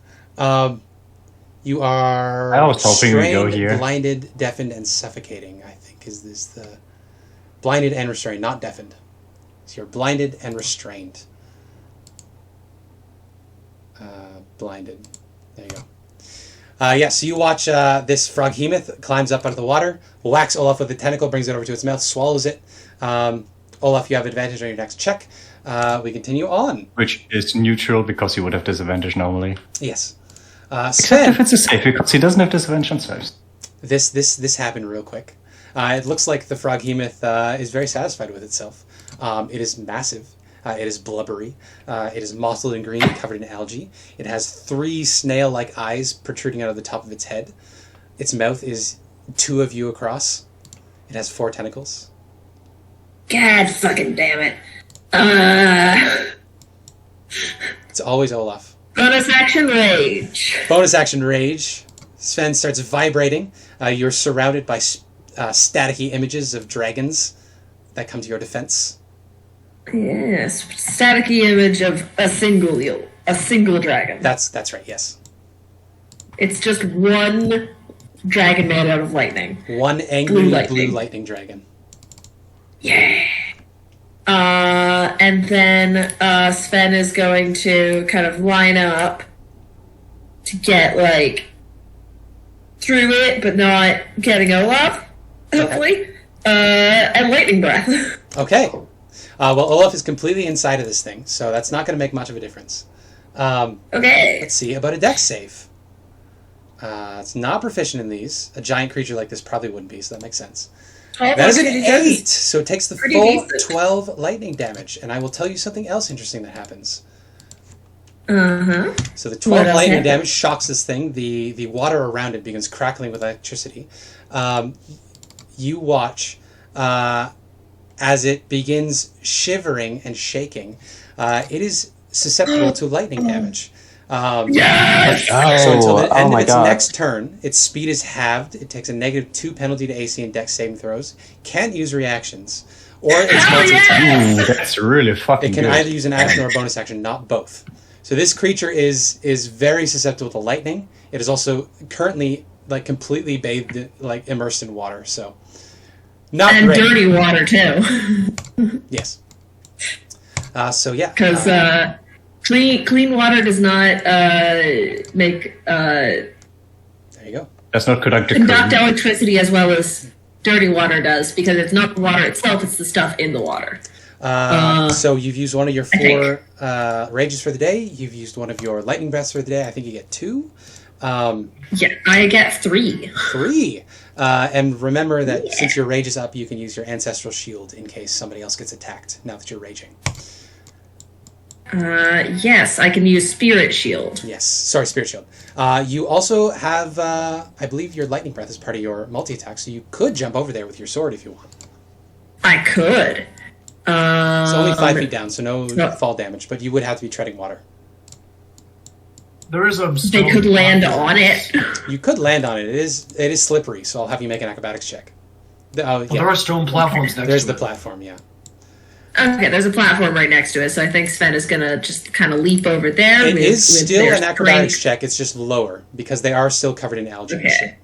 You are I was hoping we'd go restrained, here. blinded, deafened, and suffocating, I think. Is this the... Blinded and restrained, not deafened. So you're blinded and restrained. blinded. There you go. So you watch this froghemoth climbs up out of the water, whacks Olaf with a tentacle, brings it over to its mouth, swallows it. Olaf, you have advantage on your next check. We continue on. Which is neutral because you would have disadvantage normally. Yes. Except Sven. if it's a save, because he doesn't have disadvantage on saves. This happened real quick. It looks like the froghemoth is very satisfied with itself. It is massive. It is blubbery. It is mottled and green, covered in algae. It has 3 snail-like eyes protruding out of the top of its head. Its mouth is 2 of you across. It has 4 tentacles. God fucking damn it. It's always Olaf. Bonus action rage. Bonus action rage. Sven starts vibrating. You're surrounded by staticky images of dragons that come to your defense. Yes, staticky image of a single dragon. That's right. Yes. It's just one dragon made out of lightning. One angry blue lightning dragon. Yeah. And then Sven is going to kind of line up to get like through it, but not getting Olaf. Hopefully, and lightning breath. Okay. Well, Olaf is completely inside of this thing, so that's not going to make much of a difference. Okay. Let's see about a dex save. It's not proficient in these. A giant creature like this probably wouldn't be, so that makes sense. That is an 8, so it takes the full decent. 12 lightning damage. And I will tell you something else interesting that happens. Uh-huh. So the 12 lightning damage shocks this thing. The water around it begins crackling with electricity. You watch as it begins shivering and shaking. It is susceptible to lightning damage. Yes! So until the end of its next turn, its speed is halved. It takes a -2 penalty to AC and Dex saving throws. Can't use reactions. Or its multi-attack. That's really fucking good. It can good. either use an action or a bonus action, not both. So this creature is very susceptible to lightning. It is also currently like completely bathed, like immersed in water. So not and great. Dirty water too. Yes. So yeah. Because clean water does not make there you go. That's not conduct electricity as well as dirty water does, because it's not the water itself; it's the stuff in the water. So you've used one of your 4 rages for the day. You've used one of your lightning breaths for the day. I think you get 2. Yeah, I get 3. 3. And remember that since your rage is up, you can use your ancestral shield in case somebody else gets attacked. Now that you're raging. Yes, I can use Spirit Shield. Yes, sorry, Spirit Shield. You also have, I believe your lightning breath is part of your multi-attack, so you could jump over there with your sword if you want. I could. It's only 5 feet down, so no fall damage, but you would have to be treading water. There is a They could land on it. You could land on it. It is slippery, so I'll have you make an acrobatics check. There are stone platforms next There's to the it. platform, yeah. Okay, there's a platform right next to it, so I think Sven is gonna just kind of leap over there. It is still their an acrobatics strength. check. It's just lower because they are still covered in algae. Okay.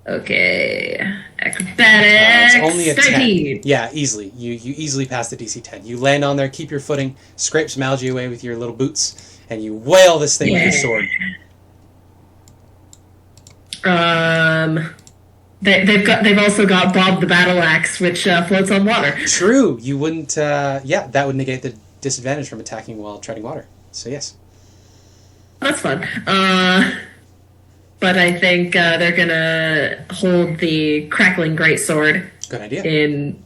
Okay. Acrobatics. It's only a 10. 19. Yeah, easily. You easily pass the DC 10. You land on there, keep your footing, scrape some algae away with your little boots, and you whale this thing with your sword. They've also got Bob the Battle Axe, which floats on water. True. You wouldn't. That would negate the disadvantage from attacking while treading water. So yes. That's fun. But I think they're gonna hold the crackling greatsword. Good idea. In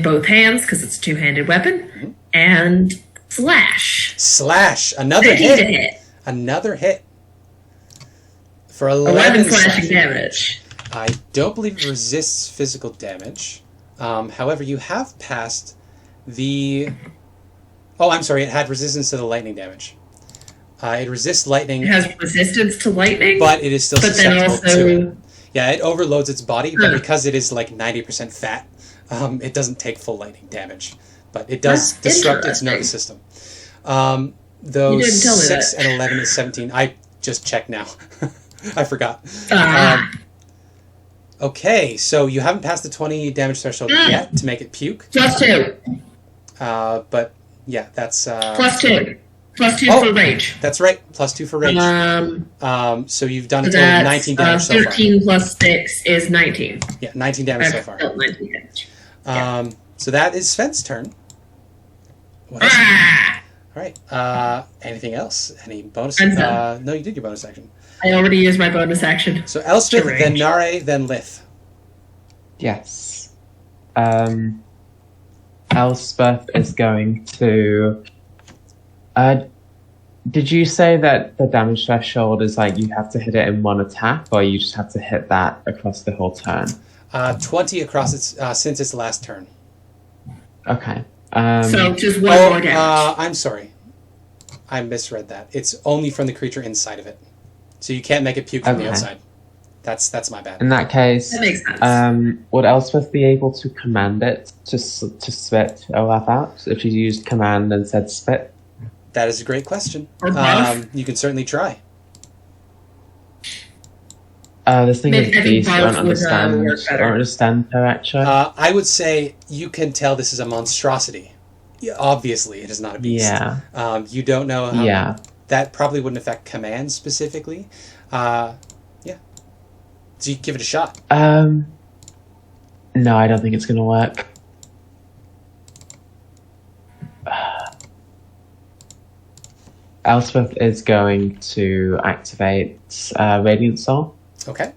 both hands because it's a 2-handed weapon, and slash. Slash. Another 15 hit. to hit. Another hit. For 11 slashing damage. I don't believe it resists physical damage. However, you have passed the... Oh, I'm sorry. It had resistance to the lightning damage. It resists lightning. It has resistance to lightning? But it is still susceptible to it. Yeah, it overloads its body, but Huh. because it is like 90% fat, it doesn't take full lightning damage. But it does disrupt its nervous system. You Though didn't tell me 6 that. and 11 is 17. I just checked now. I forgot. Okay, so you haven't passed the 20 damage threshold yet to make it puke. +2. But yeah, that's... +2. +2 for rage. That's right. +2 for rage. So you've done a So total of 19 damage so far. 13 plus 6 is 19. Yeah, 19 damage so far. 19 damage. So that is Sven's turn. What else? All right. Anything else? Any bonus? No, you did your bonus action. I already used my bonus action. So Elspeth, then Nare, then Lith. Yes. Elspeth is going to. Did you say that the damage threshold is like you have to hit it in one attack, or you just have to hit that across the whole turn? 20 across its since its last turn. Okay. So just one more damage. I'm sorry. I misread that. It's only from the creature inside of it. So you can't make it puke from the outside. That's my bad. In that case, That makes sense. Would Elspeth be able to command it to spit Olaf out if she used command and said spit? That is a great question. Or buff. You can certainly try. This thing Maybe is I think beast. I don't buff would, understand. work I better. don't understand her actually. I would say you can tell this is a monstrosity. Yeah, obviously, it is not a beast. Yeah. You don't know how. Yeah. That probably wouldn't affect command specifically. Yeah. So you give it a shot. No, I don't think it's gonna work. Elspeth is going to activate Radiant Soul. Okay.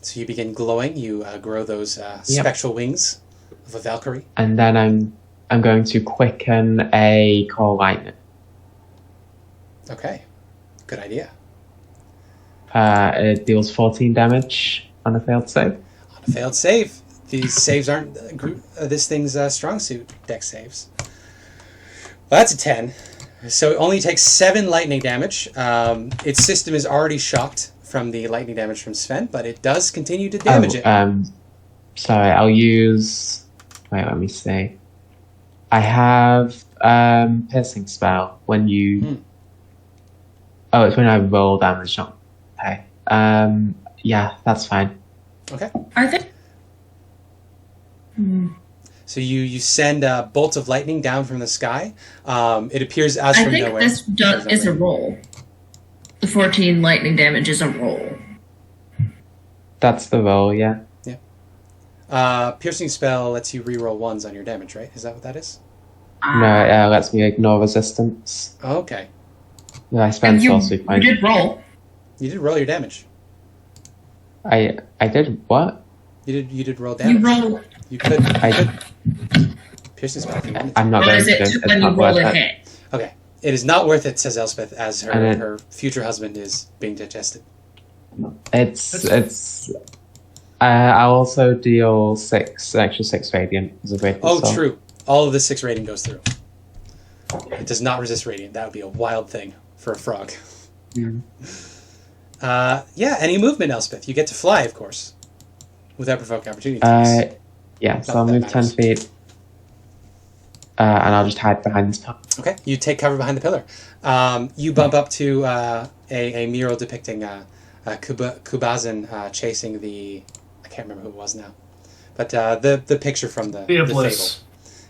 So you begin glowing. You grow those spectral wings of a Valkyrie. And then I'm going to quicken a Call Lightning. Okay. Good idea. It deals 14 damage on a failed save. On a failed save. These saves aren't this thing's strong suit. Dex saves. Well, that's a 10. So it only takes 7 lightning damage. Its system is already shocked from the lightning damage from Sven, but it does continue to damage it. Sorry, I'll use... Wait, let me see. I have Piercing Spell when you... Oh, it's when I roll damage, not... Okay. Yeah, that's fine. Okay. I think... So you send bolts of lightning down from the sky. It appears as I from think nowhere. this is a roll. The 14 lightning damage is a roll. That's the roll, yeah. Yeah. Piercing spell lets you reroll 1s on your damage, right? Is that what that is? No, it lets me ignore resistance. Oh, okay. Yeah, I spent you sorcery point. did roll. You did roll your damage. I did what? You did roll damage. You roll. You could. I Piercing spell if you wanted to. I'm not What going is to. it It's when you not roll worth a it. hit? Okay. It is not worth it, says Elspeth, as And then- her future husband is being digested. It's. I'll also deal extra 6 radiant as a radiant. Oh, soul. true. All of the 6 radiant goes through. It does not resist radiant. That would be a wild thing for a frog. Mhm. Yeah, any movement, Elspeth. You get to fly, of course. Without provoking opportunity. Yeah, so Not I'll that move 10 matters. feet. And I'll just hide behind this pillar. Okay, you take cover behind the pillar. You bump up to a mural depicting Kubazin chasing the... I can't remember who it was now. But the picture from the Iblis. Fable.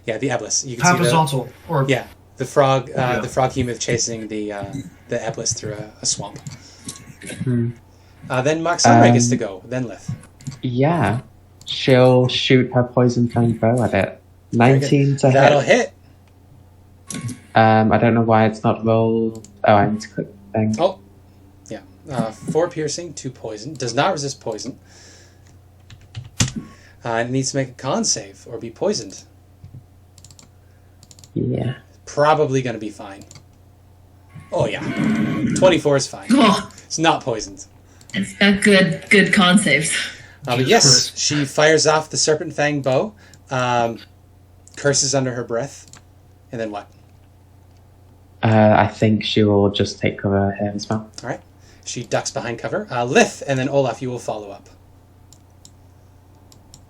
Yeah, the Eblis. You can see the... Papazotl. Or Yeah, the frog Yeah. the frog human chasing the Eblis through a swamp. Hmm. Then Mark Sunray gets to go. Then Lith. Yeah. She'll shoot her poison flame bow at it. 19 to That'll hit. hit. I don't know why it's not rolled. Oh, I need to click the thing. Oh, yeah. 4 piercing, 2 poison. Does not resist poison. It needs to make a con save or be poisoned. Yeah. Probably going to be fine. Oh, yeah. 24 is fine. Oh, It's not poisoned. it's got good con saves. But yes, she fires off the Serpent Fang bow, curses under her breath, and then what? I think she will just take cover here as well. All right. She ducks behind cover. Lith, and then Olaf, you will follow up.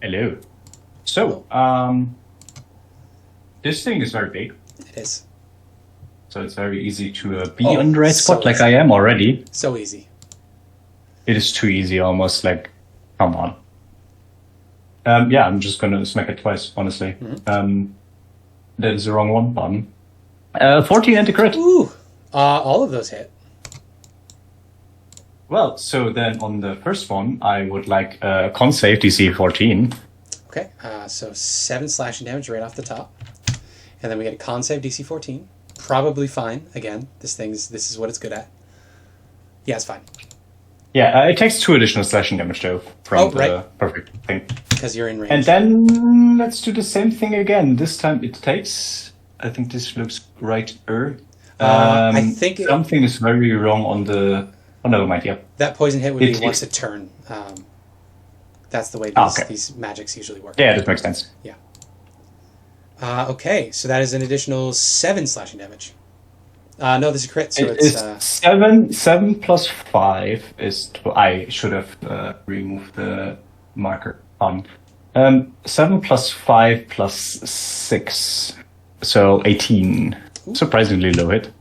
Hello. So, this thing is very big, It is. so it's very easy to be Oh, under a so spot like easy. I am already. So easy. It is too easy, almost like, come on. Yeah, I'm just gonna smack it twice, honestly. That is the wrong one button. 14 and a crit. Ooh, All of those hit. Well, so then on the first one, I would like con save DC 14. Okay, so 7 slashing damage right off the top. And then we get a con save DC 14. Probably fine. Again, this is what it's good at. Yeah, it's fine. Yeah, it takes 2 additional slashing damage though from the right. perfect thing. Because you're in range. And then let's do the same thing again. This time it takes. I think this looks right. I think something is very wrong on the. Oh, never mind. Yep. That poison hit would be once a turn. That's the way these magics usually work. Yeah, that makes sense. Yeah. Okay, so that is an additional 7 slashing damage. No, this is a crit, so it's 7 plus 5 is. I should have removed the marker on. 7 plus 5 plus 6, so 18. Ooh. Surprisingly low hit.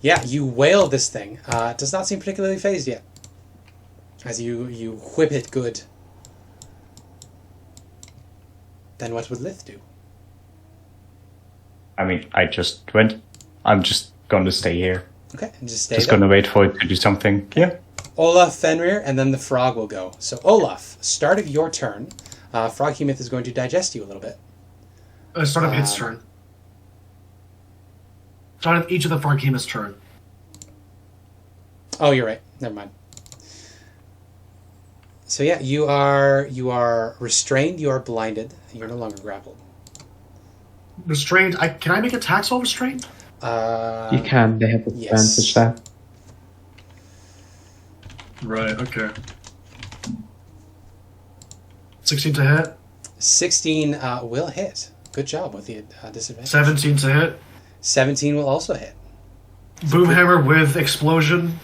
Yeah, you wail this thing. It does not seem particularly phased yet. As you whip it good. Then what would Lith do? I mean, I just went. I'm just going to stay here. Okay, and just stay Just there. going to wait for it to do something. Yeah. Olaf, Fenrir, and then the frog will go. So Olaf, start of your turn. Froghemoth is going to digest you a little bit. Start of its turn. Start of each of the Froghemoth's turn. Oh, you're right. Never mind. So yeah, you are restrained. You are blinded. You're no longer grappled. Restrained. Can I make attacks while restrained? You can. They have advantage yes. there. Right. Okay. 16 to hit. 16 will hit. Good job with the disadvantage. 17 to hit. 17 will also hit. Boomhammer with explosion.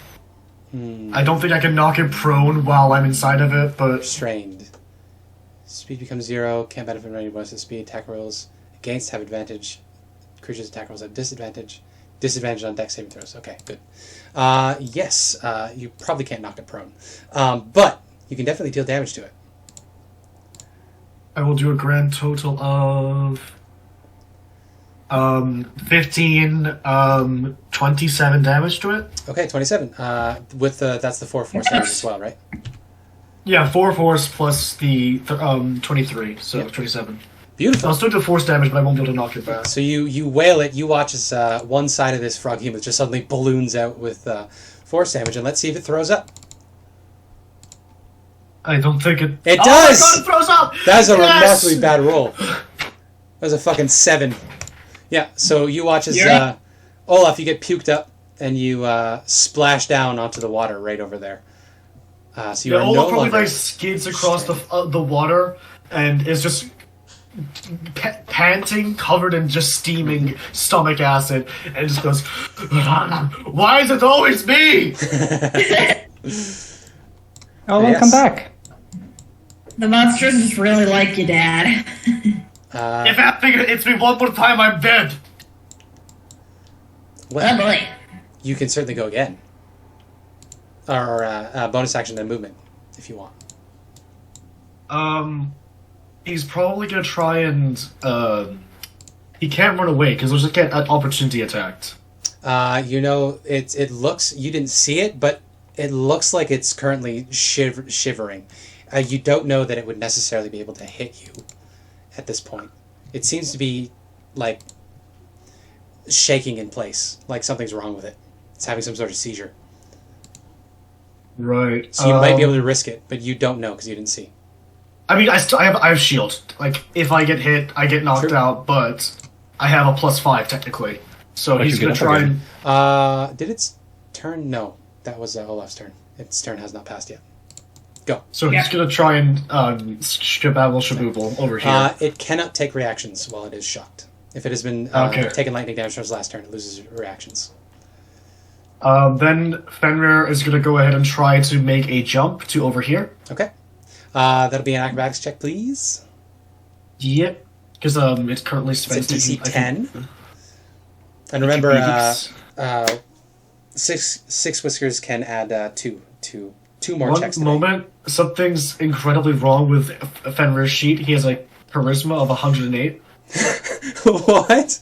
I don't think I can knock him prone while I'm inside of it, but... Restrained. Speed becomes 0. Can't benefit from any bonus speed. Attack rolls against have advantage. Creatures attack rolls have disadvantage. Disadvantage on dex saving throws. Okay, good. Yes, you probably can't knock it prone. But you can definitely deal damage to it. I will do a grand total of... 15, 27 damage to it. Okay, 27. With that's the 4 force damage as well, right? Yeah, 4 force plus the 23, so yep. 27. Beautiful. I'll still do force damage, but I won't be able to knock it back. So you wail it. You watch as one side of this Froghemoth just suddenly balloons out with force damage, and let's see if it throws up. I don't think it... It does! does! Oh my god, it throws up! That was a remarkably bad roll. That was a fucking 7. Yeah, so you watch as Olaf, you get puked up, and you splash down onto the water right over there. So you are Olaf no probably longer skids across the water and is just panting, covered in just steaming stomach acid, and just goes, "Why is it always me?" Welcome back. The monsters just really like you, Dad. If that thing hits me one more time, I'm dead. Well, Oh boy. you can certainly go again. Or bonus action then movement, if you want. He's probably gonna try and he can't run away because he'll just get an opportunity attacked. It looks, you didn't see it, but it looks like it's currently shivering. You don't know that it would necessarily be able to hit you at this point. It seems to be like shaking in place, like something's wrong with it. It's having some sort of seizure. Right. So you might be able to risk it, but you don't know because you didn't see. I mean, I have shield. Like, if I get hit, I get knocked out, but I have a +5 technically. So he's gonna try and... Did its turn? No, that was Olaf's turn. Its turn has not passed yet. Go. So he's gonna try and shaboodle over here. It cannot take reactions while it is shocked. If it has been taken lightning damage from its last turn, it loses reactions. Then Fenrir is gonna go ahead and try to make a jump to over here. Okay. That'll be an acrobatics check, please. Yep. Because it's currently Sven's It's a DC 10. And remember, six whiskers can add two more checks. One moment, something's incredibly wrong with Fenrir's sheet. He has a charisma of 108. What?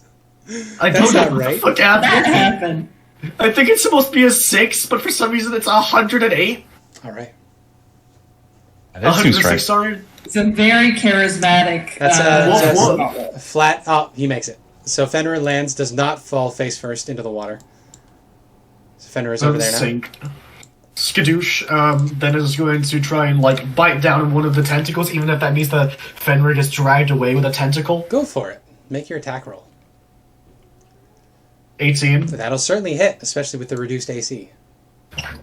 I That's don't know not what right. the fuck happened. That happened. I think it's supposed to be a 6, but for some reason it's 108. All right. That seems 106, right. sorry. It's a very charismatic. That's Wolf. a flat. Oh, he makes it. So Fenrir lands, does not fall face first into the water. So Fenrir is over there now. Sink. Skadoosh then is going to try and like bite down on one of the tentacles, even if that means that Fenrir gets dragged away with a tentacle. Go for it. Make your attack roll. 18. That'll certainly hit, especially with the reduced AC.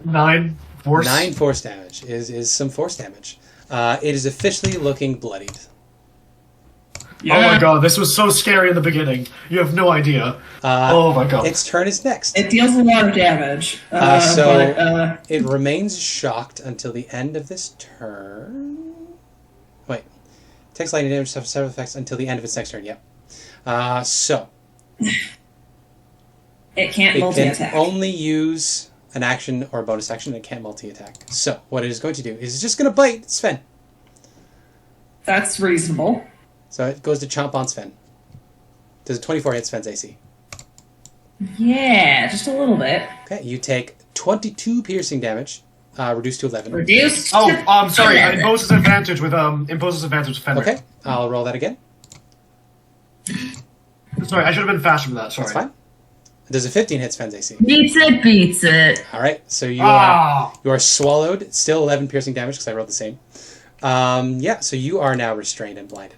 9 force. 9 force damage is some force damage. It is officially looking bloodied. Oh my god, this was so scary in the beginning. You have no idea. Oh my god. Its turn is next. It deals a lot of damage. It remains shocked until the end of this turn. Wait. Takes lightning damage, suffers several effects until the end of its next turn, yep. It can't It multi-attack. can only use an action or a bonus action. It can't multi-attack. So, what it is going to do is it's just going to bite Sven. That's reasonable. So it goes to chomp on Sven. Does a 24 hit Sven's AC? Yeah, just a little bit. Okay, you take 22 piercing damage, reduced to 11. Reduced. Oh, to I'm sorry. 11. Imposes advantage with Fenrir. Okay, I'll roll that again. Sorry, I should have been faster with that. Sorry. That's fine. Does a 15 hit Sven's AC? Beats it. All right, so you are swallowed. Still 11 piercing damage because I rolled the same. Yeah, so you are now restrained and blinded.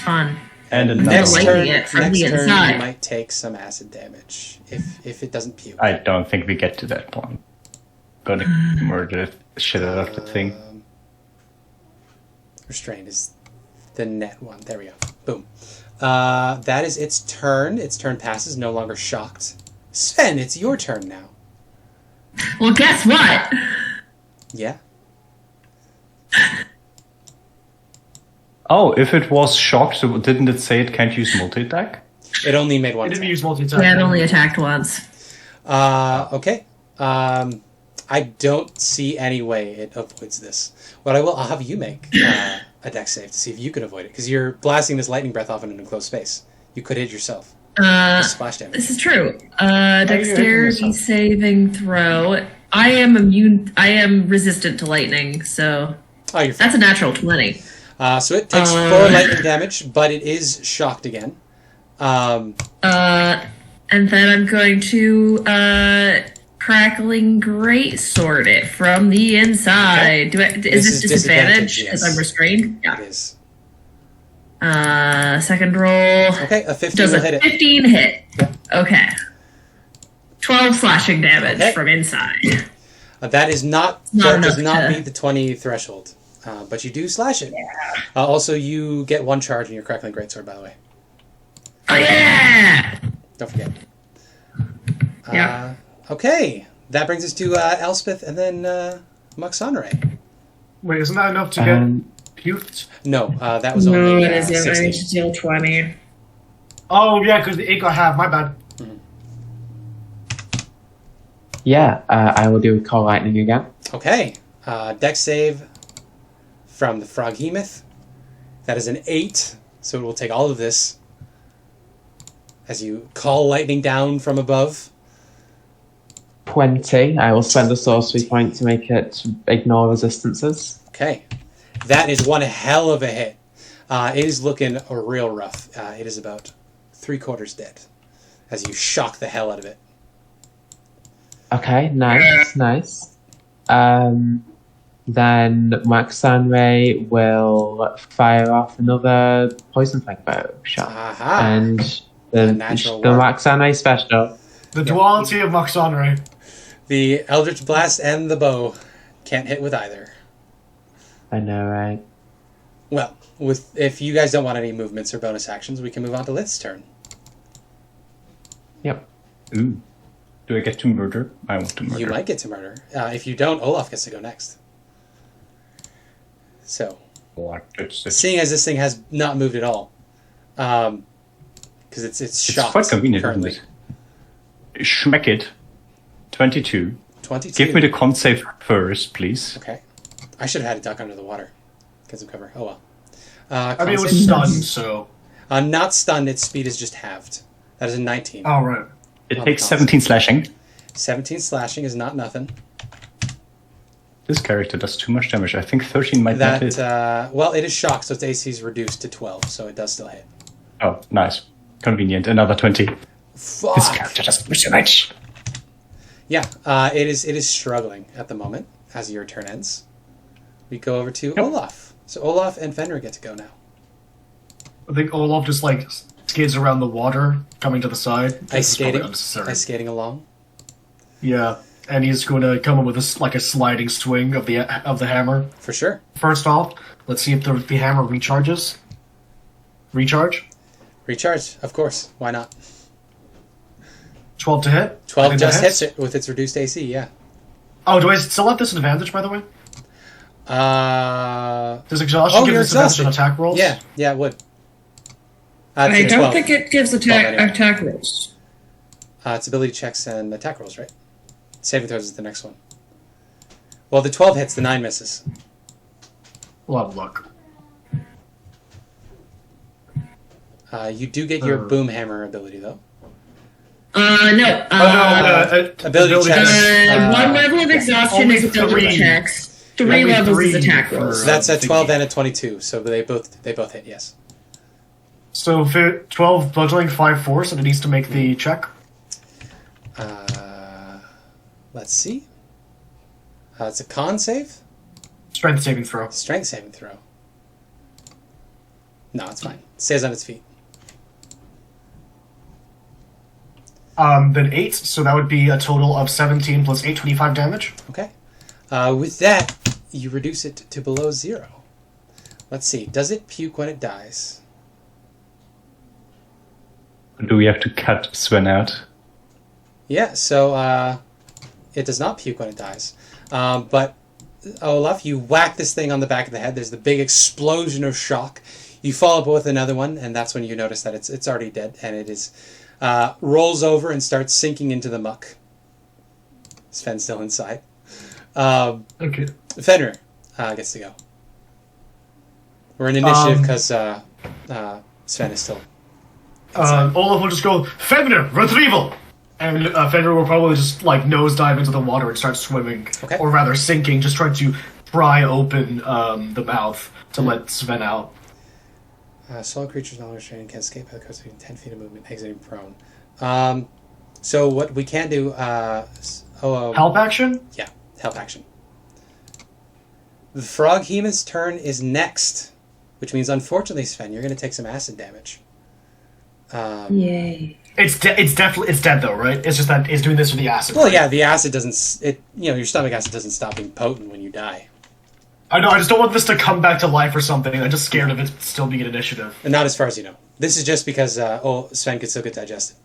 Fun. And another Next liking turn, it from next the turn inside. you might take some acid damage if it doesn't puke. I don't think we get to that point. Gonna murder the shit out of the thing. Restrained is the net one. There we go. Boom. That is its turn. Its turn passes. No longer shocked. Sven, it's your turn now. Well, guess what? Yeah. Oh, if it was shocked, so didn't it say it can't use multi-attack? It only made one I didn't attack. use multi-attack. Yeah, it only attacked once. Okay. I don't see any way it avoids this. What I'll have you make a dex save to see if you can avoid it, because you're blasting this lightning breath off in an enclosed space. You could hit yourself. Splash damage. This is true. hitting Dexterity yourself? saving throw. I am immune. I am resistant to lightning, so Oh, you're fine. that's a natural 20. So it takes 4 lightning damage, but it is shocked again. And then I'm going to crackling greatsword it from the inside. Okay. Is This this is disadvantage disadvantage, because yes. I'm restrained? It is. Second roll. Okay, a 15 Does will a hit it. 15 hit? Yeah. Okay. 12 slashing damage Okay. from inside. That not does not enough to- meet the 20 threshold. But you do slash it. Also, you get 1 charge in your crackling greatsword, by the way. Oh yeah! Don't forget. Yeah. Okay, that brings us to Elspeth and then Moxonray. Wait, isn't that enough to get puked? No, that was No, only it isn't. I 16. need to deal 20. Oh yeah, because the 8 got half. My bad. Yeah, I will do Call Lightning again. Okay, dex save from the Froghemoth. That is an 8, so it will take all of this as you call lightning down from above. 20. I will spend a sorcery point to make it ignore resistances. Okay, that is one hell of a hit. It is looking real rough. It is about 3/4 dead as you shock the hell out of it. Okay, nice. Then Maxan Ray will fire off another poison fang bow shot. Aha. And A the natural one. Maxan Ray special. The duality of Moxonray. The Eldritch Blast and the bow can't hit with either. I know, right? Well, if you guys don't want any movements or bonus actions, we can move on to Lith's turn. Yep. Ooh. Do I get to murder? I want to murder. You might get to murder. If you don't, Olaf gets to go next. So, What? It's seeing as this thing has not moved at all, because it's shocked. quite convenient, currently. isn't it? Schmeck it. 22. 22. Give me the con save first, please. Okay. I should have had a duck under the water. Get some cover. Oh well. I mean, it Con was save. stunned, so. Not stunned. Its speed is just halved. That is a 19. Oh right. It takes 17 slashing. 17 slashing is not nothing. This character does too much damage. I think 13 might not hit. Well, it is shocked, so its AC is reduced to 12, so it does still hit. Oh, nice. Convenient. Another 20. Fuck. This character does too much. Yeah, it is struggling at the moment as your turn ends. We go over to Olaf. So Olaf and Fenrir get to go now. I think Olaf just like skids around the water, coming to the side. Ice skating along. Yeah, and he's going to come up with a sliding swing of the hammer. For sure. First off, let's see if the hammer recharges. Recharge, of course. Why not? 12 to hit. 12 just hits it with its reduced AC. Yeah. Oh, do I still have this advantage, by the way? Does exhaustion give this advantage on attack rolls? Yeah, it would. I don't think it gives attack rolls. It's ability checks and attack rolls, right? Saving throws is the next one. Well, the 12 hits, the 9 misses. We'll have luck. You do get your boom hammer ability, though. No. Ability checks. One level of exhaustion is ability checks. 3 levels is attack rolls. So that's a 12 and a 22, so they both hit, yes. So 12 bludgeoning, 5 force, and it needs to make the check. Let's see. It's a con save? Strength saving throw. Strength saving throw. No, it's fine. It stays on its feet. Then 8, so that would be a total of 17 plus 8, 25 damage. Okay. With that, you reduce it to below 0. Let's see. Does it puke when it dies? Do we have to cut Sven out? Yeah, so it does not puke when it dies. But Olaf, you whack this thing on the back of the head. There's the big explosion of shock. You follow up with another one, and that's when you notice that it's already dead, and it is rolls over and starts sinking into the muck. Sven's still inside. Okay. Fenrir gets to go. We're in initiative because Sven is still inside. Olaf will just go, Fenrir, retrieval! And Fenrir will probably just nosedive into the water and start swimming. Okay. Or rather sinking, just trying to pry open the mouth to let Sven out. Solid creatures not restraining can escape by the coast within 10 feet of movement, exiting prone. So what we can do... help action? Yeah, help action. The Frog Hemon's turn is next, which means, unfortunately, Sven, you're going to take some acid damage. Yay. It's dead though, right? It's just that it's doing this with the acid. Well, yeah, the acid doesn't... your stomach acid doesn't stop being potent when you die. I know, I just don't want this to come back to life or something. I'm just scared of it still being an initiative. And not as far as you know. This is just because Sven could still get digested.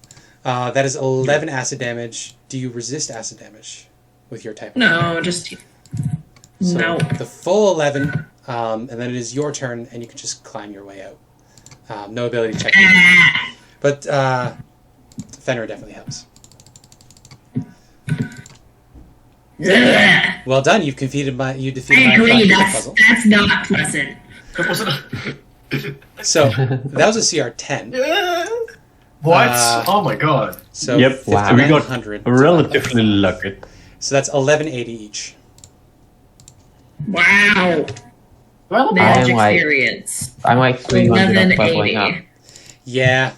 That is 11 acid damage. Do you resist acid damage with your type? No, just... So no. the full 11, and then it is your turn, and you can just climb your way out. No ability check. But Fenrir definitely helps. Well done. You defeated my puzzle. That's not pleasant. It wasn't. So that was a CR 10. What? Oh my god. So yep. Wow. We got 100. Relatively lucky. So that's 1180 each. Wow. Well, Magic experience. I'm like 300 up leveling up. Yeah.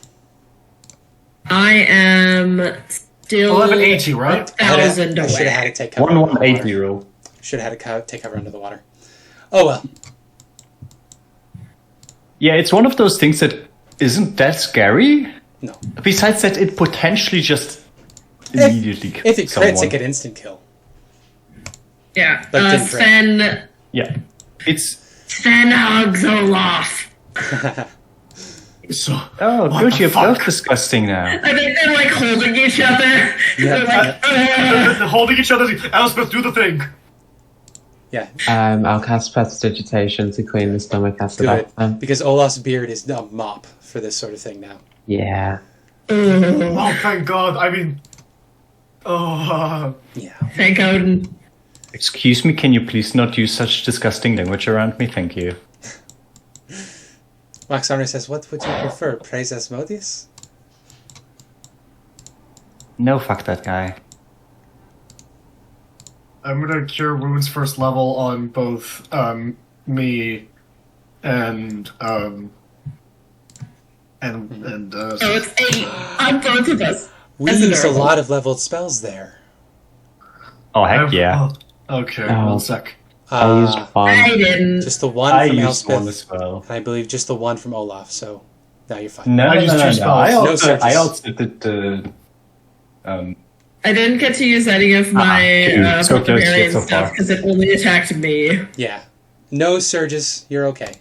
I am still 1180, right? 1,000 away. I should have had to take cover. 1180. Should have had to take cover under the water. Oh well. Yeah, it's one of those things that isn't that scary. No. Besides that, it potentially just immediately kills If it crits, someone. it could instant kill. Yeah. But Sven. Yeah. It's... Sven hugs Olaf. So, Oh, good, you're both disgusting now. I think they're like holding each other. They're like, they're holding each other. Elspeth, do the thing. Yeah. I'll cast Prestidigitation to clean the stomach acid Good. off them. Because Olaf's beard is a mop for this sort of thing now. Yeah. Oh, thank God. I mean... Oh... Yeah. thank Odin. Excuse me, can you please not use such disgusting language around me? Thank you. Max Arner says, what would you prefer? Praise Asmodeus? No, fuck that guy. I'm gonna cure wounds first level on both me and So it's 8 on both of us. We used a lot of leveled spells there. Oh, heck yeah. Okay, Oh. 1 sec. I used one. I didn't. Just the one I from used one Elspeth, as well. and I believe just the one from Olaf, so now you're fine. No, I no, used no, two no, no. spells. No I surges. also did the... I didn't get to use any of my dude, so close to it Barbarian so stuff far. because it only attacked me. Yeah. No surges, you're okay.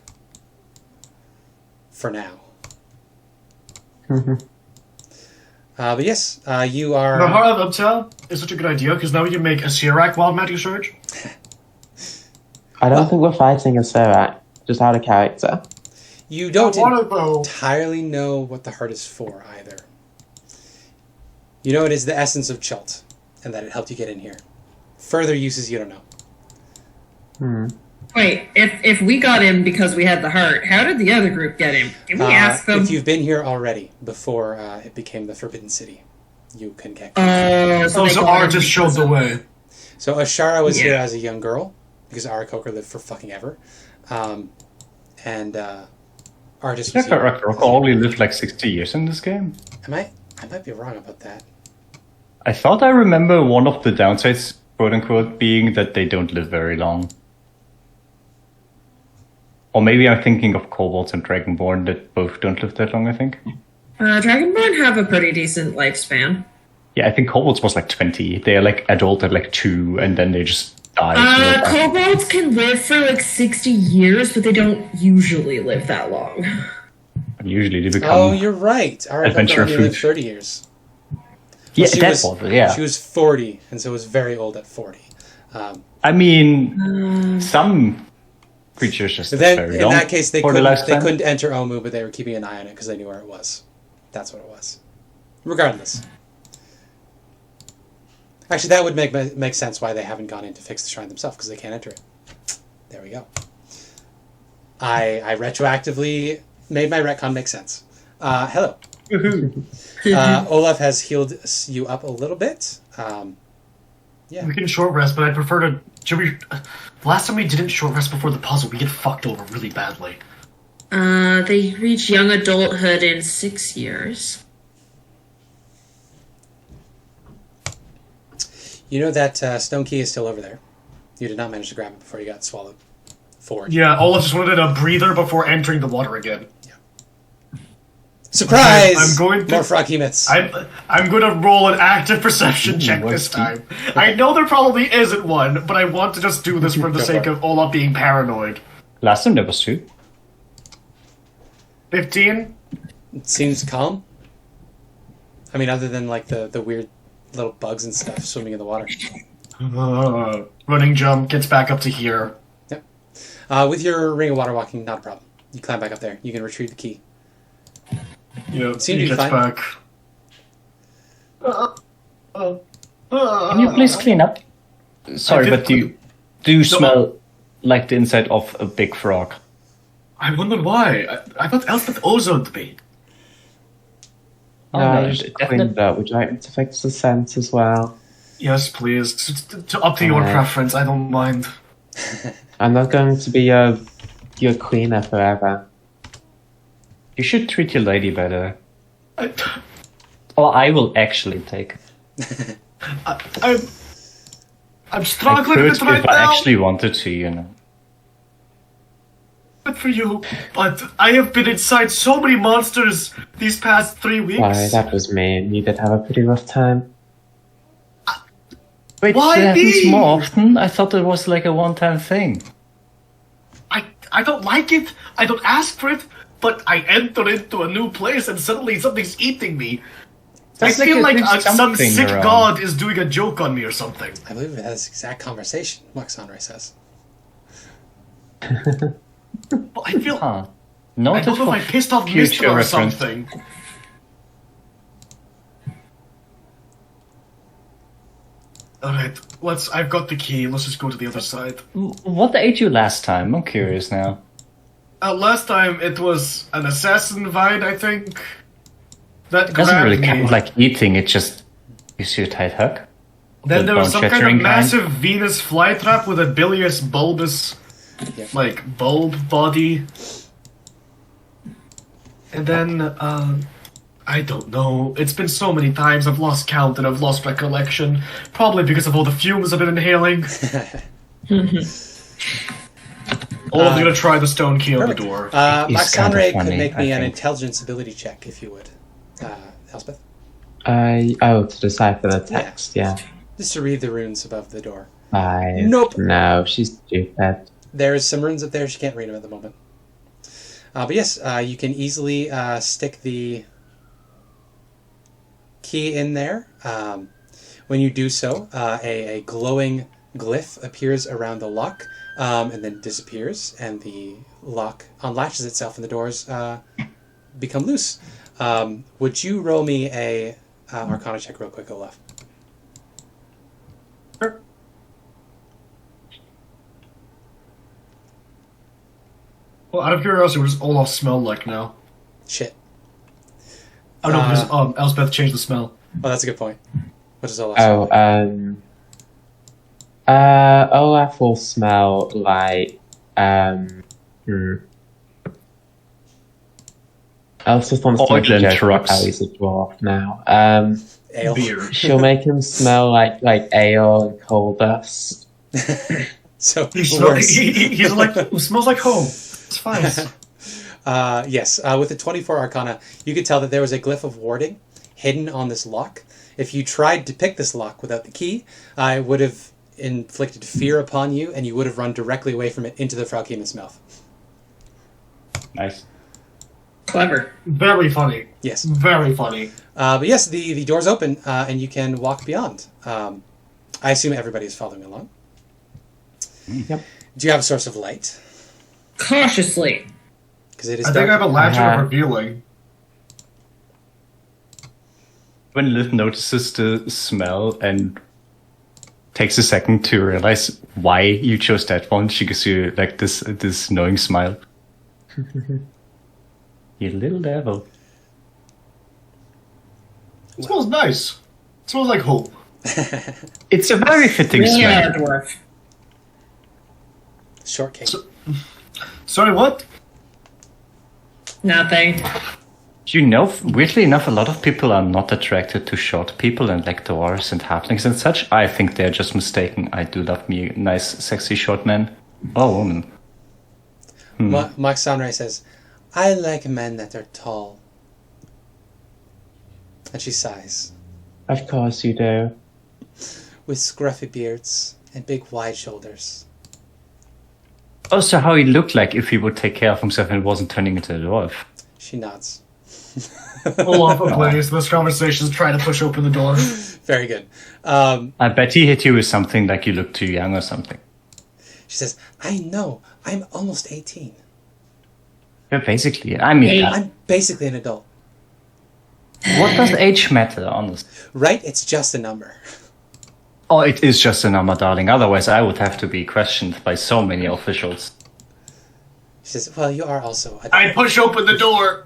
For now. But yes, you are... The Heart of Uptell is such a good idea, because now we can make a Sirak Wild Magic Surge. I don't think we're fighting a Sirak, just out of character. You don't I wanna, though. entirely know what the heart is for, either. You know it is the essence of Chult, and that it helped you get in here. Further uses you don't know. Wait, if we got him because we had the heart, how did the other group get him? Did we ask them? If you've been here already, before it became the Forbidden City, you can get... So So R just showed the way. So Ashara was here Yeah. as a young girl, because Aarakocra lived for fucking ever. And Artis was Yeah, here. Ragnarok only lived like 60 years in this game. I might be wrong about that. I thought I remember one of the downsides, quote unquote, being that they don't live very long. Or maybe I'm thinking of kobolds and Dragonborn that both don't live that long, I think. Dragonborn have a pretty decent lifespan. Yeah, I think kobolds was like 20. They're like adult at like 2, and then they just die. Kobolds can live for like 60 years, but they don't usually live that long. And usually they become... Oh, you're right. Adventure only food. lived 30 years. yeah, she that was- was, yeah. She was 40, and so was very old at 40. I mean, some creatures just So live then, very in long that case, they for the lifespan. couldn't enter Omu, but they were keeping an eye on it because they knew where it was. That's what it was. Regardless. Actually, that would make sense why they haven't gone in to fix the shrine themselves, because they can't enter it. There we go. I retroactively made my retcon make sense. Hello. Olaf has healed you up a little bit. Yeah. We can short rest, but I prefer to... Should we... Last time we didn't short rest before the puzzle, we get fucked over really badly. They reach young adulthood in 6 years. You know that stone key is still over there. You did not manage to grab it before you got swallowed. Forward. Yeah, Olaf just wanted a breather before entering the water again. Surprise! I'm going to- More frog emits. I'm going to roll an active perception check this time. I know there probably isn't one, but I want to just do this for the Go sake for it. of Olaf being paranoid. Last time there was 2. 15? It seems calm. I mean, other than like the weird little bugs and stuff swimming in the water. Running jump, gets back up to here. Yep. With your ring of water walking, not a problem. You climb back up there. You can retrieve the key. Yeah, Seemed to he be gets fine. back. Can you please clean up? Sorry, did- but do you smell like the inside of a big frog? I wonder why. I thought Elspeth ozoned me. Oh, No, no, I just definitely- cleaned it up. Would you like me to fix the scent as well? Yes, please. Up to your Alright. preference, I don't mind. I'm not going to be your cleaner forever. You should treat your lady better. I, Or I will actually take it. I'm I struggling could with it right if I now. actually wanted to, you know. Good for you, but I have been inside so many monsters these past 3 weeks. Why, that was mean. You did have a pretty rough time. Wait, Why that happens me? more often? I thought it was like a one-time thing. I don't like it. I don't ask for it. But I enter into a new place and suddenly something's eating me. That's I feel like like there's some something sick around. god is doing a joke on me or something. I believe it has this exact conversation, Moxonray says. But I feel... Huh. I Noted don't know for if I pissed off future Mr. or reference. something. Alright, I've got the key. Let's just go to the other side. What ate you last time? I'm curious now. Last time it was an assassin vine, I think. That It doesn't grabbed really me. count like eating, it just Gives you a tight hug. Then there was some kind of Bone-shattering massive Venus flytrap with a bilious, bulbous, bulb body. And then, I don't know. It's been so many times I've lost count and I've lost recollection. Probably because of all the fumes I've been inhaling. Olaf's gonna try the stone key on the door. Maxandre could make me an intelligence ability check, if you would. Elspeth? To decipher the text, yeah. Just to read the runes above the door. 5. Nope. No, she's stupid. There's some runes up there, she can't read them at the moment. But yes, you can easily stick the key in there. When you do so, a glowing glyph appears around the lock, and then disappears, and the lock unlatches itself and the doors become loose. Would you roll me a Arcana check real quick, Olaf? Sure. Well, out of curiosity, what does Olaf smell like now? Shit. Oh no, because Elspeth changed the smell. Oh, that's a good point. What does Olaf smell like? Olaf will smell like Elspeth wants to make a joke about how he's a dwarf now. Ale. Beer. She'll make him smell like ale and coal dust. So He's worse. like, it smells like home. It's fine. Yes, with the 24 Arcana, you could tell that there was a glyph of warding hidden on this lock. If you tried to pick this lock without the key, it would have inflicted fear upon you, and you would have run directly away from it into the Fraukemon's mouth. Nice. Clever. Very funny. Yes. Very funny. But yes, the doors open, and you can walk beyond. I assume everybody is following along. Yep. Do you have a source of light? Cautiously. Because it is I think I dark. have a lantern of revealing. When Lith notices the smell and takes a second to realize why you chose that one, she gives you like this knowing smile. You little devil. It smells nice. It smells like hope. It's a very fitting Yeah, smell. dwarf. Short cake. Sorry, what? Nothing. You know, weirdly enough, a lot of people are not attracted to short people and like dwarves and halflings and such. I think they're just mistaken. I do love me a nice, sexy short man. Or woman. Max Sanray says, I like men that are tall. And she sighs. Of course you do. With scruffy beards and big wide shoulders. Also, how he looked like if he would take care of himself and wasn't turning into a dwarf. She nods. Olaf, oblivious to this conversation, is trying to push open the door. Very good. I bet he hit you with something like you look too young or something. She says, I know. I'm almost 18. Yeah, basically. I mean, I'm basically an adult. what does age matter, honestly? Right? It's just a number. Oh, it is just a number, darling. Otherwise, I would have to be questioned by so many officials. She says, well, you are also a I push open the door.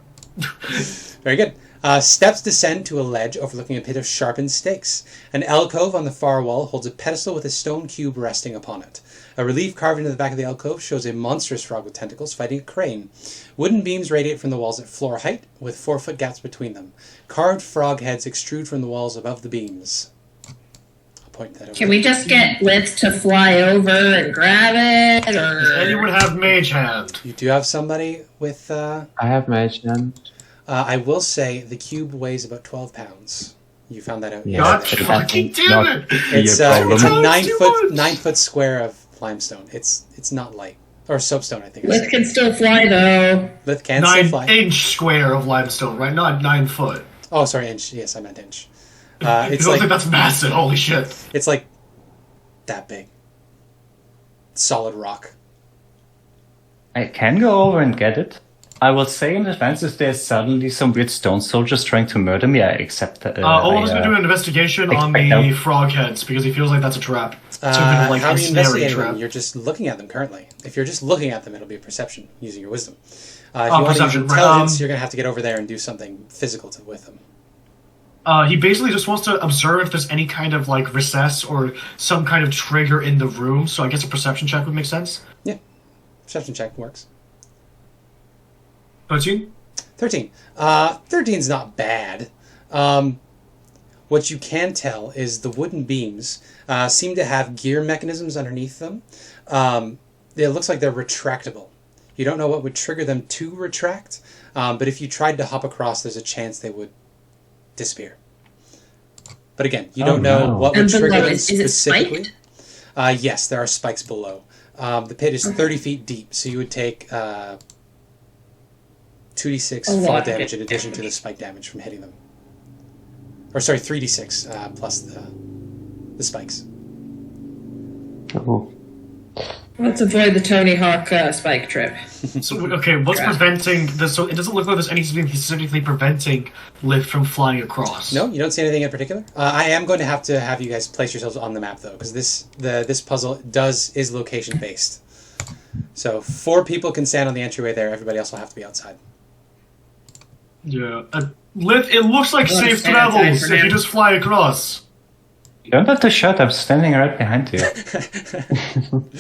Very good. Steps descend to a ledge overlooking a pit of sharpened stakes. An alcove on the far wall holds a pedestal with a stone cube resting upon it. A relief carved into the back of the alcove shows a monstrous frog with tentacles fighting a crane. Wooden beams radiate from the walls at floor height, with 4-foot gaps between them. Carved frog heads extrude from the walls above the beams. I'll point that over. Can we just get Lith to fly over and grab it, Does or anyone have mage hand? You do have somebody with... I have mage hand. I will say the cube weighs about 12 pounds. You found that out. Yeah. God That's fucking damn not- it! It's Yeah, it's a problem. 9-foot square of limestone. It's not light. Or soapstone, I think. Lith can still fly though? Lith can still 9 fly. inch square of limestone, right? Not 9 foot. Oh, sorry, inch. Yes, I meant inch. I It's don't like think that's massive. Holy shit. it's like that big. Solid rock. I can go over and get it. I will say in advance if there's suddenly some weird stone soldiers trying to murder me, I accept that. Olaf's gonna do an investigation on the expect help. frog heads because he feels like that's a trap. Some kind of like How are you ensnaring investigating trap. them? You're just looking at them currently. If you're just looking at them, it'll be a perception using your wisdom. If Oh, you want to use perception, right, intelligence, you're going to have to get over there and do something physical with them. He basically just wants to observe if there's any kind of like recess or some kind of trigger in the room. So I guess a perception check would make sense. Yeah, perception check works. 13? 13. 13's not bad. What you can tell is the wooden beams seem to have gear mechanisms underneath them. It looks like they're retractable. You don't know what would trigger them to retract, but if you tried to hop across, there's a chance they would disappear. But again, you don't know what would trigger them specifically. Is it spiked? Yes, there are spikes below. The pit is 30 feet deep, so you would take 2d6 fall damage in addition to the spike damage from hitting them. Or sorry, 3d6 plus the spikes. Oh. Let's avoid the Tony Hawk spike trip. So, okay, what's preventing this? So it doesn't look like there's anything specifically preventing Lith from flying across. No, you don't see anything in particular. I am going to have you guys place yourselves on the map though, because this puzzle is location based. So 4 people can stand on the entryway there. Everybody else will have to be outside. Yeah, Lith. It looks like safe travels if you just fly across. You don't have to shout, I'm standing right behind you.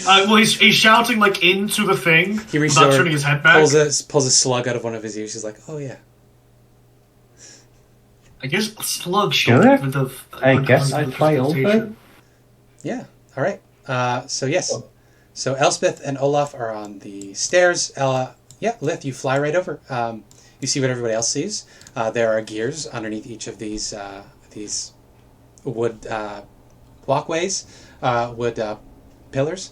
Well, he's shouting like into the thing. He reaches without over, turning his head back. pulls a slug out of one of his ears. He's like, "Oh yeah." I guess slug Sure. shot with the. I guess I'd fly over. Yeah. All right. So yes. So Elspeth and Olaf are on the stairs. Yeah, Lith, you fly right over. You see what everybody else sees. There are gears underneath each of these wood walkways, wood pillars,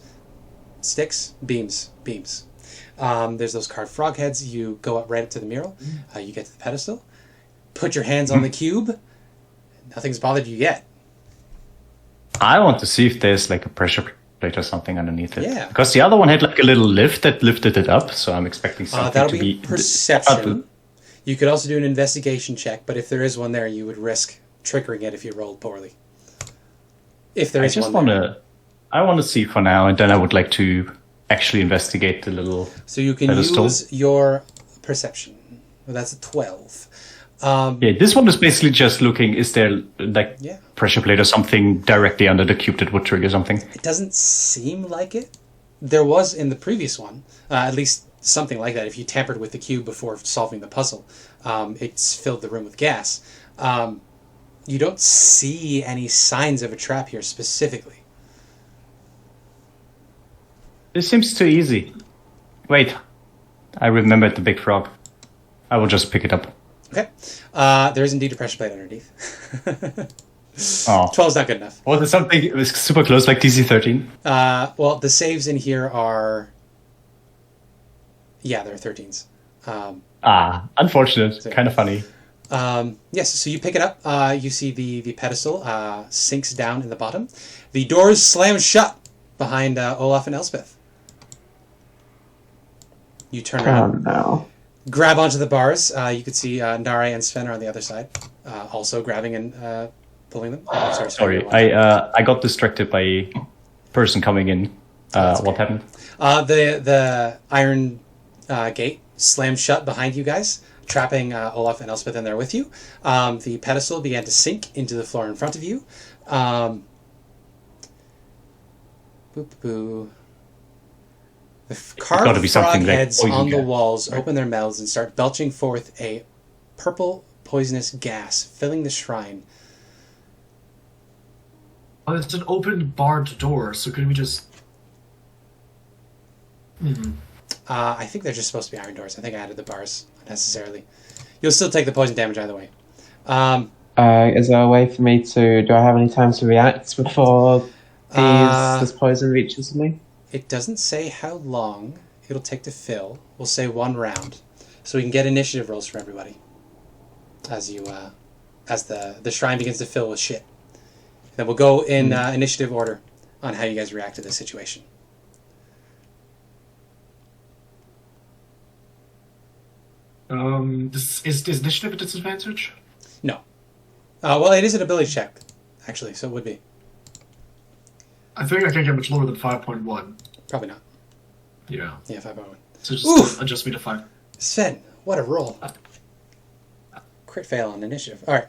sticks, beams. There's those carved frog heads. You go up right up to the mural. You get to the pedestal. Put your hands on the cube. Nothing's bothered you yet. I want to see if there's like a pressure plate or something underneath it. Yeah. Because the other one had like a little lift that lifted it up, so I'm expecting something That'll to be be perception. You could also do an investigation check, but if there is one there, you would risk triggering it if you rolled poorly. If there is one there. I want to see for now, and then I would like to actually investigate the little So you can pedestal. use your perception. Well, that's a 12. Yeah, this one is basically just looking, is there like Yeah. pressure plate or something directly under the cube that would trigger something? It doesn't seem like it. There was in the previous one, at least something like that. If you tampered with the cube before solving the puzzle, it's filled the room with gas. You don't see any signs of a trap here specifically. This seems too easy. Wait, I remembered the big frog. I will just pick it up. Okay. There is indeed a pressure plate underneath. Oh. 12's not good enough. Was it something it was super close, like DC 13? Well, the saves in here are... Yeah, they're 13s. Unfortunate. Kind of funny. Yes, so you pick it up. You see the pedestal sinks down in the bottom. The doors slam shut behind Olaf and Elspeth. You turn around. no. Grab onto the bars. You could see Nare and Sven are on the other side, also grabbing and pulling them. Sorry, I got distracted by a person coming in. What happened? The iron gate slammed shut behind you guys, trapping Olaf and Elspeth in there with you. The pedestal began to sink into the floor in front of you. Boo. The carved frog heads on the walls open their mouths and start belching forth a purple poisonous gas, filling the shrine. Oh, it's an open barred door, so could we just... I think they're just supposed to be iron doors. I think I added the bars unnecessarily. You'll still take the poison damage either way. Is there a way for me to... Do I have any time to react before this poison reaches me? It doesn't say how long it'll take to fill. We'll say 1 round. So we can get initiative rolls for everybody. As you, as the shrine begins to fill with shit. Then we'll go in initiative order on how you guys react to this situation. Is initiative a disadvantage? No. Well, it is an ability check, actually, so it would be. I think I can't get much lower than 5.1. Probably not. Yeah. Yeah, 5.1. So just adjust me to 5. Sven, what a roll. crit fail on initiative. All right.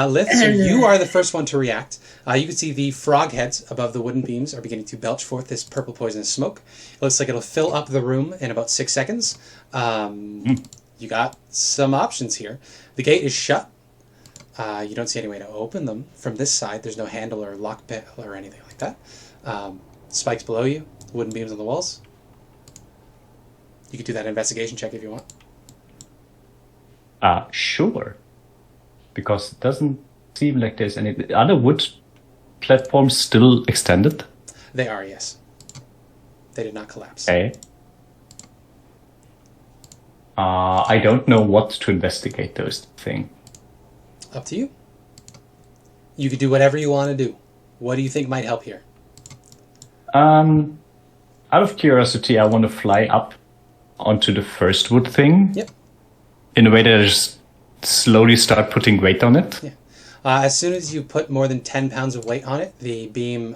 Lith, so you are the first one to react. You can see the frog heads above the wooden beams are beginning to belch forth this purple poisonous smoke. It looks like it'll fill up the room in about 6 seconds. You got some options here. The gate is shut. You don't see any way to open them. From this side, there's no handle or lock bit or anything like that. Spikes below you, wooden beams on the walls. You could do that investigation check if you want. Sure. Because it doesn't seem like there's any... Are the wood platforms still extended? They are, yes. They did not collapse. Okay. I don't know what to investigate those things. Up to you. You could do whatever you want to do. What do you think might help here? Out of curiosity, I want to fly up onto the first wood thing. Yep. In a way that I just slowly start putting weight on it. Yeah. As soon as you put more than 10 pounds of weight on it, the beam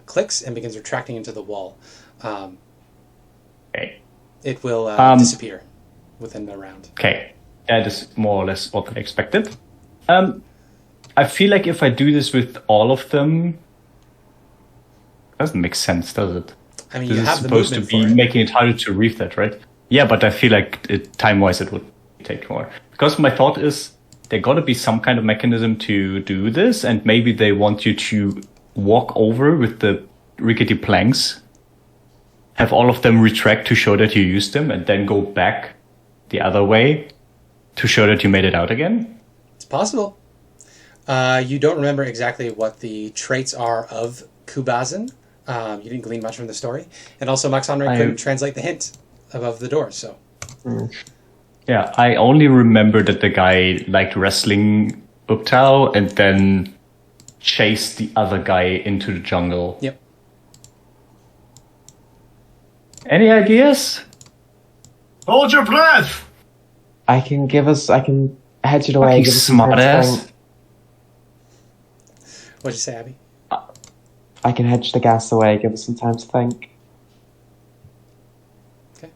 clicks and begins retracting into the wall. Okay. It will disappear within the round. Okay. That is more or less what I expected. I feel like if I do this with all of them, it doesn't make sense, does it? I mean, this you is have the supposed to movement be for it. making it harder to read that, right? Yeah, but I feel like time-wise it would take more. Because my thought is there got to be some kind of mechanism to do this, and maybe they want you to walk over with the rickety planks, have all of them retract to show that you used them, and then go back the other way to show that you made it out again. It's possible. You don't remember exactly what the traits are of Kubazin. You didn't glean much from the story. And also, Max Henry couldn't translate the hint above the door, so... Yeah, I only remember that the guy liked wrestling Uptao and then chased the other guy into the jungle. Yep. Any ideas? Hold your breath! I can hedge it away. Fucking Give us some time to smartass. think. What'd you say, Abby? I can hedge the gas away. Give us some time to think. Okay.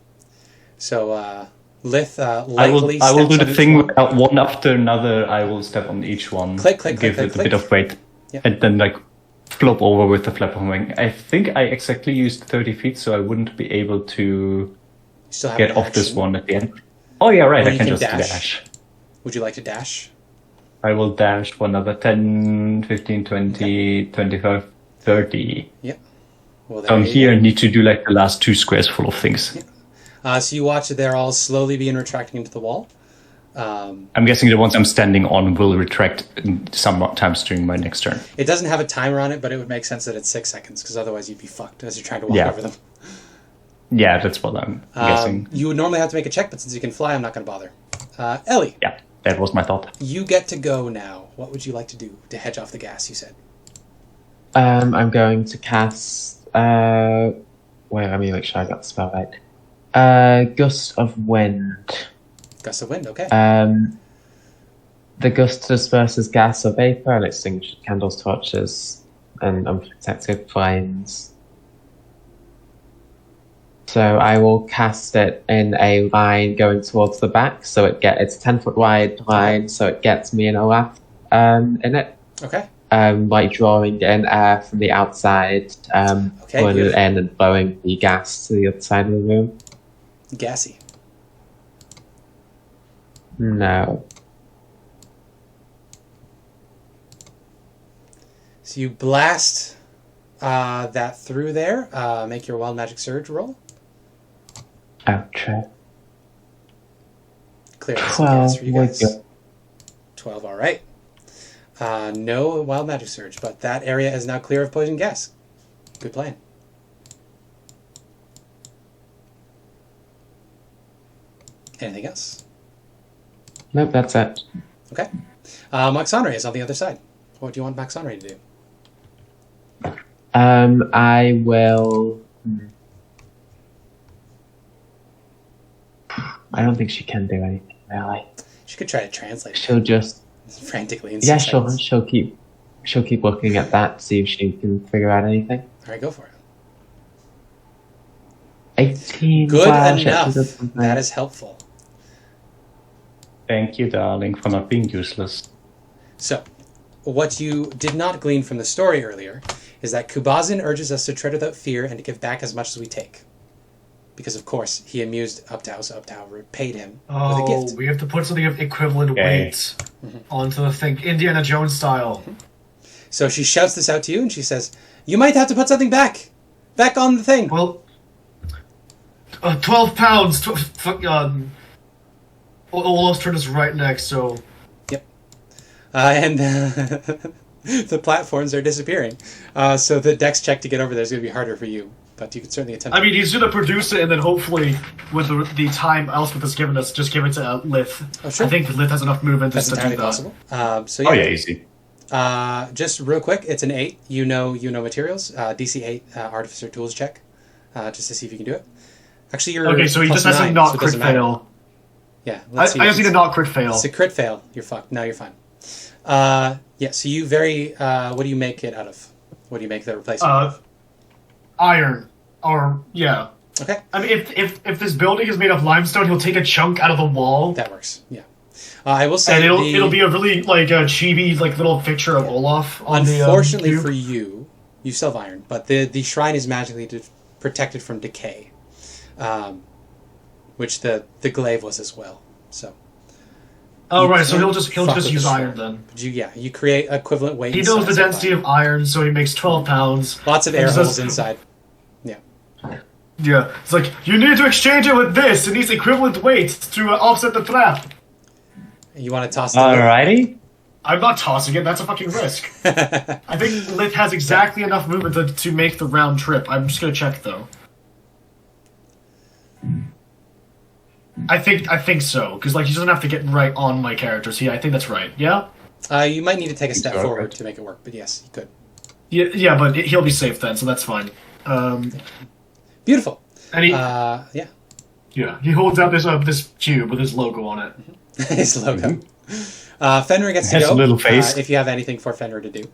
So, Lith I lightly will do steps the on thing each one. where one after another. I will step on each one, Click, give click, it click, a bit of weight, Yeah. and then like flop over with the flap of my wing. I think I exactly used 30 feet, so I wouldn't be able to You still have get an off this action. one at the end. Oh yeah, right. Or I you can can just dash. dash. Would you like to dash? I will dash for another 10, 15, 20, 25, 30. Yep. Well, So I'm you here go. and need to do like the last 2 squares full of things. So you watch it there all slowly begin retracting into the wall. I'm guessing the ones I'm standing on will retract sometimes during my next turn. It doesn't have a timer on it, but it would make sense that it's 6 seconds, because otherwise you'd be fucked as you're trying to walk Yeah. over them. Yeah, that's what I'm guessing. You would normally have to make a check, but since you can fly, I'm not going to bother. Ellie, Yeah, that was my thought. you get to go now. What would you like to do to hedge off the gas, you said? I'm going to cast. Wait, let me make sure I got the spell right. Gust of Wind. Gust of wind, okay. The gust disperses gas or vapor and extinguishes candles, torches, and unprotected flames. So I will cast it in a line going towards the back, so it's a 10-foot wide line, so it gets me and Olaf in it. Okay. Like drawing in air from the outside, Okay, pulling it beautiful. in and blowing the gas to the other side of the room. Gassy. No. So you blast that through there. Make your wild magic surge roll. Outro. Clear some gas for you 12 guys. would go. 12, all right. No wild magic surge, but that area is now clear of poison gas. Good plan. Anything else? Nope, that's it. Okay. Maxonry is on the other side. What do you want Maxonry to do? I will. I don't think she can do anything really. She could try to translate it She'll just frantically in yeah, 6 seconds. she'll keep looking at that to see if she can figure out anything. All right, go for it. 18. Good wow, she enough. actually did something. That is helpful. Thank you, darling, for not being useless. So, what you did not glean from the story earlier is that Kubazin urges us to tread without fear and to give back as much as we take. Because, of course, he amused Uptow, so Uptow repaid him with a gift. We have to put something of equivalent weight onto the thing, Indiana Jones style. So she shouts this out to you, and she says, "You might have to put something back on the thing." Well, 12 pounds. Olaf's turn is right next, so... Yep. And the platforms are disappearing. So the dex check to get over there is going to be harder for you. But you can certainly attempt. I mean, he's going to produce it, and then hopefully, with the time Elspeth has given us, just give it to Lith. Oh, sure. I think Lith has enough movement That's to do entirely that. possible. So Oh, yeah, easy. just real quick, it's an 8. You know materials. DC 8 Artificer tools check, just to see if you can do it. Actually, you're Okay, so he just has to 9, not so it crit doesn't matter. fail. Yeah, I just need to not crit fail. It's a crit fail. You're fucked. No, you're fine. Yeah. So you what do you make it out of? What do you make the replacement out of? Iron. Or, yeah. Okay. I mean, if this building is made of limestone, he'll take a chunk out of the wall. That works. Yeah. I will say And it'll be a really, like, a chibi, like, little picture of Olaf on unfortunately the, for you still have iron, but the shrine is magically protected from decay, which the glaive was as well. So. Oh, You right, so he'll can't just fuck with use the iron shrine. then. But you create equivalent weight. He and knows the size of density iron. of iron, so he makes 12 pounds. Lots of And air just- holes inside. Yeah. Yeah, it's like, you need to exchange it with this. It needs equivalent weight to offset the trap. You want to toss it? Alrighty. I'm not tossing it, that's a fucking risk. I think Lith has exactly enough movement to make the round trip. I'm just gonna check, though. I think so, because like he doesn't have to get right on my characters. I think that's right. Yeah. You might need to take a step Okay. forward to make it work, but yes, you could. Yeah, but he'll be safe then, so that's fine. Beautiful. And he, Yeah. yeah, he holds out this cube with his logo on it. His logo. Fenrir gets to Has go. a little face. If you have anything for Fenrir to do.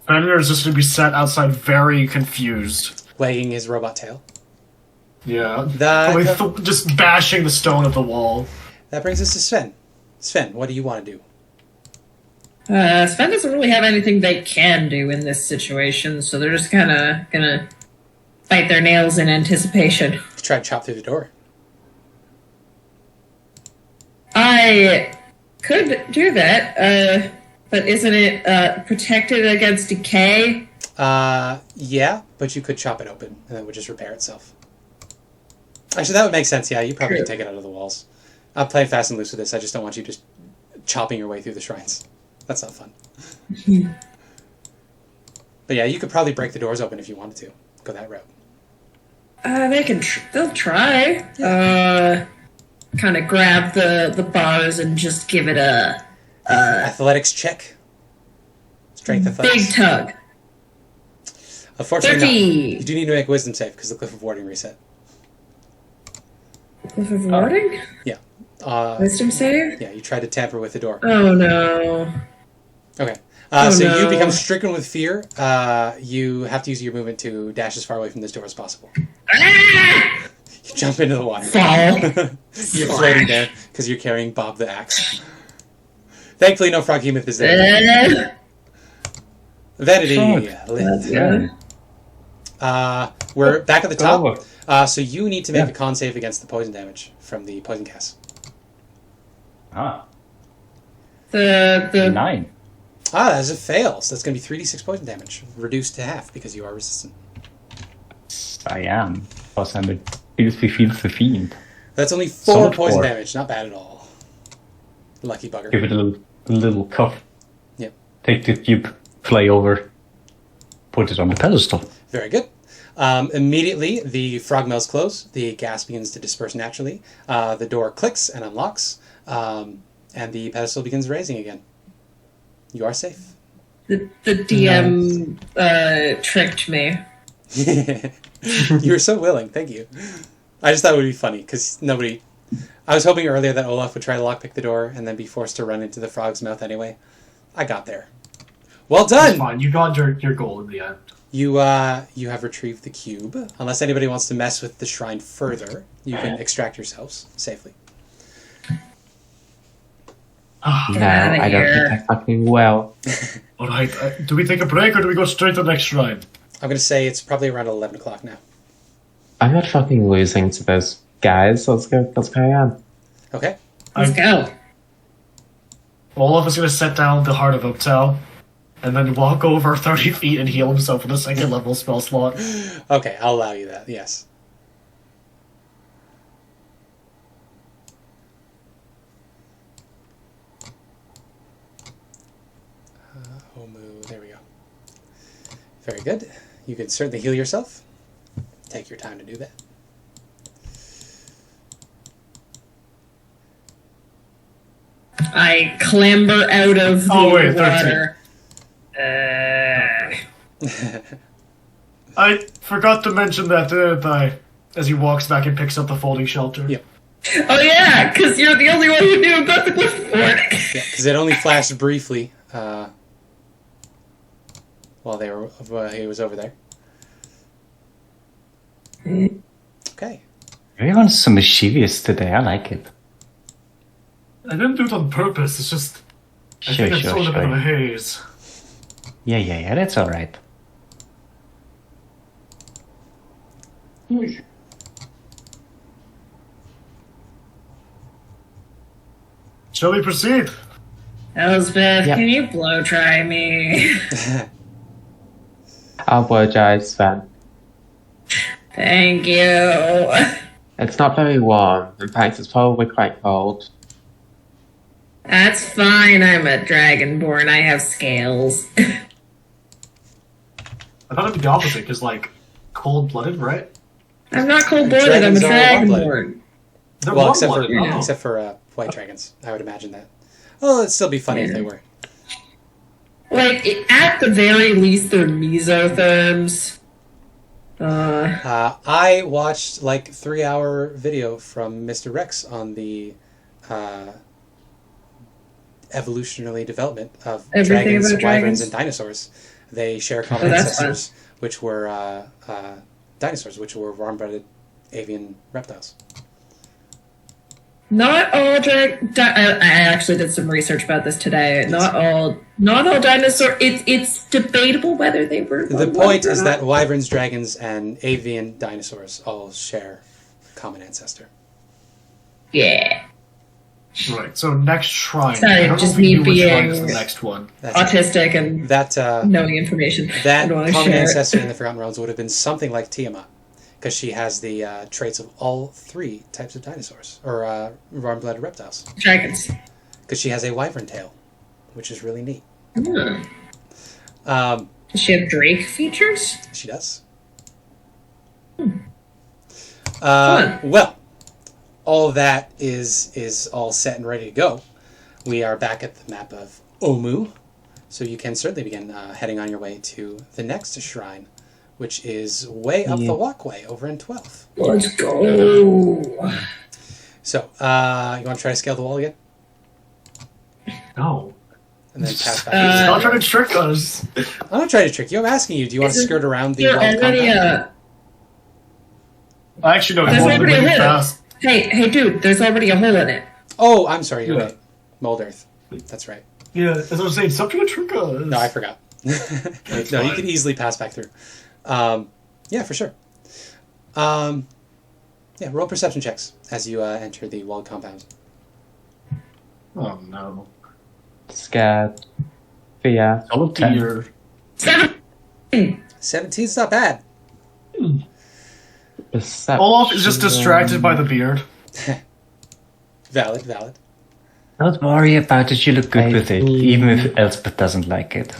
Fenrir is just gonna be sat outside, very confused. Wagging his robot tail. Yeah, That- probably just bashing the stone of the wall. That brings us to Sven. Sven, what do you want to do? Sven doesn't really have anything they can do in this situation, so they're just kind of gonna bite their nails in anticipation. Try to chop through the door. I could do that, but isn't it protected against decay? Yeah, but you could chop it open, and it would just repair itself. Actually, that would make sense, yeah. You probably True. could take it out of the walls. I'm playing fast and loose with this. I just don't want you just chopping your way through the shrines. That's not fun. But yeah, you could probably break the doors open if you wanted to. Go that route. They'll try. Kind of grab the bars and just give it a Athletics check. Strength athletics. big tug. Unfortunately 30. not. You do need to make a wisdom save because the Cliff of Warding reset. Cliff of Warding? Yeah. Wisdom save? Yeah, you tried to tamper with the door. Oh no. Okay. Oh, So no. you become stricken with fear. You have to use your movement to dash as far away from this door as possible. Ah! You jump into the water. Fall. You're floating there because you're carrying Bob the axe. Thankfully, no Froghemoth is there. Vanity. Lith. Yeah. We're back at the top. Oh. So you need to make Yeah. a con save against the poison damage from the poison cast. Ah, The 9. That's a fail. So that's going to be 3d6 poison damage, reduced to half because you are resistant. I am. Because I'm a filthy fiend. That's only 4 Solid poison 4. damage. Not bad at all. Lucky bugger. Give it a little cuff. Yep. Take the cube, fly over, put it on the pedestal. Very good. Immediately, the frog mills close. The gas begins to disperse naturally. The door clicks and unlocks. And the pedestal begins raising again. You are safe. the DM tricked me. You were so willing. Thank you. I just thought it would be funny because nobody... I was hoping earlier that Olaf would try to lockpick the door and then be forced to run into the frog's mouth anyway. I got there. Well It's done! fine. You got your goal in the end. You have retrieved the cube. Unless anybody wants to mess with the shrine further, you can extract yourselves safely. Get No, outta I don't here. think I fucking will. Alright, do we take a break or do we go straight to the next shrine? I'm going to say it's probably around 11 o'clock now. I'm not fucking losing to those guys. Let's carry on. Okay. Let's go. Olaf is going to set down the Heart of Oaktail and then walk over 30 feet and heal himself with a second level spell slot. Okay, I'll allow you that, yes. There we go. Very good. You can certainly heal yourself. Take your time to do that. I clamber out of the water. I forgot to mention that, didn't I? As he walks back and picks up the folding shelter. Yep. Oh yeah, because you're the only one who knew about the glyph board. Yeah, because it only flashed briefly while he was over there. Okay. Everyone's so mischievous today. I like it. I didn't do it on purpose, it's just... I think I saw a bit of a haze. Yeah, that's alright. Shall we proceed? Elspeth, Yep. can you blow try me? I'll apologize, Sven. Thank you. It's not very warm. In fact, it's probably quite cold. That's fine, I'm a Dragonborn, I have scales. I thought it'd be the opposite, because, like, cold-blooded, right? I'm not cold-blooded, I'm a Dragons are warm-blooded. Dragonborn. They're Well, warm-blooded. except for white dragons, I would imagine that. Oh, it'd still be funny if they were. Like, at the very least, they're mesotherms. I watched like 3-hour video from Mr. Rex on the evolutionary development of Everything dragons, about wyverns, dragons? and dinosaurs. They share common that's ancestors, which were dinosaurs, which were warm-blooded avian reptiles. Not all I actually did some research about this today. Not all dinosaur. It's debatable whether they were. The point is that wyverns, dragons, and avian dinosaurs all share a common ancestor. Yeah. Right, so next shrine. Sorry, I don't just know if we me knew which being- shrine is the next one. That's Autistic and that knowing information. I that don't wanna common share it. ancestor in the Forgotten Realms would have been something like Tiamat, because she has the traits of all 3 types of dinosaurs or warm-blooded reptiles. Dragons. Because she has a wyvern tail, which is really neat. Hmm. Does she have Drake features? She does. Fun. Well, all that is all set and ready to go. We are back at the map of Omu, so you can certainly begin heading on your way to the next shrine, which is way up the walkway over in 12th. Let's go. So, you want to try to scale the wall again? No. And then pass back. Stop trying to trick us. I'm not trying to trick you. I'm asking you, do you want to skirt around the You're wall already compound? Actually, no, There's it's already a really hole. fast. Hey, dude, there's already a hole in it. Oh, I'm sorry, you're Yeah. right. Mold Earth. That's right. Yeah, as I was saying, stop trying to trick us. No, I forgot. No, you fine. can easily pass back through. Yeah, for sure. Yeah, roll perception checks as you enter the walled compound. Oh, no. Scared. Fear. Oh, dear. 17's not bad. Perception. Olaf is just distracted by the beard. Valid. Don't worry about it. You look good with it, 18. even if Elspeth doesn't like it.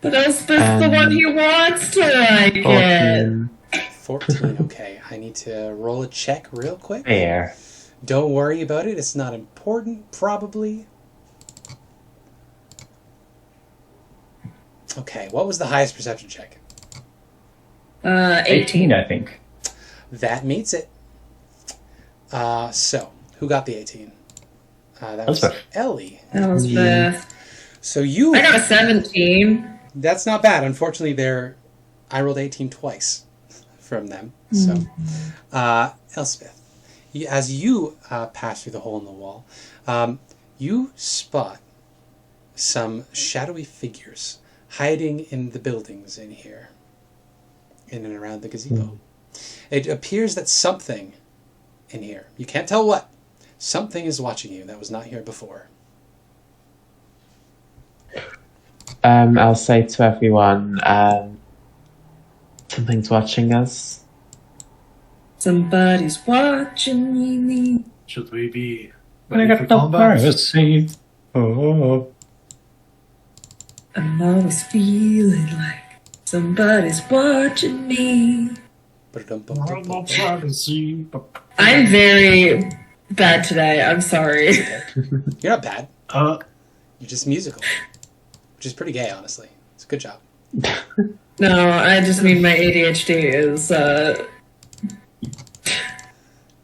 But Elspeth's the one who wants to like it. 14. 14, okay. I need to roll a check real quick. Fair. Don't worry about it. It's not important, probably. Okay, what was the highest perception check? 18. I think. That meets it. So, who got the 18? That was Elspeth. Ellie. Elspeth. So you... I got a 17. That's not bad. Unfortunately, I rolled 18 twice from them. So, Elspeth, as you pass through the hole in the wall, you spot some shadowy figures hiding in the buildings in here, in and around the gazebo. It appears that something in here, you can't tell what, something is watching you that was not here before. I'll say to everyone, something's watching us. Somebody's watching me. Should we be I ready for got no combat? privacy. Oh. I'm always feeling like somebody's watching me. Privacy. I'm very bad today. I'm sorry. You're not bad. Uh, You're just musical, which is pretty gay, honestly. It's a good job. No, I just mean my ADHD is,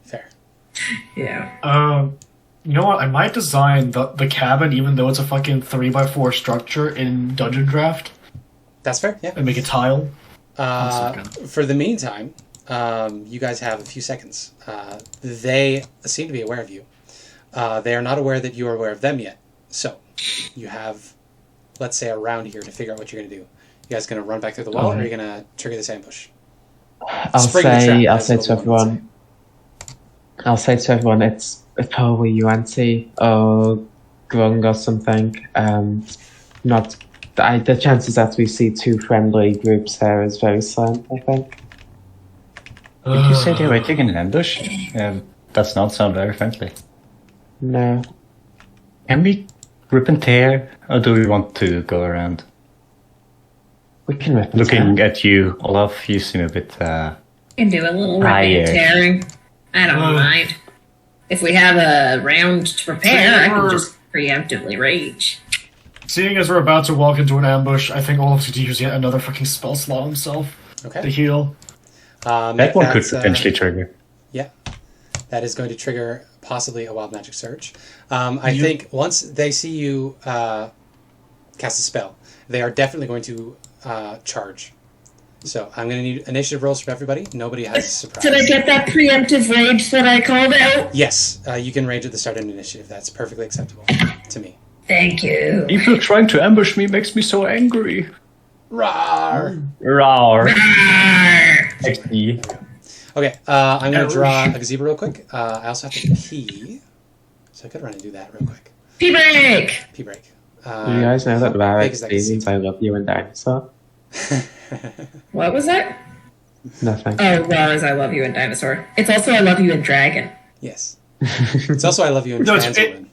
Fair. yeah. you know what? I might design the cabin, even though it's a fucking 3x4 structure, in Dungeon Draft, That's fair, yeah. and make a tile. For the meantime, you guys have a few seconds. They seem to be aware of you. They are not aware that you are aware of them yet. So, you have, let's say, a round here to figure out what you're going to do. You guys going to run back through the wall, or are you going to trigger this ambush? I'll Spring the trap, say that's what to one would everyone, it's probably you, Auntie, or Grung or something. The chances that we see two friendly groups here is very slim, I think. Did you say they were taking an ambush? Does not sound very friendly. No. Can we rip and tear, or do we want to go around? We can rip and Looking tear. at you, Olaf, you seem a bit. Can do a little ripping and tearing. I don't mind. If we have a round to prepare, I can just preemptively rage. Seeing as we're about to walk into an ambush, I think Olaf's going to use yet another fucking spell slot himself to Okay. heal. That one could potentially trigger. Yeah. That is going to trigger possibly a wild magic surge. I think once they see you cast a spell, they are definitely going to charge. So I'm going to need initiative rolls from everybody. Nobody has a surprise. Did I get that preemptive rage that I called out? Yes, you can rage at the start of an initiative. That's perfectly acceptable to me. Thank you. People trying to ambush me makes me so angry. Rawr! Rawr. XD. Okay, I'm going to draw a gazebo real quick. I also have to pee, so I could run and do that real quick. Pee break! Pee break. Do you guys know that how big Varric is that means I love you and dinosaur? What was that? Nothing. Oh, Lars, I love you in Dinosaur. It's also I love you in Dragon. Yes. It's also I love you in No, Trans Woman.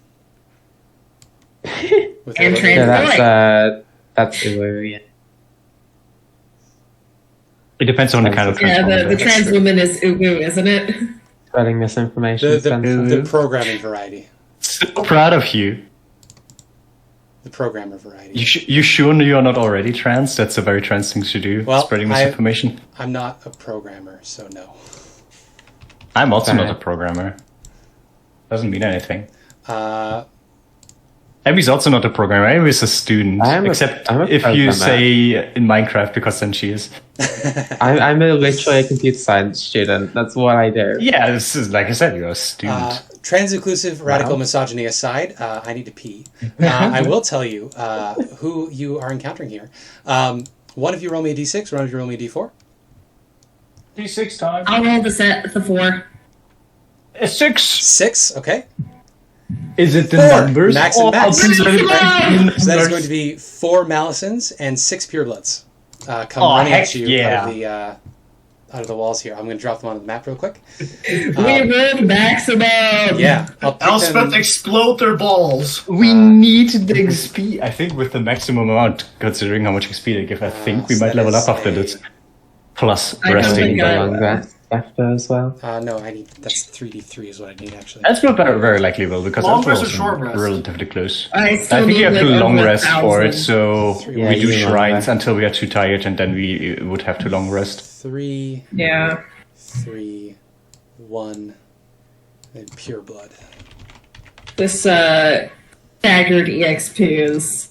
With And her- Trans- Yeah, that's Illyrian. It depends on the kind of Yeah, transformer. the trans woman is Ugu, isn't it? Spreading misinformation. the Spencer. programming variety. So proud of you. The programmer variety. You sure you're not already trans? That's a very trans thing to do. Well, spreading misinformation. I'm not a programmer, so no. I'm also Okay. not a programmer. Doesn't mean anything. Uh, Abby's also not a programmer. Abby's a student. I'm a except if programmer. you say in Minecraft, because then she is. I'm literally a computer science student. That's what I do. Yeah, this is like I said, you're a student. trans-inclusive radical Wow. misogyny aside, I need to pee. I will tell you who you are encountering here. One of you roll me a d6, one of you roll me a d4. D6 time. I'll roll the 4. A 6. 6, okay. Is it the 4, numbers? max and max. please let it be So that is numbers. going to be 4 Malisons and 6 Purebloods. Come Oh, running at heck you yeah. out of the walls here. I'm going to drop them onto the map real quick. We rolled maximum! Yeah, I'll pick Elspeth, them. explode their balls. We need the XP. I think with the maximum amount, considering how much XP they give, I think we so might that level is up after a- this. Plus I don't resting. think The I- long rest after as well. No, I need that's 3d3 is what I need actually. That's not very, very likely, will, because Long after all, rest or short rest? relatively close. I I still think need you have to like long over rest for it, 1,000. so Yeah, we do you long shrines rest. until we are too tired, and then we would have to long rest. 3, Yeah. 3, 1, and pure blood. This staggered EXP is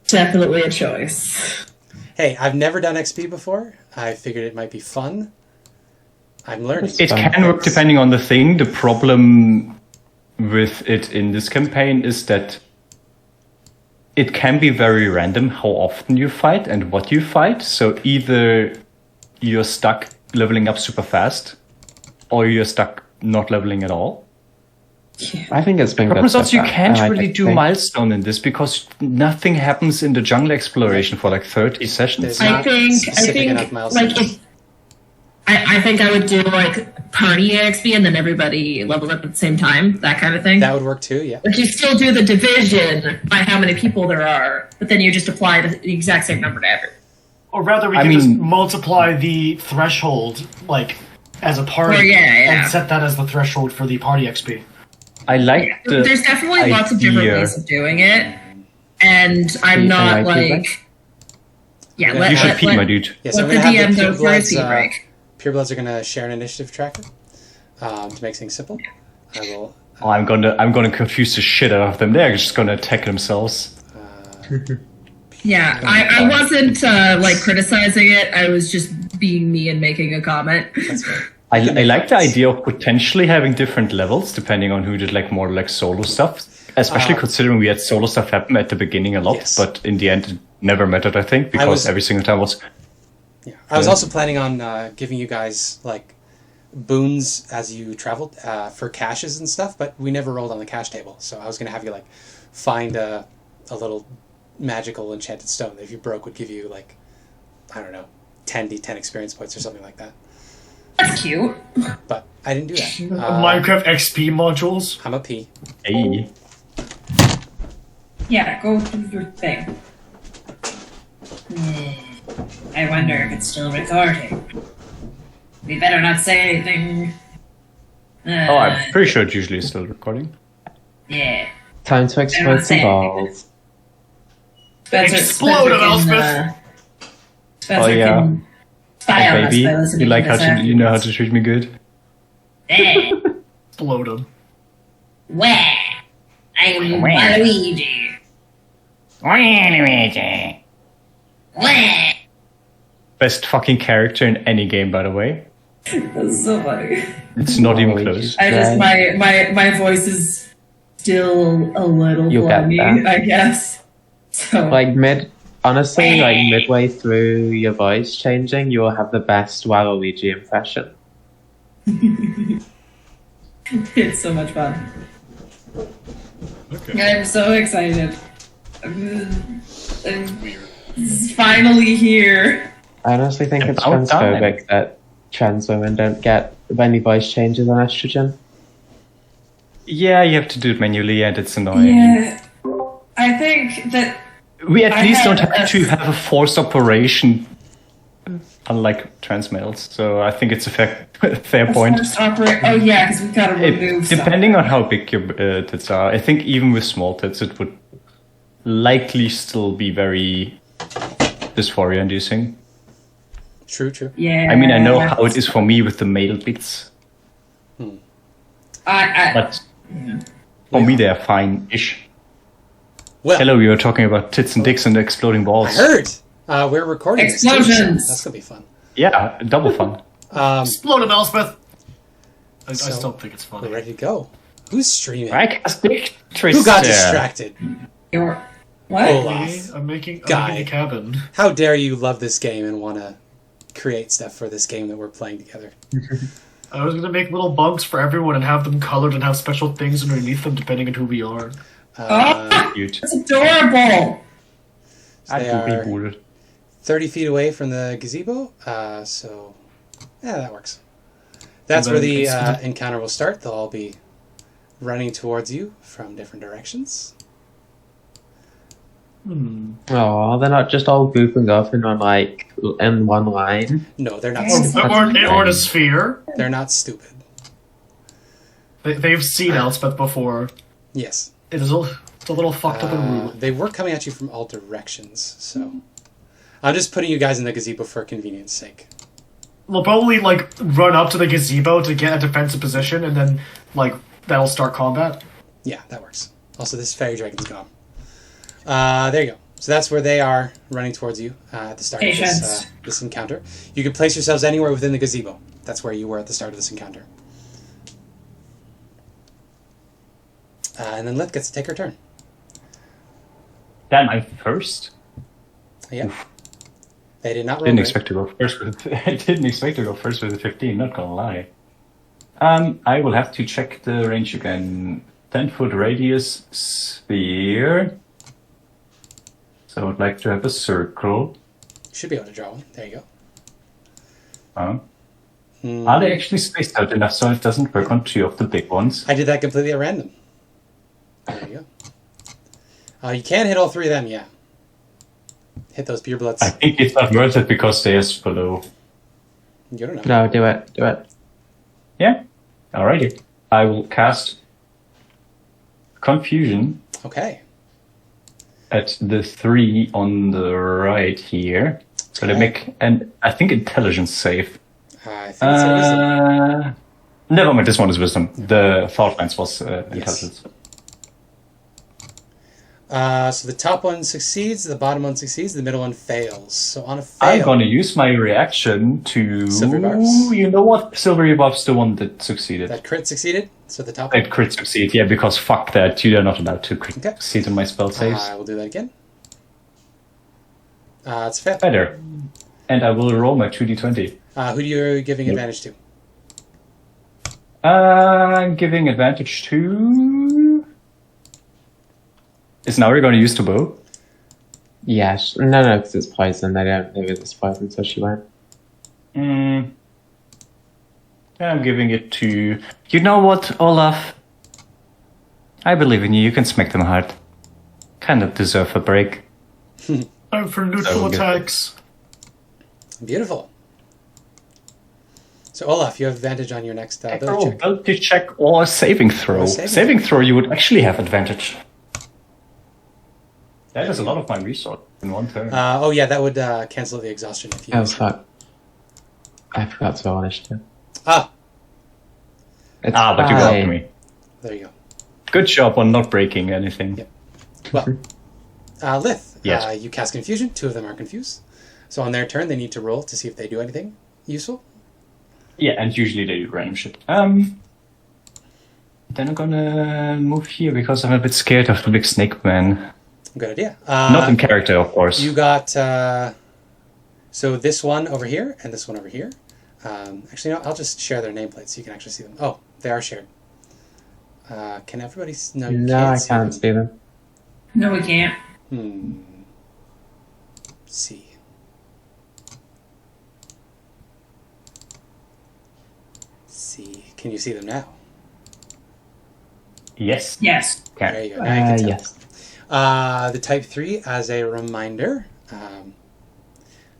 definitely a choice. Hey, I've never done XP before. I figured it might be fun. I'm learning. It can work depending on the thing. The problem with it in this campaign is that it can be very random how often you fight and what you fight. So either you're stuck leveling up super fast, or you're stuck not leveling at all. I think it's been The good. problem is also so you far. can't I really like do the thing. milestone in this because nothing happens in the jungle exploration for like 30 sessions. There's I not think specific enough milestones. like if I think I would do like party XP and then everybody levels up at the same time, that kind of thing. That would work too, yeah. Like you still do the division by how many people there are, but then you just apply the exact same number to everyone. Or rather, we I can just mean- multiply the threshold, like, as a party, Or, yeah. and set that as the threshold for the party XP. I like the There's definitely lots of different idea. ways of doing it, and I'm You not like it, like. Yeah, You let, You should let, pee, let, my dude. Yeah, so let I'm the going to have DM the go for his tea Purebloods, break. Purebloods are going to share an initiative tracker to make things simple. I will... Oh, I'm gonna confuse the shit out of them. They're just gonna attack themselves. Yeah, I wasn't like criticizing it. I was just being me and making a comment. That's great. I like the idea of potentially having different levels depending on who did like more like solo stuff. Especially considering we had solo stuff happen at the beginning a lot, Yes. but in the end it never mattered, I think, because was- every single time was Yeah. I was also planning on giving you guys, like, boons as you traveled for caches and stuff, but we never rolled on the cache table. So I was going to have you, like, find a little magical enchanted stone that if you broke would give you, like, I don't know, 10 D10 experience points or something like that. That's cute. But I didn't do that. Minecraft XP modules. I'm a P. hey. Yeah, go do your thing. I wonder if it's still recording. We better not say anything. Oh, I'm pretty sure it's usually still recording. Yeah. Time to explode some balls. Explode it, Elspeth! Spencer Oh, yeah. can spy Hey, on us baby, by listening you like to how this to after. you know how to treat me good. Eh. Explode them. Where? I'm Waluigi. Where? Best fucking character in any game, by the way. That's so funny. It's not even Waluigi. close. I just Right. my voice is still a little You get blungy, that. I guess. So Like honestly, like midway through your voice changing, you will have the best Waluigi impression. it's so much fun. Okay. I'm so excited. It's finally here. I honestly think it's About time. transphobic that trans women don't get any voice changes on estrogen. Yeah, you have to do it manually, and it's annoying. Yeah. I think that We at I least had don't have a- to have a forced operation, unlike trans males. So I think it's a fair point. Oh yeah, because we've got to remove Depending on how big your tits are, I think even with small tits, it would likely still be very dysphoria-inducing. True. Yeah. I mean, I know how it is for me with the male bits, I but for me they're fine-ish. Well, Hello, you were talking about tits and dicks and exploding I balls. heard. We're recording this too, so Explosions. that's going to be fun. Yeah, double fun. Explode them, Elspeth! I So- still think it's We're funny. ready to go. Who's streaming? I cast dick Who got distracted? You're what? Olaf. I'm making Guy. a cabin. How dare you love this game and want to create stuff for this game that we're playing together? I was gonna make little bunks for everyone and have them colored and have special things underneath them depending on who we are. Cute. That's adorable. They are 30 feet away from the gazebo, so yeah, that works. That's And where then the it's- encounter will start. They'll all be running towards you from different directions. Oh, they're not just all grouping up in one line. No, they're not. Or Stupid. in a sphere. They're not stupid. They've seen Elspeth before. Yes. It's a little fucked up and rude. They were coming at you from all directions, so I'm just putting you guys in the gazebo for convenience sake. We'll probably run up to the gazebo to get a defensive position, and then that'll start combat. Yeah, that works. Also, this fairy dragon's gone. There you go. So that's where they are running towards you at the start of Patience. this encounter. You can place yourselves anywhere within the gazebo. That's where you were at the start of this encounter. And then Lith gets to take her turn. Damn, I'm first. Yeah. They did not roll. Didn't expect to go first with. I didn't expect to go first with a 15. Not gonna lie. I will have to check the range again. 10-foot radius sphere. So I would like to have a circle. You should be able to draw one. There you Are go. they actually spaced out enough so it doesn't work on 2 of the big ones? I did that completely at random. There you go. You can hit all 3 of them, yeah. Hit those pure bloods. I think it's not worth it because they're below. You don't know. No, do it. Do it. Yeah. Alrighty. I will cast Confusion Okay. at the 3 on the right here. So they make an, I think, intelligence save. I think it's a wisdom. Never mind, this one is wisdom. The Thoughtlines was intelligence. So the top one succeeds, the bottom one succeeds, the middle one fails. So on a fail... I'm gonna use my reaction to... Silver buffs? You know what? Silvery buff's the one that succeeded. That crit succeeded? So the top I one... crit succeed, yeah, because fuck that. You are not allowed to crit Okay. succeed on my spell saves. I will do that again. It's fair. Better. And I will roll my 2d20. Who are you giving advantage to? I'm giving advantage to... Is now we're going to use the bow? Yes. No, because it's poison. I don't know if it's poison, so she won't. I'm giving it to... You know what, Olaf? I believe in you. You can smack them hard. Kind of deserve a break. Time for neutral attacks. Beautiful. So Olaf, you have advantage on your next ability check. Ability check or saving throw. Saving throw, you would actually have advantage. That is a lot of my resource in one turn. Oh yeah, that would cancel the exhaustion if you... Oh, fuck. I forgot to roll initiative. Ah, It's but you fine. got me. there you go. Good job on not breaking anything. Yep. Well, Lith, Yes. you cast Confusion. 2 of them are confused. So on their turn, they need to roll to see if they do anything useful. Yeah, and usually they do random shit. Then I'm gonna move here because I'm a bit scared of the big snake man. Good idea. Not in character, of course. You got so this one over here and this one over here. Actually, no, I'll just share their nameplates so you can actually see them. Oh, they are shared. Can everybody? No, you No, can't I see can't them. see them. No, we can't. See. See. Can you see them now? Yes. Yes. Okay. There you go. Now you can tell. Yes. The Type 3, as a reminder,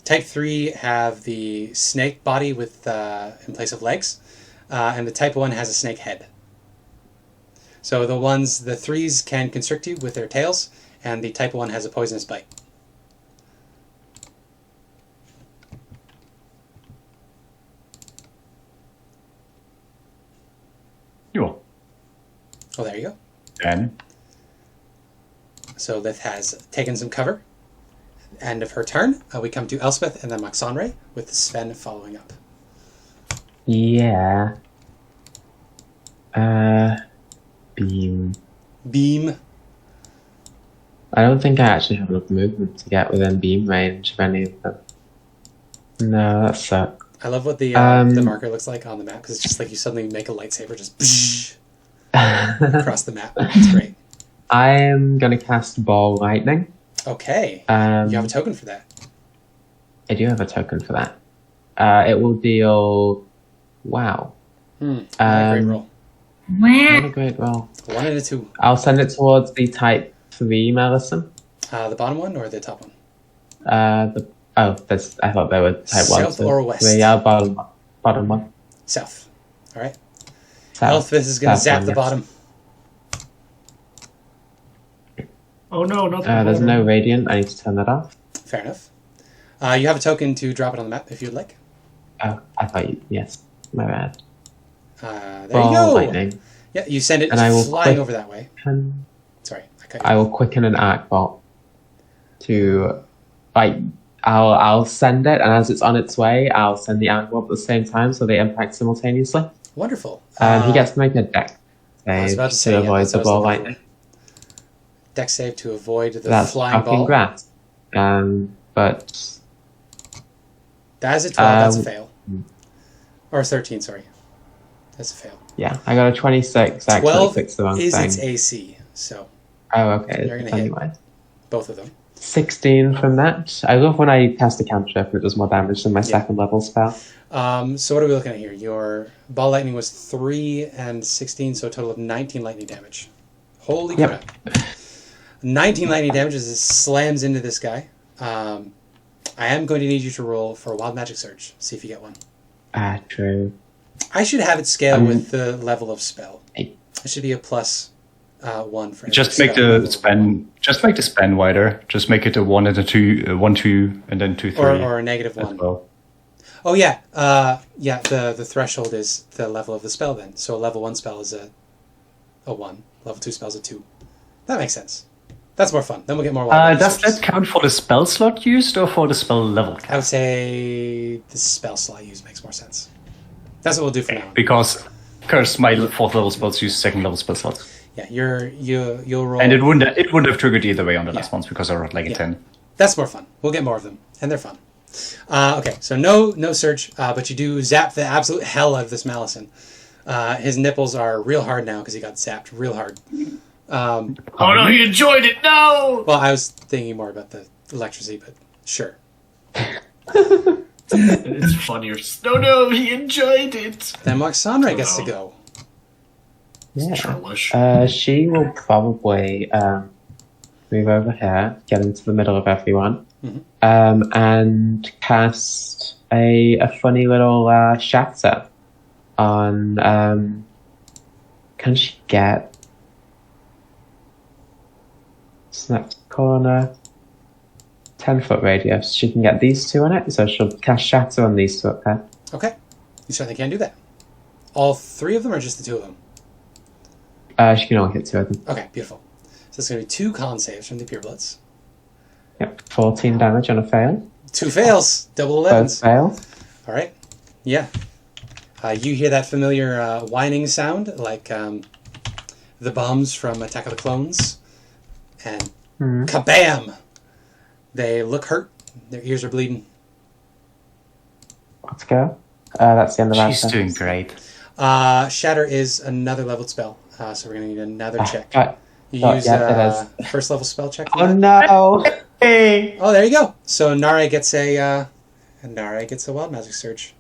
Type 3 have the snake body with in place of legs, and the Type 1 has a snake head. So the 3s can constrict you with their tails, and the Type 1 has a poisonous bite. Cool. Oh, there you go. Then So Lith has taken some cover. End of her turn. We come to Elspeth and then Maxonre, with Sven following up. Yeah. Beam. Beam. I don't think I actually have enough movement to get within beam range of any of them. No, that sucks. I love what the marker looks like on the map, because it's just like you suddenly make a lightsaber just across the map. It's great. I'm gonna cast Ball Lightning. Okay. You have a token for that. I do have a token for that. It will deal... Wow. Great roll. What a great roll. 1 and a 2. I'll send it towards the Type 3 Medicine. The bottom one or the top one? I thought they were Type 1. South or west? Yeah, bottom one. South. All right. South. Elspeth is going to South zap one, the yes. bottom. Oh no, not the There's bottom. no Radiant. I need to turn that off. Fair enough. You have a token to drop it on the map if you'd like. Oh, I thought you... Yes. My bad. There Ball you go. Lightning. Yeah, you send it And I will flying click- over that way. Sorry, I cut you. I will quicken an arc bolt to... I I'll send it, and as it's on its way, I'll send the arrow at the same time, so they impact simultaneously. Wonderful. He gets to make a deck save about to say, yeah, avoid that's the what I was ball looking lightning. Deck save to avoid the That's flying fucking ball. great. But That's a 12. That's a Uh, fail. Or 13, sorry. That's a fail. yeah, I got a 26. Actually, 12 fixed the wrong is thing. its AC, so Oh, okay. You're gonna hit. Anyway, both of them. 16 from that. I love when I cast a cantrip; it does more damage than my second level spell. So what are we looking at here? Your ball lightning was 3 and 16, so a total of 19 lightning damage. Holy Yep. crap. 19 lightning damage as it slams into this guy. I am going to need you to roll for a wild magic surge. See if you get one. Ah, true. I should have it scale with the level of spell. Eight. It should be a plus 1 for every Just make spell the level. span. Just make the span wider. Just make it a 1 and a 2, 1, 2, and then 2, 3. Or a negative as 1. well. Oh yeah, the threshold is the level of the spell then. So a level 1 spell is a 1. Level 2 spell is a 2. That makes sense. That's more fun. Then we'll get more wild magic Does surges. that count for the spell slot used or for the spell level? I would say the spell slot used makes more sense. That's what we'll do for now. Because, my 4th level spells use 2nd level spell slots, Yeah, you'll roll. and it wouldn't have triggered either way on the last ones because I rolled like a 10. That's more fun. We'll get more of them, and they're fun. Okay, so no surge, but you do zap the absolute hell out of this Malison. His nipples are real hard now because he got zapped real hard. Oh no, he enjoyed it. No. Well, I was thinking more about the electricity, but sure. It's funnier. No, he enjoyed it. Then Moxandra gets to go. Yeah. Churlish. She will probably move over here, get into the middle of everyone, and cast a funny little shatter on. Can she get? Snap corner. 10-foot radius. She can get these two on it, so she'll cast shatter on these two up there. Okay, you certainly can do that. All 3 of them, or just the 2 of them? She can only hit 2 of them. Okay, beautiful. So it's going to be 2 con saves from the Purebloods. Yep, 14 damage on a fail. 2 fails, double Both 11s. fail. All right. Yeah. You hear that familiar whining sound, like the bombs from Attack of the Clones, and kabam! They look hurt. Their ears are bleeding. Let's go. That's the end of our She's turn. doing great. Shatter is another level spell, so we're going to need another check. Right. You Oh, use yeah, it first level spell check. For Oh that? no! Hey! Oh, there you go. So Nara gets a wild magic surge.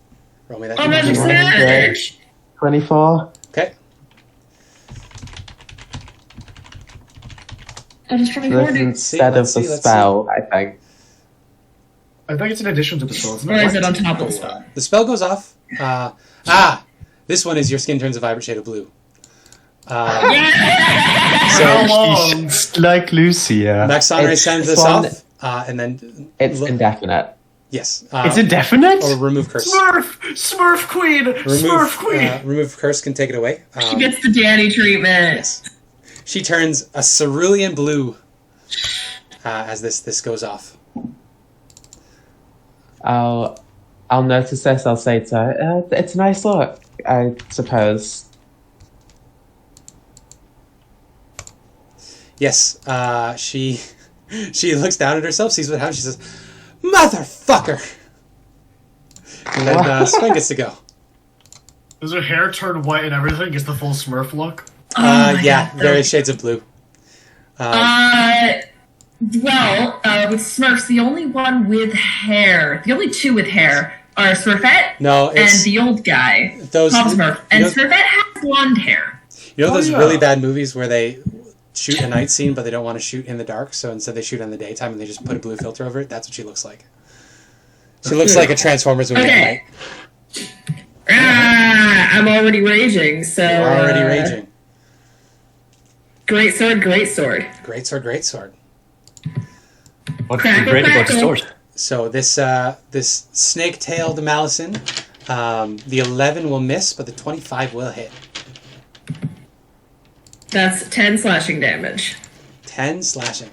Roll me that. Oh, magic D100. surge! 24. Okay. That is probably This is more. instead of let's the see, let's spell, I think. I think it's in addition to the spell. Isn't Or it? is it on top of the spell? The spell goes off. This one is your skin turns a vibrant shade of blue. How long? She's like Lucy, yeah. Maxonre It's sends this one- off, and then It's indefinite. yes, It's indefinite? or remove curse. Smurf Queen! Smurf Queen! Remove curse can take it away. She gets the Danny treatment. She turns a cerulean blue as this goes off. I'll notice this. I'll say to her, "It's a nice look, I suppose." Yes, she looks down at herself, sees what happened. She says, "Motherfucker!" And then Sven gets to go. Does her hair turn white and everything? Gets the full Smurf look? Yeah, various shades of blue. With Smurfs, the only one with hair, the only 2 with hair are Smurfette No, it's and the old guy, those. Pop Smurf. And you know, Smurfette has blonde hair. you know those yeah. really bad movies where they shoot a night scene, but they don't want to shoot in the dark, so instead they shoot in the daytime and they just put a blue filter over it. That's what she looks like. She looks like a Transformers movie at night. I'm already raging, so... You're already raging. Great sword, great sword. Great sword, great sword. What's Crackle, great about the crackle. sword? So this snake-tailed Malison, the 11 will miss, but the 25 will hit. That's 10 slashing damage. 10 slashing.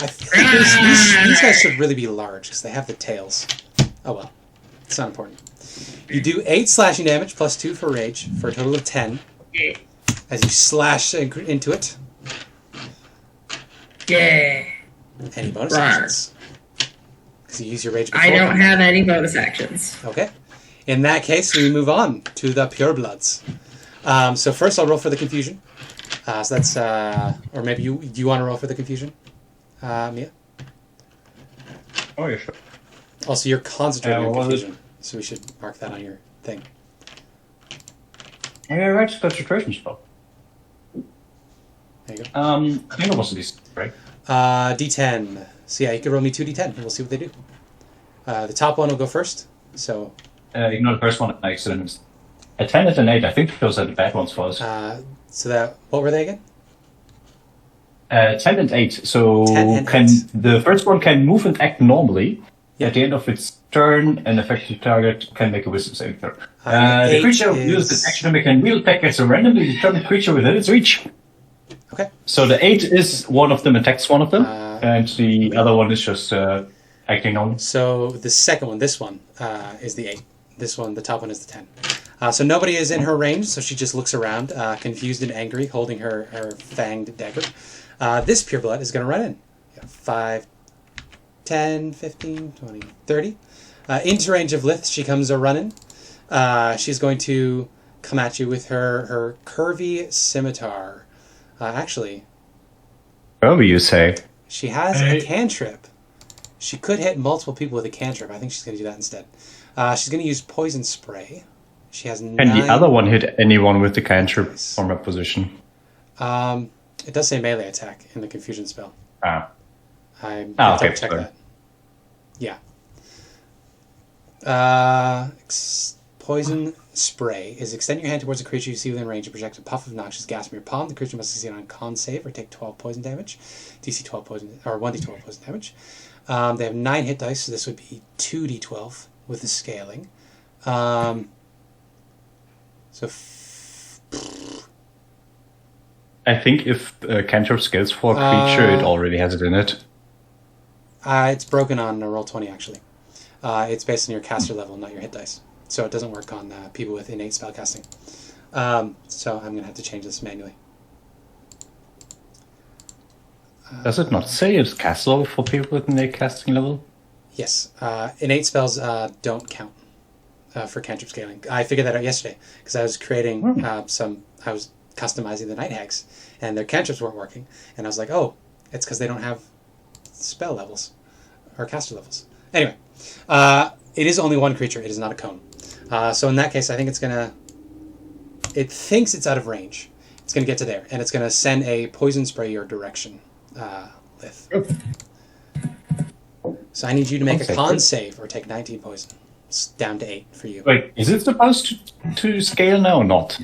I think these guys should really be large because they have the tails. Oh well, it's not important. You do 8 slashing damage plus 2 for rage for a total of 10 as you slash into it. Yeah. Any bonus actions? Because you use your rage before. I don't have any bonus actions. Okay. In that case, we move on to the purebloods. So first, I'll roll for the confusion. So that's, or maybe do you want to roll for the confusion, Mia? Oh, yeah, sure. Also, you're concentrating on confusion, so we should mark that on your thing. Yeah, right. Concentration spell. There you go. I think it was this, right? D10. So yeah, you can roll me 2 D10, and we'll see what they do. The top one will go first. So. Ignore the first one. Excellent. A 10 and an 8. I think those are the bad ones for us. So that, what were they again? 10 and 8. So 10 and 8. The first one can move and act normally. Yep. At the end of its turn, an affected target can make a wisdom saving throw. The creature uses its action to make a real attack against a randomly determined creature within its reach. Okay. So the 8 is one of them, attacks one of them, and the other one is just acting normally. So the second one, this one, is the 8. This one, the top one, is the 10. So nobody is in her range, so she just looks around, confused and angry, holding her fanged dagger. This pureblood is going to run in. 5, 10, 15, 20, 30. Into range of Lith, she comes a-running. She's going to come at you with her curvy scimitar. Actually... Whatever you say. She has a cantrip. She could hit multiple people with a cantrip. I think she's going to do that instead. She's going to use poison spray. She has 9... Can the other one hit anyone with the cantrip from a position? It does say melee attack in the confusion spell. I have to check that. Yeah. Poison spray is extend your hand towards a creature you see within range and project a puff of noxious gas from your palm. The creature must succeed on a con save or take 12 poison damage. DC 12 poison, or 1d12 poison damage. They have 9 hit dice, so this would be 2d12 with the scaling. I think if cantrip scales for a creature, it already has it in it. It's broken on Roll20, actually. It's based on your caster level, not your hit dice. So it doesn't work on people with innate spellcasting. So I'm going to have to change this manually. Does it not say it's caster level for people with innate casting level? Yes. Innate spells don't count for cantrip scaling. I figured that out yesterday because I was creating I was customizing the Night Hags, and their cantrips weren't working. And I was like, oh, it's because they don't have spell levels or caster levels. Anyway, it is only one creature. It is not a cone. So in that case, I think it's going to... It thinks it's out of range. It's going to get to there, and it's going to send a poison spray your direction, Lith. So I need you to make a con save or take 19 poison. It's down to 8 for you. Wait, is it supposed to scale now or not?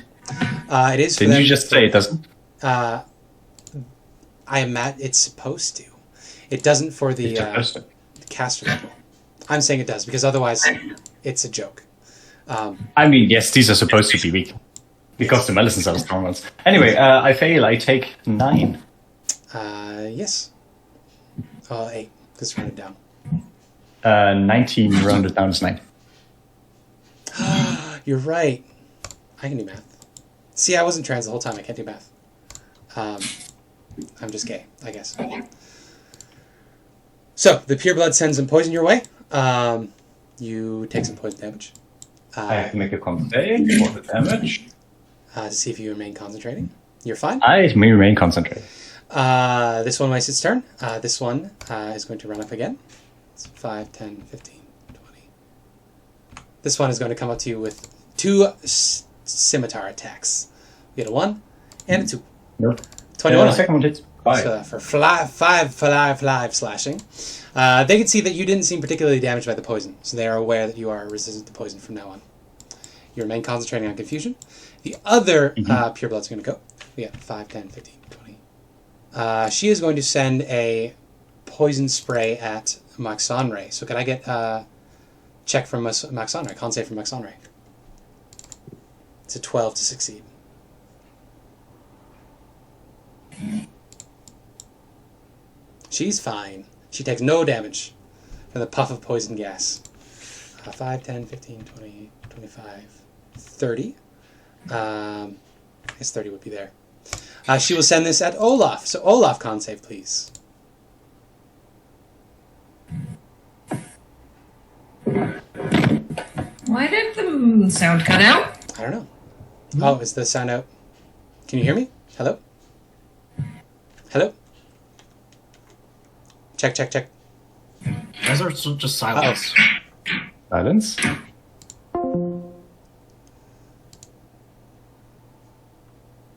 It is. Didn't you just say it doesn't? It's supposed to. It doesn't for the caster level. I'm saying it does because otherwise it's a joke. I mean, yes, these are supposed to be weak because the medicines are the strong ones. Anyway, I fail. I take 9. Yes. 8. Just round it down. 19 rounded down is 9. You're right. I can do math. See, I wasn't trans the whole time. I can't do math. I'm just gay, I guess. So, the pureblood sends some poison your way. You take some poison damage. I have to make a con save for the damage. To see if you remain concentrating. You're fine. I may remain concentrated. This one wastes its turn. This one is going to run up again. It's 5, 10, 15, 20. This one is going to come up to you with 2 scimitar attacks. We get a 1 and a 2. Nope. 21. Second one hits 5. So for 5 slashing. They can see that you didn't seem particularly damaged by the poison, so they are aware that you are resistant to poison from now on. You remain concentrating on confusion. The other pureblood's going to go. We got 5, 10, 15, 20. She is going to send a poison spray at Maxonre. So could I get a check from Maxonre, con save from Maxonre? It's a 12 to succeed. She's fine. She takes no damage from the puff of poison gas. 5, 10, 15, 20, 25, 30. I guess 30 would be there. She will send this at Olaf. So Olaf, con save, please. Why did the sound cut out? I don't know. Oh, is the sound out? Can you hear me? Hello? Hello? Check, check, check. Those are just silence. Silence. Can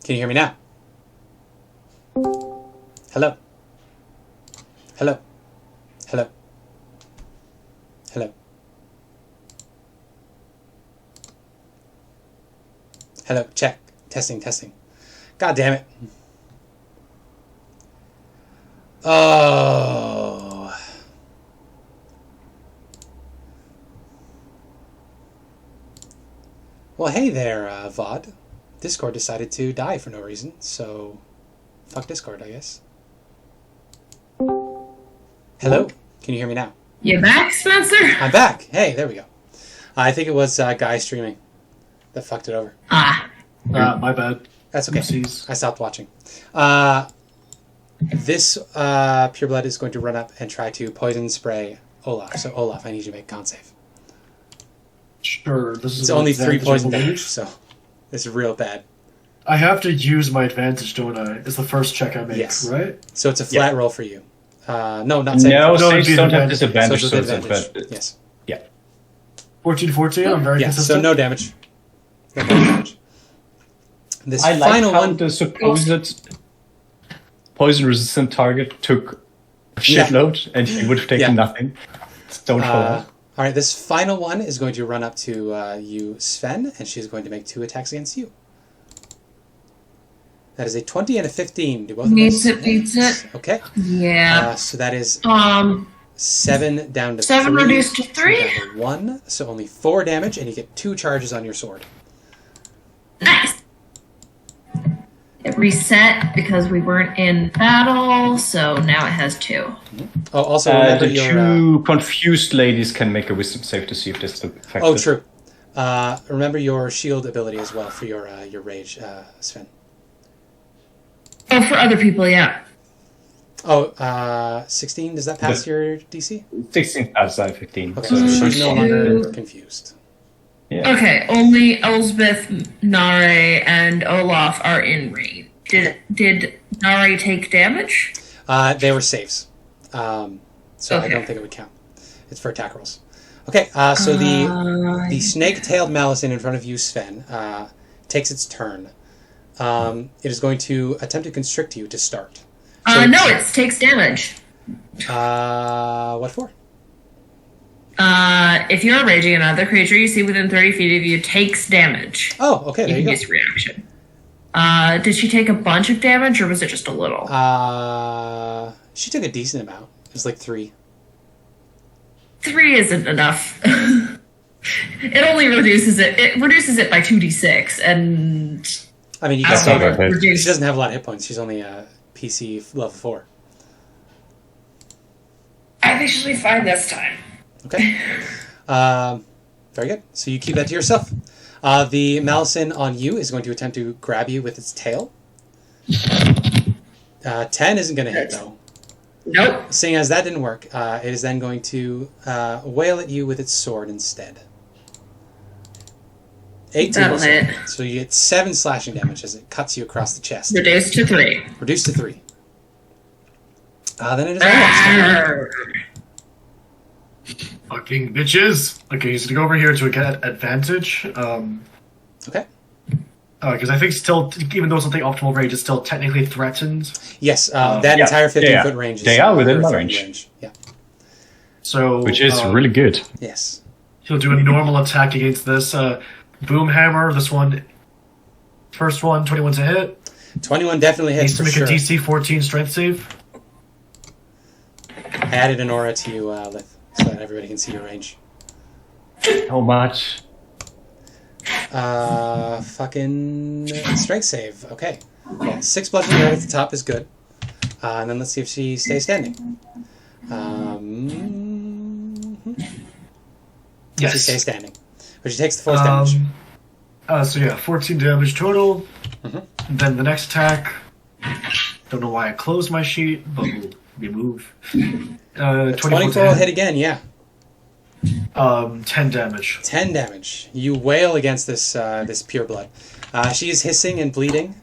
you hear me now? Hello? Hello? Hello? Hello? Hello? Check. Testing, testing. God damn it. Oh. Well, hey there, Vod. Discord decided to die for no reason, so fuck Discord, I guess. Hello? Can you hear me now? You back, Spencer? I'm back. Hey, there we go. I think it was Guy streaming that fucked it over. My bad. That's okay. Oopsies. I stopped watching. This pureblood is going to run up and try to poison spray Olaf. So Olaf, I need you to make con save. Sure. This is It's only 3 poison advantage. damage, so this is real bad. I have to use my advantage, don't I? It's the first check I make, Yes. right? So it's a flat roll for you. No, not saving. No, throw. it'd saves be don't an have disadvantage, So so it's it's advantage. advantage. Yes. Yeah. 14, I'm very Yes. consistent. So no damage. No damage. This I like final how one. the supposed poison-resistant target took a Yeah. shitload, and he would have taken Yeah. nothing. Don't fall off. All right, this final one is going to run up to you, Sven, and she's going to make 2 attacks against you. That is a 20 and a 15. Do both of Beats those? it, beats it. Okay. Yeah. So that is 7 down to 7 3. reduced to 3. Down to 1. So only 4 damage, and you get 2 charges on your sword. Nice. It reset because we weren't in battle, so now it has 2. Oh, also remember The your. 2 confused ladies can make a wisdom save to see if this is effective. Oh, true. Remember your shield ability as well for your rage, Sven. Oh, for other people, yeah. Oh, 16. Does that pass your DC? 16 outside 15. Okay, So so it's she's no fine. longer confused. Yeah. Okay, only Elspeth, Nare, and Olaf are in range. Did Nare take damage? They were saves. So I Okay. don't think it would count. It's for attack rolls. Okay, so the snake-tailed Malison in front of you, Sven, takes its turn. It is going to attempt to constrict you to start. So, No, it takes damage. What for? If you're raging, another creature you see within 30 feet of you takes damage. Oh, okay, there You you can go. use reaction. Did she take a bunch of damage, or was it just a little? She took a decent amount. It was like 3. 3 isn't enough. It only reduces it. It reduces it by 2d6, and I mean, you That's can not save her. bad. She doesn't have a lot of hit points. She's only PC level 4. I think she'll be fine this time. Okay. Very good. So you keep that to yourself. The Malison on you is going to attempt to grab you with its tail. 10 isn't going to hit, though. Nope. Seeing as that didn't work, it is then going to wail at you with its sword instead. 18. That'll also. hit. So you get 7 slashing damage as it cuts you across the chest. Reduced to 3. Reduced to 3. Then it is Olaf's turn. Fucking bitches. Okay, he's gonna go over here to get advantage. Okay. Because I think still, even though something optimal range is still technically threatened. Yes, that yeah, entire 15-foot yeah. range is They are within my threatened range. Yeah. So Which is really good. Yes. he'll do a normal attack against this. Boom hammer. This one, first one, 21 to hit. 21 definitely hits Needs to for make sure. a DC 14 strength save. I added an aura to you, Lith, so that everybody can see your range. How much? Fucking strength save. Okay. Yeah, 6 bludgeoning right at the top is good. And then let's see if she stays standing. She Yes. stays standing. But she takes the force damage. So yeah, 14 damage total. Mhm. Then the next attack. Don't know why I closed my sheet, but we'll move. 24 will hit again, yeah. 10 damage. 10 damage. You wail against this this pure blood. She is hissing and bleeding.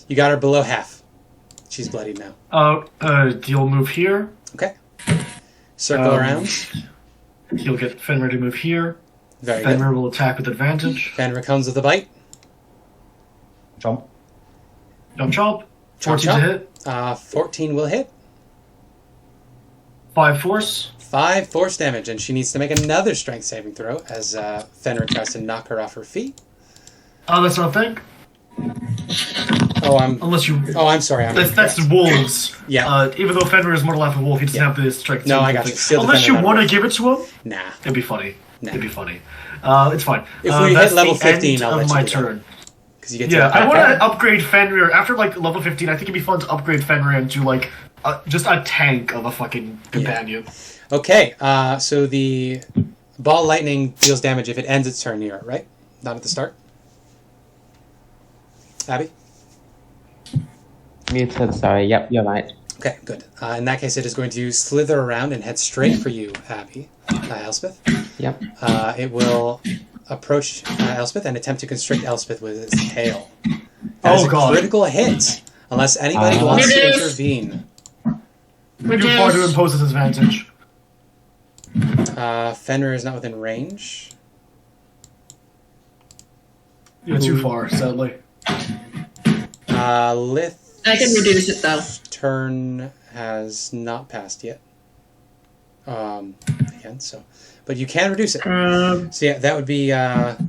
You got her below half. She's bloodied now. You'll move here. Okay. Circle around. You'll get Fenrir to move here. Very Fenrir good. will attack with advantage. Fenrir comes with a bite. Jump. Jump chop. Chop 14 to hit. 14 will hit. 5 force. 5 force damage, and she needs to make another strength saving throw as Fenrir tries to knock her off her feet. Oh, that's not a thing. Unless you. Oh, I'm sorry. That's wolves. Yeah. Even though Fenrir is more than half a wolf, he doesn't have the strength. No, I got you. Still Unless you defending want to that give it to him. Nah. It'd be funny. Nah. It'd be funny. It's fine. If we that's hit level the 15, end I'll let of you my do that. turn. Because you get Yeah, to I want to upgrade Fenrir after like level 15. I think it'd be fun to upgrade Fenrir into like just a tank of a fucking companion. Okay, so the ball lightning deals damage if it ends its turn near it, right? Not at the start. Abby? Muted, sorry. Yep, you're right. Okay, good. In that case, it is going to slither around and head straight for you, Abby. Elspeth. Yep. It will approach Elspeth and attempt to constrict Elspeth with its tail. That is a critical hit, unless anybody wants to intervene. You're far to impose this advantage. Fenrir is not within range. You're too far, sadly. Lith. I can reduce it though. Turn has not passed yet. Again, so, but you can reduce it. So yeah, that would be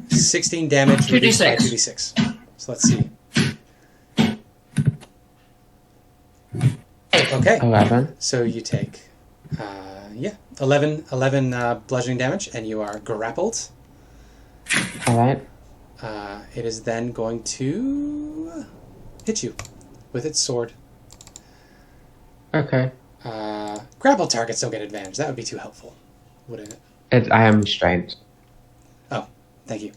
16 damage reduced by 2d6. So let's see. Okay. 11. So you take, 11 bludgeoning damage, and you are grappled. All right. It is then going to hit you with its sword. Okay. Grapple targets don't get advantage. That would be too helpful, wouldn't it? I am restrained. Oh, thank you.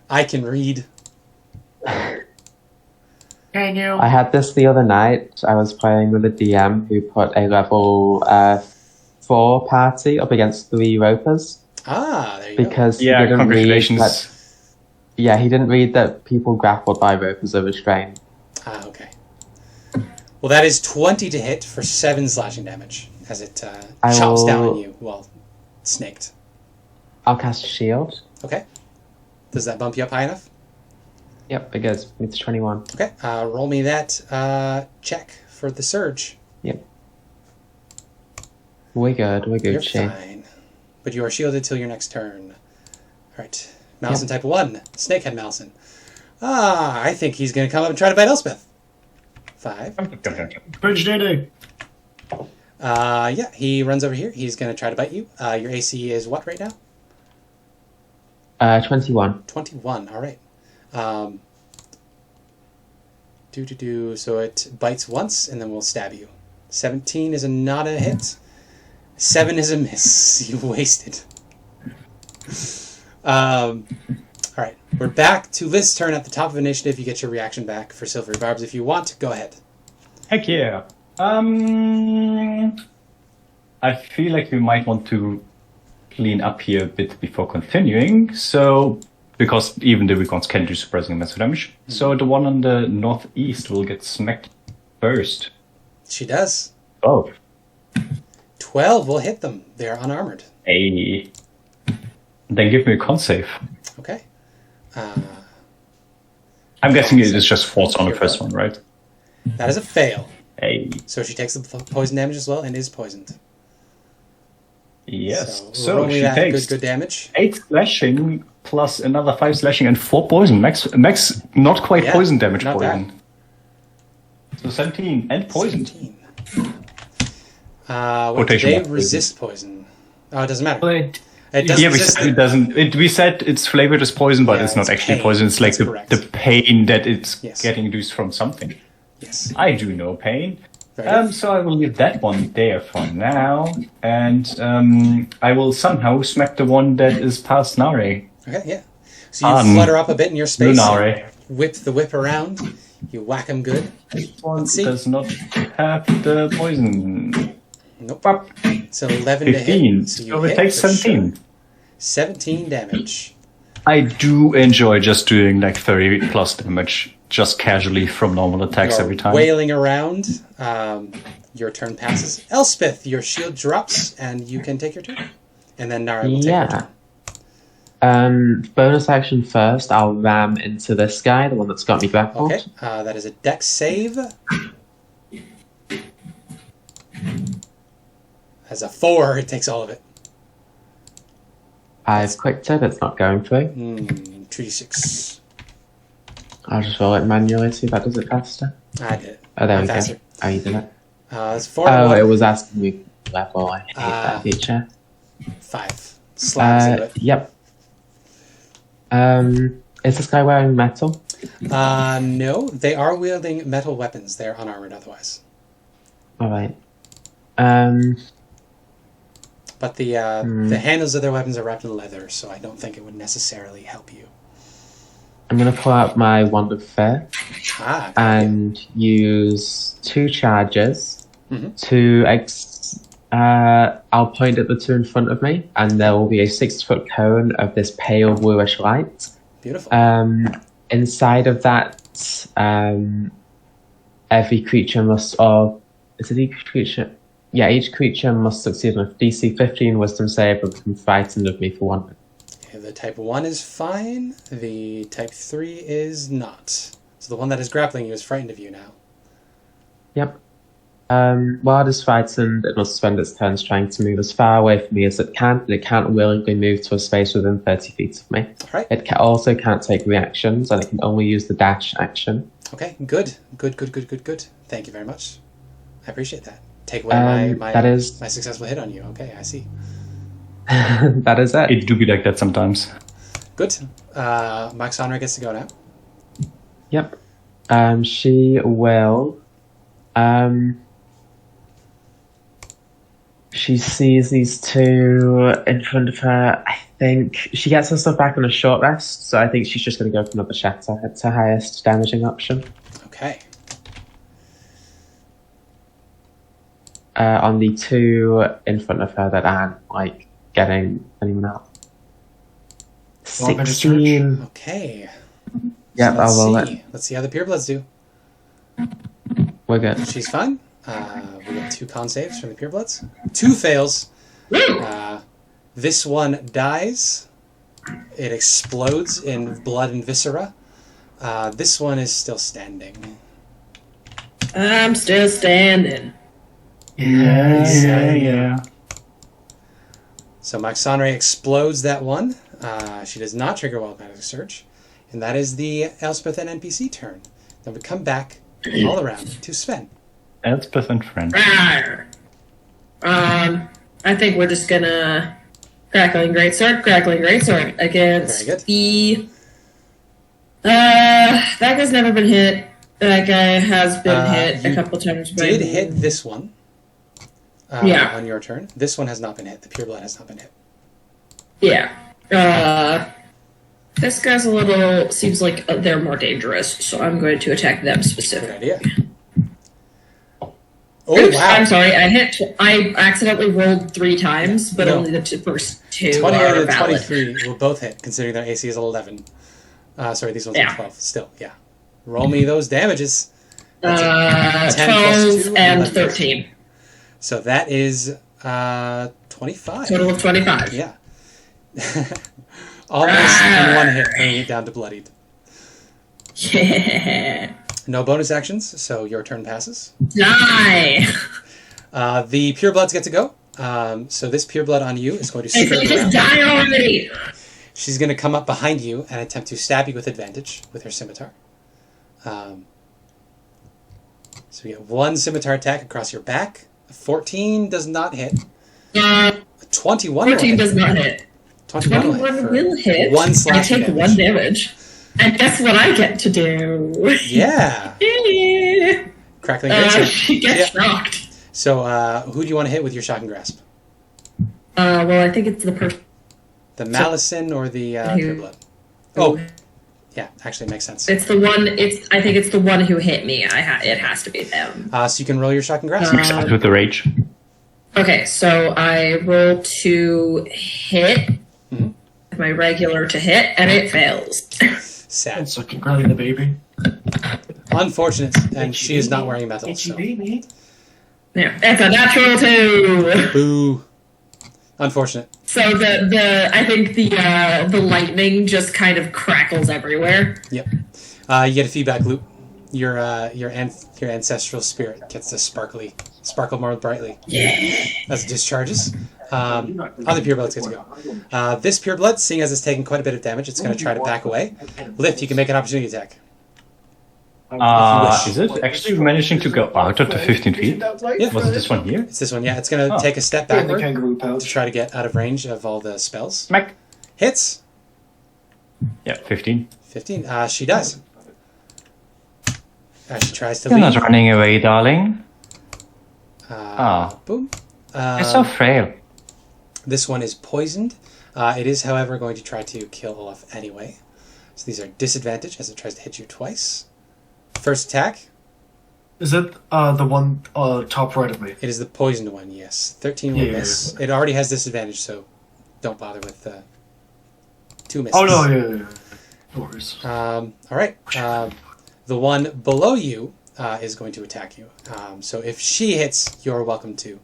I can read. Can you? I had this the other night. I was playing with a DM who put a level 4 party up against 3 ropers. There you because go. he didn't read congratulations. that. Yeah, he didn't read that people grappled by ropers are restrained. Okay. Well, that is 20 to hit for 7 slashing damage as it chops down on you while snaked. I'll cast shield. Okay. Does that bump you up high enough? Yep, it goes. It's 21. Okay. Roll me that check for the surge. Yep. We're good. You're Shay. fine. But you are shielded till your next turn. Alright. Malison type 1. Snakehead Malison. I think he's going to come up and try to bite Elspeth. 5. Bridge Day. Yeah, he runs over here. He's going to try to bite you. Your AC is what right now? 21. 21. All right. So it bites once, and then we'll stab you. 17 is not a hit. 7 is a miss. You wasted. All right. We're back to Lith's turn at the top of initiative. You get your reaction back for Silvery Barbs. If you want, go ahead. Heck yeah. I feel like we might want to clean up here a bit before continuing. So, because even the recons can do suppressing massive damage. Mm-hmm. So the one on the northeast will get smacked first. She does. 12. 12 will hit them. They are unarmored. Hey. Then give me a con save. Okay. I'm guessing it is just force on the first one, right? That is a fail. Hey. So she takes the poison damage as well and is poisoned. Yes. So roll me she that takes good damage. 8 slashing plus another 5 slashing and 4 poison. Max not quite poison damage not poison. bad. So 17 and poison. 17. They resist poison. Oh, it doesn't matter. But It doesn't Yeah, we resist said it doesn't. We said it's flavored as poison, but Yeah, it's not it's actually pain. poison. It's like That's correct. the pain that it's Yes. getting induced from something. Yes. I do no pain. Very good. So I will leave that one there for now, and I will somehow smack the one that is past Nare. Okay, yeah. So you flutter up a bit in your space. Lunare. Whip the whip around. You whack him good. This one Let's see. does not have the poison. Nope. Up. It's an 11 to 15. hit. So you So it hit takes for 17. sure. 17 damage. I do enjoy just doing like 30 plus damage, just casually from normal attacks You're every time. wailing around. Your turn passes. Elspeth, your shield drops, and you can take your turn. And then Nara will take her turn. Bonus action first, I'll ram into this guy, the one that's got me grappled. Okay, that is a dex save. As a 4, it takes all of it. I've clicked it, it's not going through. 2d6. I'll just roll it manually, see if that does it faster. I did it. Oh, there I'm we faster. go. Oh, you did it. It's 4 Oh, it was asking me level. I hate Ah. that feature. 5. Slams into it. Yep. Is this guy wearing metal? No, they are wielding metal weapons. They're unarmored otherwise. Alright. But the handles of their weapons are wrapped in leather, so I don't think it would necessarily help you. I'm gonna pull out my Wand of Fear and use 2 charges to I'll point at the 2 in front of me, and there will be a 6-foot cone of this pale bluish light. Beautiful. Inside of that, every creature must, or is it each creature? Yeah, each creature must succeed on a DC 15 Wisdom save or become frightened of me for 1 minute. The type 1 is fine. The type 3 is not. So the one that is grappling you is frightened of you now. Yep. While it is frightened, it must spend its turns trying to move as far away from me as it can, and it can't willingly move to a space within 30 feet of me. All right. It also can't take reactions, and it can only use the dash action. Okay, good. Good. Thank you very much. I appreciate that. Take away my successful hit on you. Okay, I see. That is it. It do be like that sometimes. Good. Maxandra gets to go now. Yep. She will. She sees these 2 in front of her. I think she gets her stuff back on a short rest, so I think she's just going to go for another shatter. It's her highest damaging option. Okay. On the 2 in front of her that aren't like getting anyone out. 16. Okay. Yep, So I'll roll let's it. see. Let's see how the purebloods do. We're good. She's fine. We get 2 con saves from the purebloods. 2 fails. This one dies. It explodes in blood and viscera. This one is still standing. I'm still standing. Yeah. So Maxandra explodes that one. She does not trigger Wild Magic Surge. And that is the Elspeth and NPC turn. Then we come back all around to Sven. Elspeth and friend. Rawr. I think we're just gonna crackling greatsword against Very good. the. That guy's never been hit. That guy has been hit a couple times. But Did hit this one. Yeah. On your turn. This one has not been hit. The pureblood has not been hit. Yeah. This guy's seems like they're more dangerous, so I'm going to attack them Good specifically. idea. Oh, Oops, wow. I'm sorry, I accidentally rolled 3 times, but No. only the first 2 28 are and valid. 23 will both hit, considering their AC is 11. Sorry, these ones Yeah. are 12. Still, yeah. Roll me those damages. 10 plus 12 2, and 11. 13. So that is 25. Total of 25. Yeah. Almost in one hit, bringing it down to bloodied. Yeah. No bonus actions, so your turn passes. Die! The purebloods get to go. So this pureblood on you is going to I skirt said just around. die already! She's going to come up behind you and attempt to stab you with advantage with her scimitar. So we get 1 scimitar attack across your back. 14 does not hit. 21 will 14 hit. does not hit. 21 will 21 hit. will hit. 1 I slashing take damage. 1 damage. And guess what I get to do? Yeah. Crackling hits. She gets shocked. So, who do you want to hit with your shocking grasp? Well, I think it's the person. The Malison or the Pure Blood? Oh, yeah, actually it makes sense. It's the one. I think it's the one who hit me. It has to be them. So you can roll your shocking grasp. Out with the rage. Okay, so I roll to hit. My regular to hit, and it fails. Sad. So congratulating the baby. Unfortunate, and she is not wearing metal. So. Baby. Yeah, it's a natural 2. Boo. Unfortunate. So I think the lightning just kind of crackles everywhere. Yep. You get a feedback loop. Your ancestral spirit gets to sparkle more brightly. Yeah. As it discharges. Other pure bloods get to go. This pure blood, seeing as it's taking quite a bit of damage, it's going to try to back away. Lith, you can make an opportunity attack. Is it actually managing to go out of the 15 feet? Yeah. Was it this one here? It's this one, yeah. It's going to take a step backward kangaroo to pouch. try to get out of range of all the spells. Smack. Hits. Yeah, 15. 15. She does. She tries to You're leave. not running away, darling. Boom. You're so frail. This one is poisoned. It is, however, going to try to kill Olaf anyway. So these are disadvantage as it tries to hit you twice. First attack. Is it the one top right of me? It is the poisoned one, yes. 13 will miss. It already has disadvantage, so don't bother with 2 misses. Oh, no, yeah. No worries. All right. The one below you is going to attack you. So if she hits, you're welcome to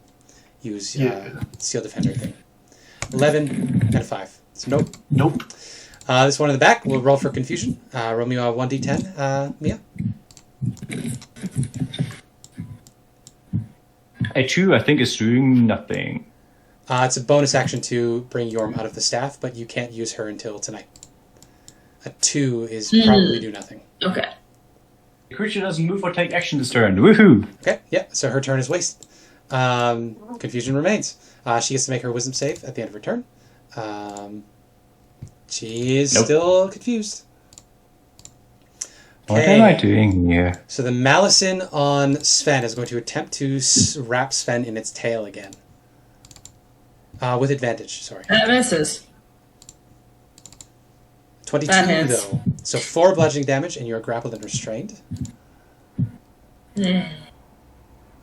use Seal Defender thing. 11 and a 5. So nope. This one in the back, we'll roll for confusion. Roll me a 1d10, Mia. A 2, I think, is doing nothing. It's a bonus action to bring Yorm out of the staff, but you can't use her until tonight. A 2 is probably do nothing. Okay. The creature doesn't move or take action this turn. Woohoo! Okay, yeah, so her turn is wasted. Confusion remains. She gets to make her wisdom save at the end of her turn. She is still confused. What am I doing here? So the Malison on Sven is going to attempt to wrap Sven in its tail again. With advantage, sorry. That misses. 22 That hits. though. So 4 bludgeoning damage and you're grappled and restrained. It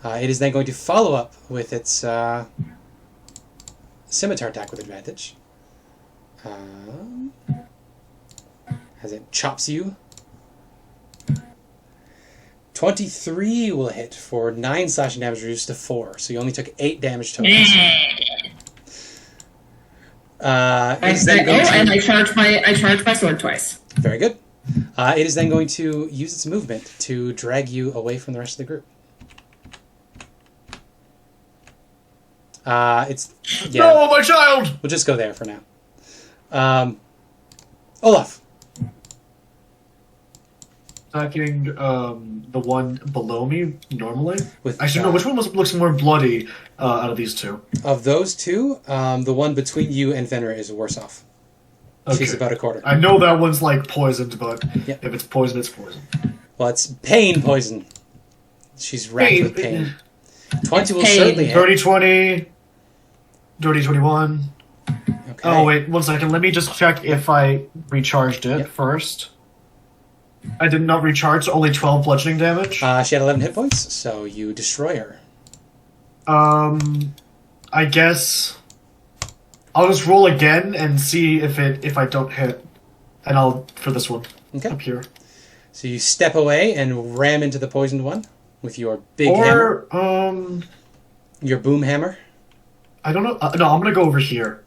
is then going to follow up with its scimitar attack with advantage. As it chops you. 23 will hit for 9 slashing damage reduced to 4. So you only took 8 damage total. And I charged my sword twice. Very good. It is then going to use its movement to drag you away from the rest of the group. No, my child! We'll just go there for now. Olaf. Attacking the one below me normally. With, actually, no. Which one looks more bloody out of these two? Of those two, the one between you and Venera is worse off. Okay. She's about a quarter. I know that one's like poisoned, but Yep. if it's poison, it's poison. Well, it's pain poison. She's racked with pain. 20 will certainly hit. 30, 20, dirty 21. Okay. Oh wait, 1 second. Let me just check if I recharged it first. I did not recharge, so only 12 bludgeoning damage. She had 11 hit points, so you destroy her. I guess I'll just roll again and see if I don't hit, and I'll for this one up here. So you step away and ram into the poisoned one with your big hammer. Your boom hammer. I don't know. No, I'm gonna go over here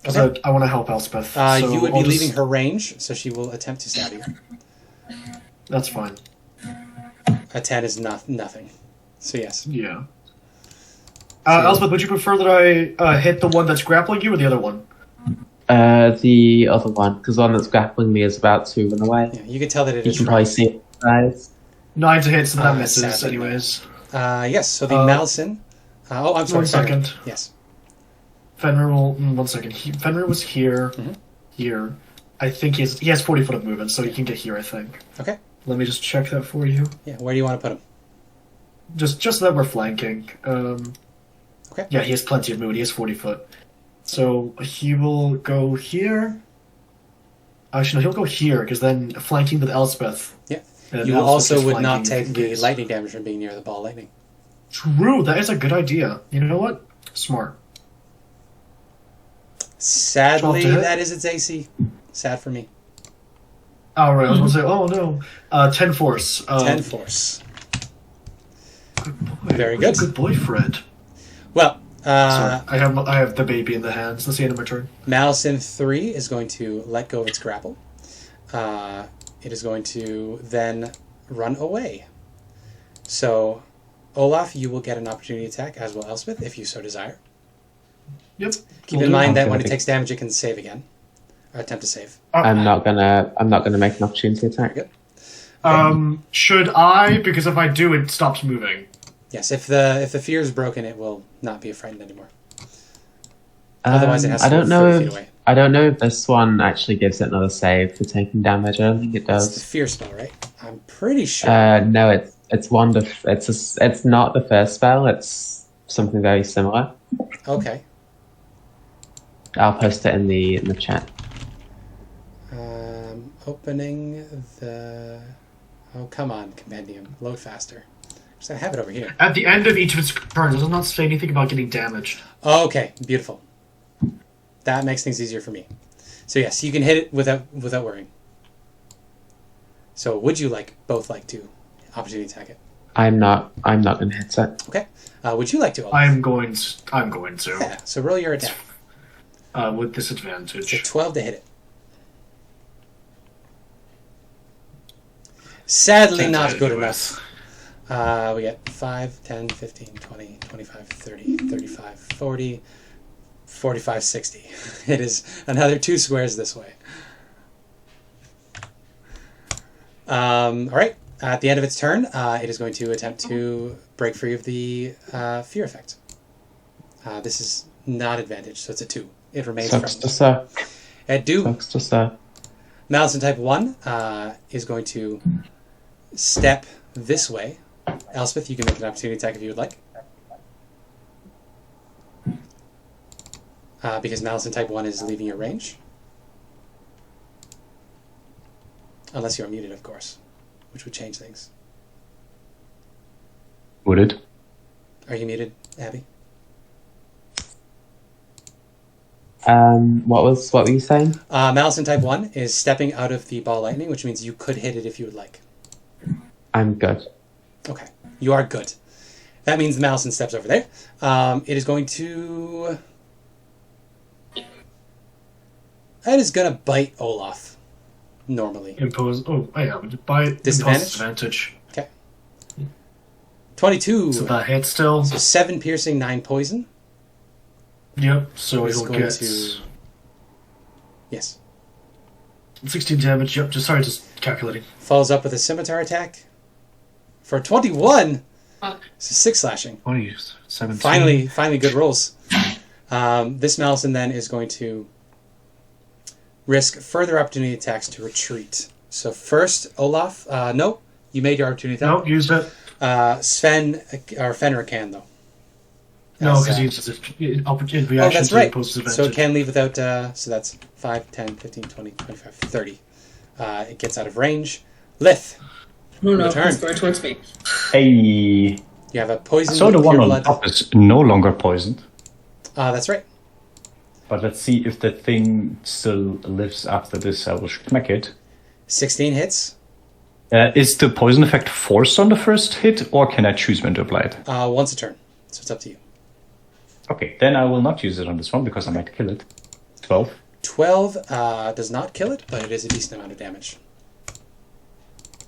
because I want to help Elspeth. So you would be leaving her range, so she will attempt to stab you. That's fine. A 10 is nothing. So yes. Yeah. Elspeth, would you prefer that I hit the one that's grappling you or the other one? The other one, because the one that's grappling me is about to run away. Yeah, you can tell that it you is. You can probably see it. Guys. 9 to hit, so that misses. Sadly. Anyways. Yes. So the Malison. I'm sorry. 1 second. Yes. Fenrir will. 1 second. Fenrir was here. Here. I think he has 40 foot of movement, so he can get here. I think. Okay. Let me just check that for you. Yeah. Where do you want to put him? Just that we're flanking. Okay. Yeah, he has plenty of movement. He has 40 foot. So he will go here. Actually, no, he'll go here, because then flanking with Elspeth. Yeah. And You Elspeth also is would not flanking take the against- lightning damage from being near the ball lightning. True, that is a good idea. You know what? Smart. Sadly, 12 to hit? that is its AC. Sad for me. Oh, right, I was going to say, oh no. 10 force. 10 force. Good boy. Very What a good. Good boy, Fred. Well, Sorry, I have the baby in the hands. That's the end of my turn. Malison 3 is going to let go of its grapple. It is going to then run away. So, Olaf, you will get an opportunity attack, as will Elspeth, if you so desire. Yep. Keep in mind that when it takes damage, it can save again. Or attempt to save. I'm not gonna make an opportunity attack. Good. Should I? Because if I do, it stops moving. Yes, if the fear is broken, it will not be frightened anymore. Otherwise, it has to I don't move know 30 feet if away. I don't know if this one actually gives it another save for taking damage. I don't think it It's the does. fear spell, right? I'm pretty sure. No, it's it's not the first spell. It's something very similar. Okay. I'll post it in the chat. Opening the... Oh, come on, compendium. Load faster. Just I have it over here. At the end of each of its turns, it does not say anything about getting damaged. Oh, okay, beautiful. That makes things easier for me. So yes, you can hit it without worrying. So would you both like to opportunity attack it? I'm not gonna hit it. Okay. Would you like to? Olaf? I'm going to. Yeah. So roll your attack. With disadvantage. So 12 to hit it. Sadly, not good enough. We get 5, 10, 15, 20, 25, 30, 35, 40, 45, 60. It is another 2 squares this way. All right. At the end of its turn, it is going to attempt to break free of the fear effect. This is not advantage, so it's a 2. It remains Sucks to friendly. suck. At do, Sucks to suck. Malison type 1 is going to step this way. Elspeth, you can make an opportunity attack if you would like. Because Malison type 1 is leaving your range. Unless you're muted, of course, which would change things. Would it? Are you muted, Abby? What were you saying? Malison type 1 is stepping out of the ball lightning, which means you could hit it if you would like. I'm good. Okay, you are good. That means the Malison steps over there. It is going to... It is going to bite Olaf, normally. Impose. Oh, yeah. By disadvantage. Okay. 22. So that hits still. So 7 piercing, 9 poison. Yep. So Is it'll going get to... Yes. 16 damage. Yep. Just calculating. Follows up with a scimitar attack. For 21! So 6 slashing. 20, 17. Finally good rolls. This Malison then is going to risk further opportunity attacks to retreat. So first, Olaf, no, you made your opportunity attack. Nope, used it. Sven, or Fenrir can, though. No, As, because he uses it in reaction Oh, that's to right. impose disadvantage. So it can leave without, so that's 5, 10, 15, 20, 25, 30. It gets out of range. Lith, Oh no, Return. it's going towards me. Hey. you have a poison So the with one pure on blood. top is no longer poisoned. That's right. But let's see if the thing still lives after this. I will smack it. 16 hits. Is the poison effect forced on the first hit, or can I choose when to apply it? Once a turn. So it's up to you. Okay, then I will not use it on this one because I might kill it. 12. 12 does not kill it, but it is a decent amount of damage.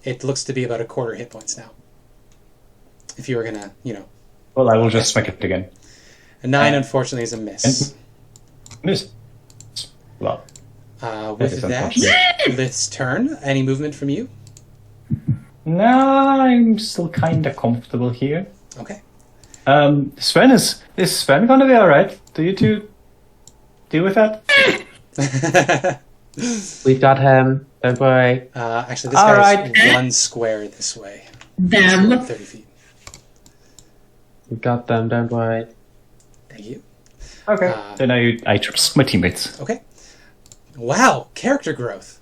It looks to be about a quarter hit points now. If you were gonna, Well, I will just smack it again. A 9 unfortunately is a miss. Miss. Well, With is that, unfortunate. Lith's turn. Any movement from you? nah, I'm still kinda comfortable here. Okay. Sven is Sven gonna be alright? Do you two deal with that? We've got him. Don't worry. Actually, this All guy's right. 1 square this way. Them. 30 feet. We got them, don't worry. Thank you. Okay. Then I trust my teammates. Okay. Wow, character growth.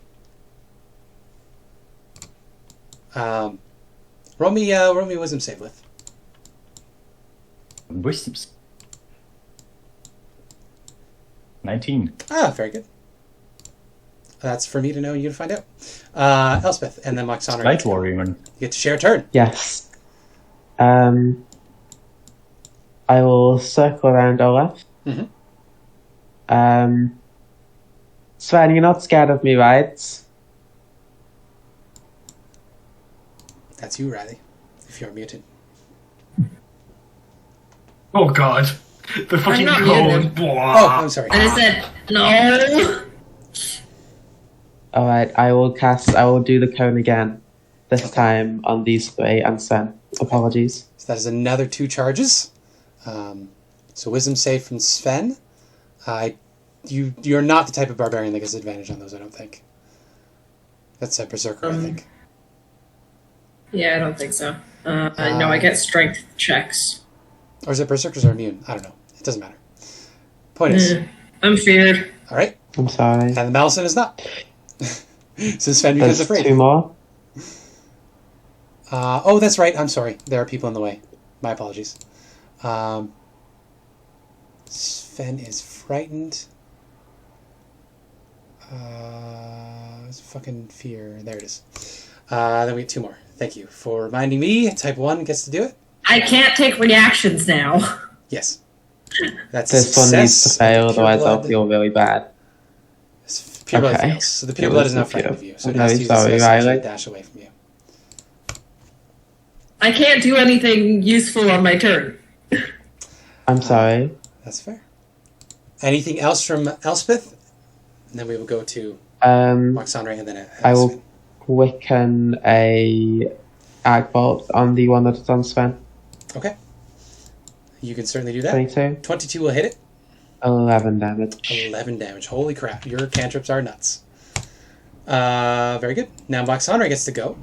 Roll me wisdom save with. Wisdoms. 19. Ah, very good. That's for me to know and you to find out. Elspeth, and then Moxana. Light warrior. You get to share a turn. Yes. I will circle around Olaf. Mm-hmm. Sven, you're not scared of me, right? That's you, Riley. If you're muted. Oh god. The fucking not code. muted. Oh, I'm sorry. I said no. Alright, I will do the cone again. This time on these three and Sven. Apologies. So that is another 2 charges. So wisdom save from Sven. You're not the type of barbarian that gets advantage on those, I don't think. That's a berserker, I think. Yeah, I don't think so. No, I get strength checks. Or is it berserkers are immune? I don't know. It doesn't matter. Point is. I'm feared. All right. I'm sorry. And the Malison is not. So Sven becomes There's afraid. 2 more. Oh, that's right. I'm sorry. There are people in the way. My apologies. Sven is frightened. Fucking fear. There it is. Then we get 2 more. Thank you for reminding me. Type 1 gets to do it. I can't take reactions now. Yes. That's This one needs to fail, otherwise I'll blood. feel really bad. Pure blood Okay. fails. So the pure blood is not frightened of you. So it I'm has to very use its sorry, action to Riley. dash away from you. I can't do anything useful on my turn. I'm sorry. That's fair. Anything else from Elspeth? And then we will go to Moxonry and then I will Sven. quicken a ag bolt on the one that is on Sven. Okay. You can certainly do that. 22. 22 will hit it. 11 damage. 11 damage. Holy crap. Your cantrips are nuts. Very good. Now Moxonry gets to go.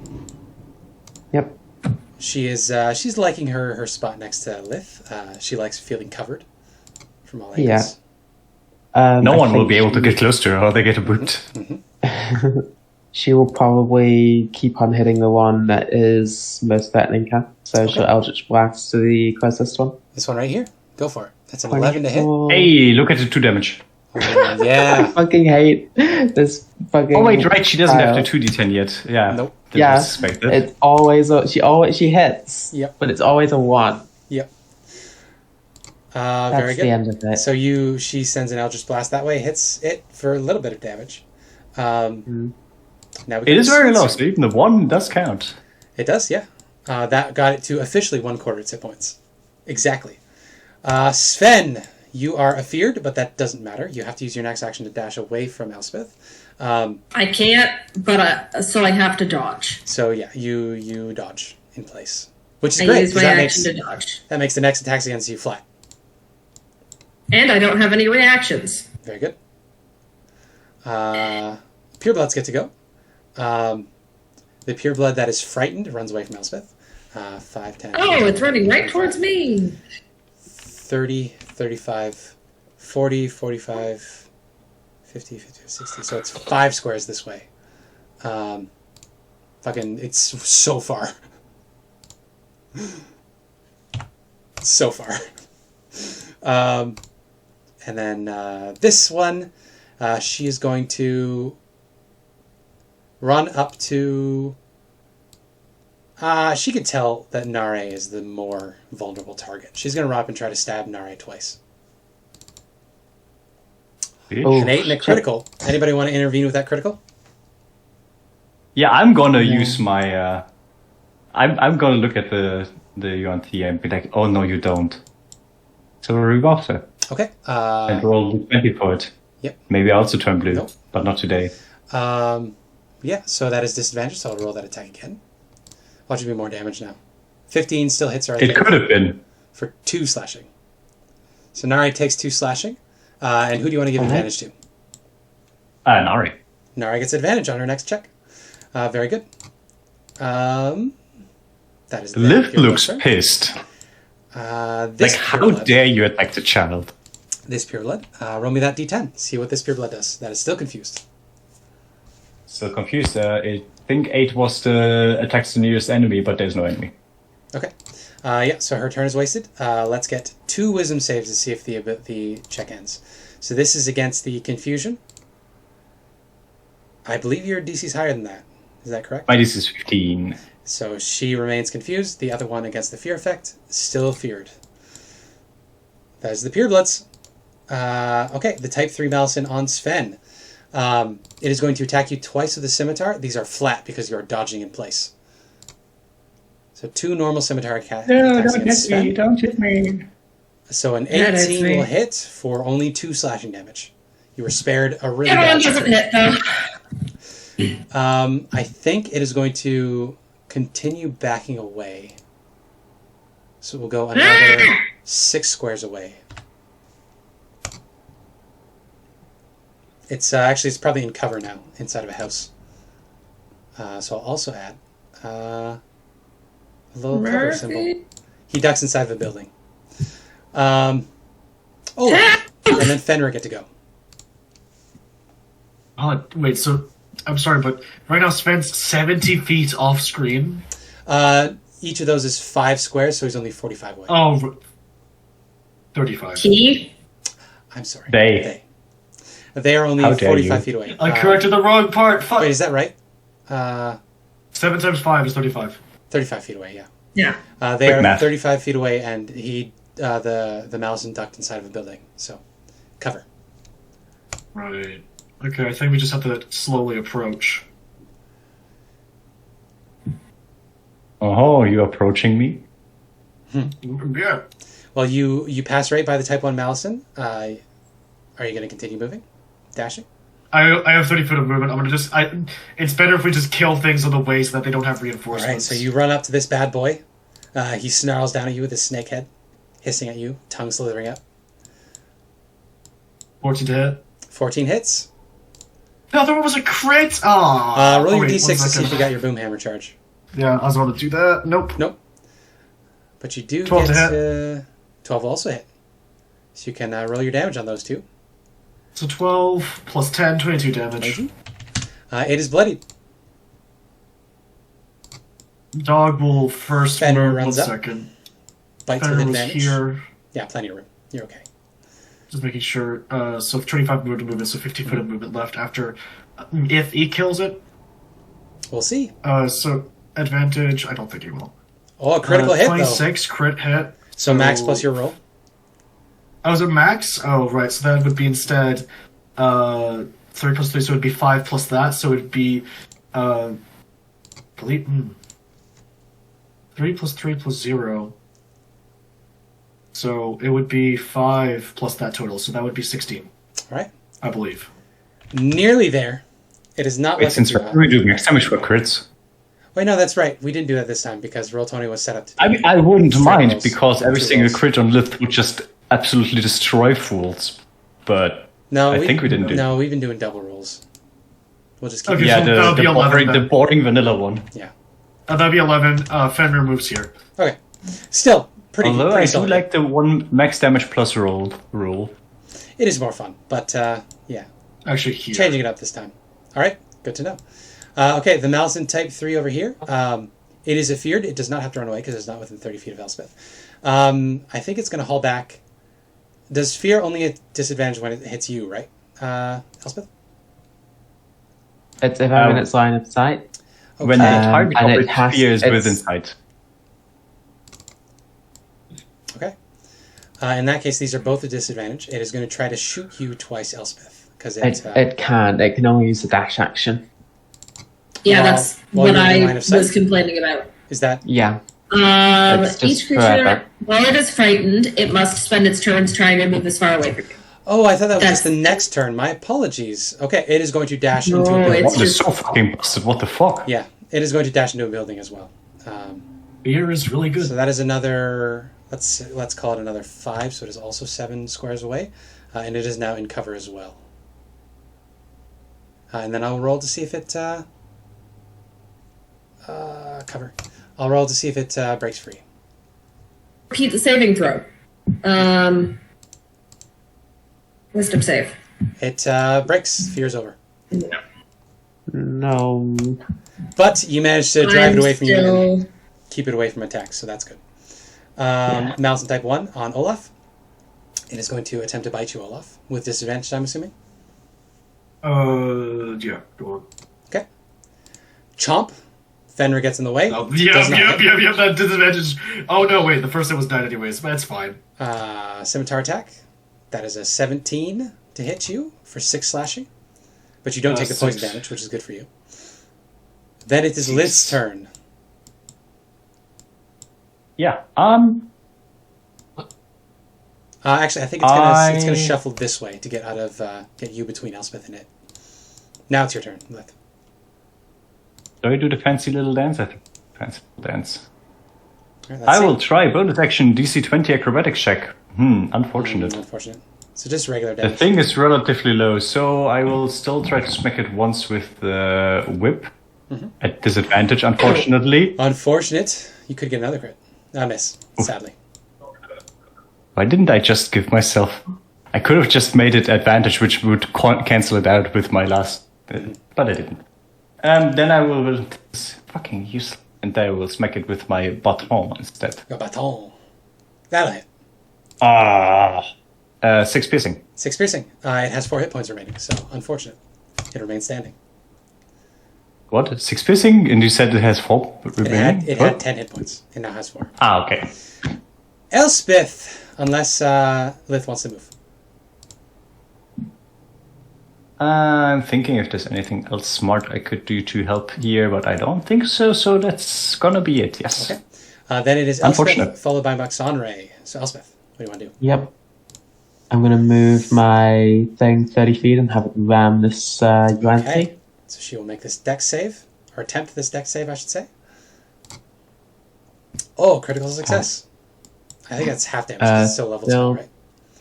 Yep. She is she's liking her spot next to Lith. She likes feeling covered from all angles. No I one will think be able to get close to her or they get a boot. she will probably keep on hitting the one that is most threatening her. So she'll Eldritch Blast to the closest one. This one right here. Go for it. That's an 11 to hit. 24. Hey, look at the 2 damage. Oh, yeah. I fucking hate this fucking. Oh wait, right, she doesn't have the child. 2d10 yet. Yeah. Nope. Didn't Yeah, suspect it. it's always she hits. Yep. But it's always a 1. Yep. That's Very good. the end of it. So she sends an Eldritch Blast that way, hits it for a little bit of damage. Now we It is very low, Spencer. so even the 1 does count. It does, yeah. That got it to officially 1/4 its hit points. Exactly. Sven, you are afeared, but that doesn't matter. You have to use your next action to dash away from Elspeth. I can't, but so I have to dodge. So yeah, you dodge in place, which is I great. use 'cause my that action makes to dodge. that makes the next attacks against you flat. And I don't have any reactions. Very good. Purebloods get to go. The pureblood that is frightened runs away from Elspeth. 5, 10. Oh, it's running right towards me. 30, 35, 40, 45, 50, 60. So it's 5 squares this way. It's so far. So far. And then this one, she is going to run up to... she could tell that Nare is the more vulnerable target. She's going to run up and try to stab Nare twice. Oh, An 8 and a critical. Anybody want to intervene with that critical? Yeah, I'm gonna use my. I'm gonna look at the UNT and be like, oh no, you don't. So rebuff it Okay. and roll 20 for it. Yep. Maybe I also turn blue, Nope. but not today. Yeah, so that is disadvantage, so I'll roll that attack again. Watch it be more damage now. 15 still hits her, I It think, could have been. for 2 slashing. So Nare takes 2 slashing. And who do you want to give advantage to? Nari. Nara gets advantage on her next check. Very good. That is Lith your looks turn. pissed. This how pureblood- dare you attack the channel? This pureblood. Roll me that d10. See what this pureblood does. That is still confused. So confused. I think 8 was the attacks the nearest enemy, but there's no enemy. Okay. Yeah, so her turn is wasted. Let's get 2 wisdom saves to see if the check ends. So this is against the confusion. I believe your DC is higher than that. Is that correct? My DC is 15. So she remains confused. The other one against the fear effect, still feared. That is the purebloods. Okay, the type 3 Malison on Sven. It is going to attack you twice with the scimitar. These are flat because you are dodging in place. So 2 normal scimitar attacks against Sven. Don't hit me. So an That hits 18 me. will hit for only 2 slashing damage. You were spared a really Everyone bad doesn't hit. hit, though. I think it is going to continue backing away. So we'll go another 6 squares away. It's actually, it's probably in cover now, inside of a house. So I'll also add a little cover symbol. He ducks inside of a building. Olaf, and then Fenrir get to go. Oh, wait, so I'm sorry, but right now Sven's 70 feet off screen. Each of those is 5 squares, so he's only 45 away. Oh, 35. He? I'm sorry. They are only How dare 45 you. feet away. I corrected the wrong part. Fuck. Wait, is that right? 7 times 5 is 35. 35 feet away, yeah. Yeah. They Quick are math. 35 feet away, and the Malison ducked inside of a building. So, cover. Right. Okay, I think we just have to slowly approach. Oh, you approaching me? Yeah. Well, you pass right by the Type 1 Malison. Are you going to continue moving? Dashing? I have 30 feet of movement. I'm gonna just. It's better if we just kill things on the way so that they don't have All reinforcements. right, so you run up to this bad boy. He snarls down at you with his snake head, hissing at you, tongue slithering up. 14 to hit. 14 hits. The other one was a crit! Aww. Roll your wait, d6 one to see second. if you got your boom hammer charge. Yeah, I was about to do that. Nope. Nope. But you do 12 get... to hit. 12 will also hit. So you can roll your damage on those two. So 12 plus 10, 22 damage. It is bloodied. Dog will first Fenrir move. runs 1 up. second. Bites with Fenrir was advantage. here. Yeah, plenty of room. You're okay. Just making sure. So 25 movement, so 50 foot of movement left after. If he kills it. We'll see. So advantage. I don't think he will. Oh, a critical hit, though. 26 crit hit. So max plus your roll. Oh, is it max? Oh, right. So that would be instead 3 plus 3, so it would be 5 plus that. So it would be 3 plus 3 plus 0. So it would be 5 plus that total. So that would be 16, All right. I believe. Nearly there. It is not Wait, like since we do max damage for crits. Wait, no, that's right. We didn't do that this time because Roll20 was set up to do I mean, I wouldn't Straight mind rolls. because every Two single rolls. crit on Lith would just absolutely destroy fools. But No, I think we didn't do. No, we've been doing double rolls. We'll just keep Okay, Yeah, so that would be 11 then. the boring vanilla one. Yeah. That'd be 11. Fenrir moves here. Okay. Still, pretty Although pretty I do solid. like the one max damage plus roll rule. It is more fun, but yeah. Actually, here. Changing it up this time. All right, good to know. Okay, the Malison Type 3 over here. It is a feared. It does not have to run away because it's not within 30 feet of Elspeth. I think it's going to haul back. Does fear only get disadvantage when it hits you, right, Elspeth? It's if I'm in its line of sight. When the Okay. target and of it its has- spear is it's- within sight. Okay. In that case, these are both a disadvantage. It is going to try to shoot you twice, Elspeth, because It can't. It can only use the dash action. Yeah, While- that's while what you're in I line of sight? was complaining about. is that Yeah. It's just Each creature, forever. while it is frightened, it must spend its turns trying to move as far away from you. Oh, I thought that was That's- just the next turn. My apologies. Okay, it is going to dash No, into a building. it's What is just- so fucking busted? What the fuck? Yeah, it is going to dash into a building as well. Beer is really good. So that is another. Let's call it another 5. So it is also 7 squares away, and it is now in cover as well. And then I'll roll to see if it cover. I'll roll to see if it breaks free. repeat the saving throw. Wisdom save. It breaks. Fear's over. No. But you managed to drive it away from you still... and keep it away from attacks, so that's good. Malison type 1 on Olaf. It is going to attempt to bite you, Olaf, with disadvantage, I'm assuming. Yeah, go on. Okay. Chomp. Fenrir gets in the way. Oh, yep, that disadvantage. Oh, no, wait, the first one was 9 anyways. That's fine. Scimitar attack. That is a 17 to hit you for 6 slashing. But you don't take the poison damage, which is good for you. Then it is Lith's turn. Yeah. Actually, I think it's gonna shuffle this way to get out of get you between Elspeth and it. Now it's your turn, Lith. Do I do the fancy little dance? I think fancy little dance. Right, I will try bonus action DC 20 acrobatics check. Unfortunate. Unfortunate. So just regular The damage. thing is relatively low, so I will still try to smack it once with the whip. At disadvantage, unfortunately. Unfortunate. You could get another crit. I miss, sadly. Why didn't I just give myself... I could have just made it advantage, which would cancel it out with my last... but I didn't. Then I will... It's fucking useless. And I will smack it with my baton instead. Your baton. That'll hit. 6 piercing. 6 piercing. It has 4 hit points remaining, so unfortunate. It remains standing. What? 6 piercing? And you said it has 4 remaining? It had 10 hit points. It now has 4. Okay. Elspeth! Unless Lith wants to move. I'm thinking if there's anything else smart I could do to help here, but I don't think so, so that's gonna be it, yes. Okay. Then it is Elspeth, followed by Maxonray. So Elspeth, what do you want to do? Yep. I'm going to move my thing 30 feet and have it ram this Vanity. Okay. So she will make this dex save, or attempt this dex save, I should say. Oh, critical success. I think that's half damage. 'Cause it's still level spell, right?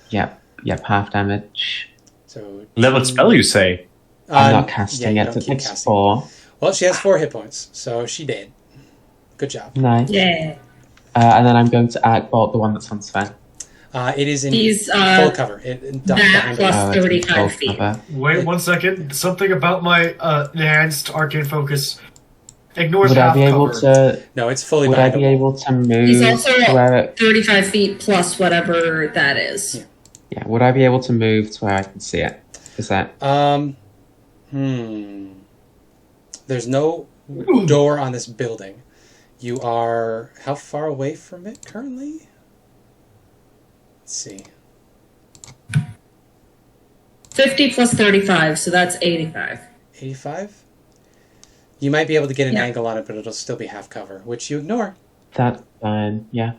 Yep, half damage. So Level spell, you say? I'm not casting it, it takes 4. Well, she has 4 hit points, so she did. Good job. Nice. Yeah. And then I'm going to Arcbolt the one that's on Sven. It is in He's, full cover. That plus 35 feet. Wait 1 second. Something about my enhanced arcane focus ignores Would I half be able cover. to? No, it's fully Would I bindable. be able to move? He's also to where it, 35 feet plus whatever that is. yeah. Would I be able to move to where I can see it? Is that? There's no door on this building. You are how far away from it currently? Let's see. 50 plus 35, so that's 85. 85? You might be able to get an angle on it, but it'll still be half cover, which you ignore. That's fine. Yeah.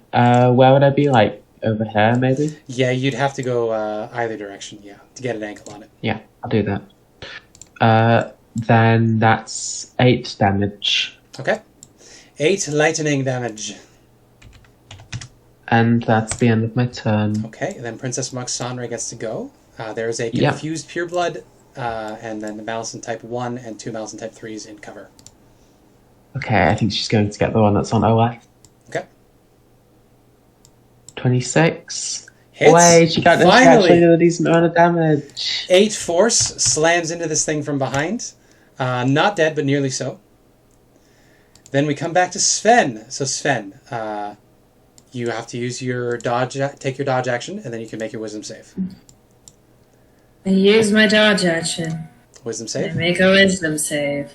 Where would I be? Like over here, maybe? Yeah, you'd have to go either direction, to get an angle on it. Yeah, I'll do that. Then that's 8 damage. Okay. 8 lightning damage. And that's the end of my turn. Okay, and then Princess Maxonray gets to go. There is a confused pureblood, and then the Malison type 1 and 2 Malison type 3s in cover. Okay, I think she's going to get the one that's on Olaf. Okay. 26. Hits. Wait, she got Finally. actually a decent amount of damage. 8 force slams into this thing from behind. Not dead, but nearly so. Then we come back to Sven. So Sven, you have to use your dodge, take your dodge action, and then you can make your wisdom save. I use my dodge action. Wisdom I save. make a wisdom save.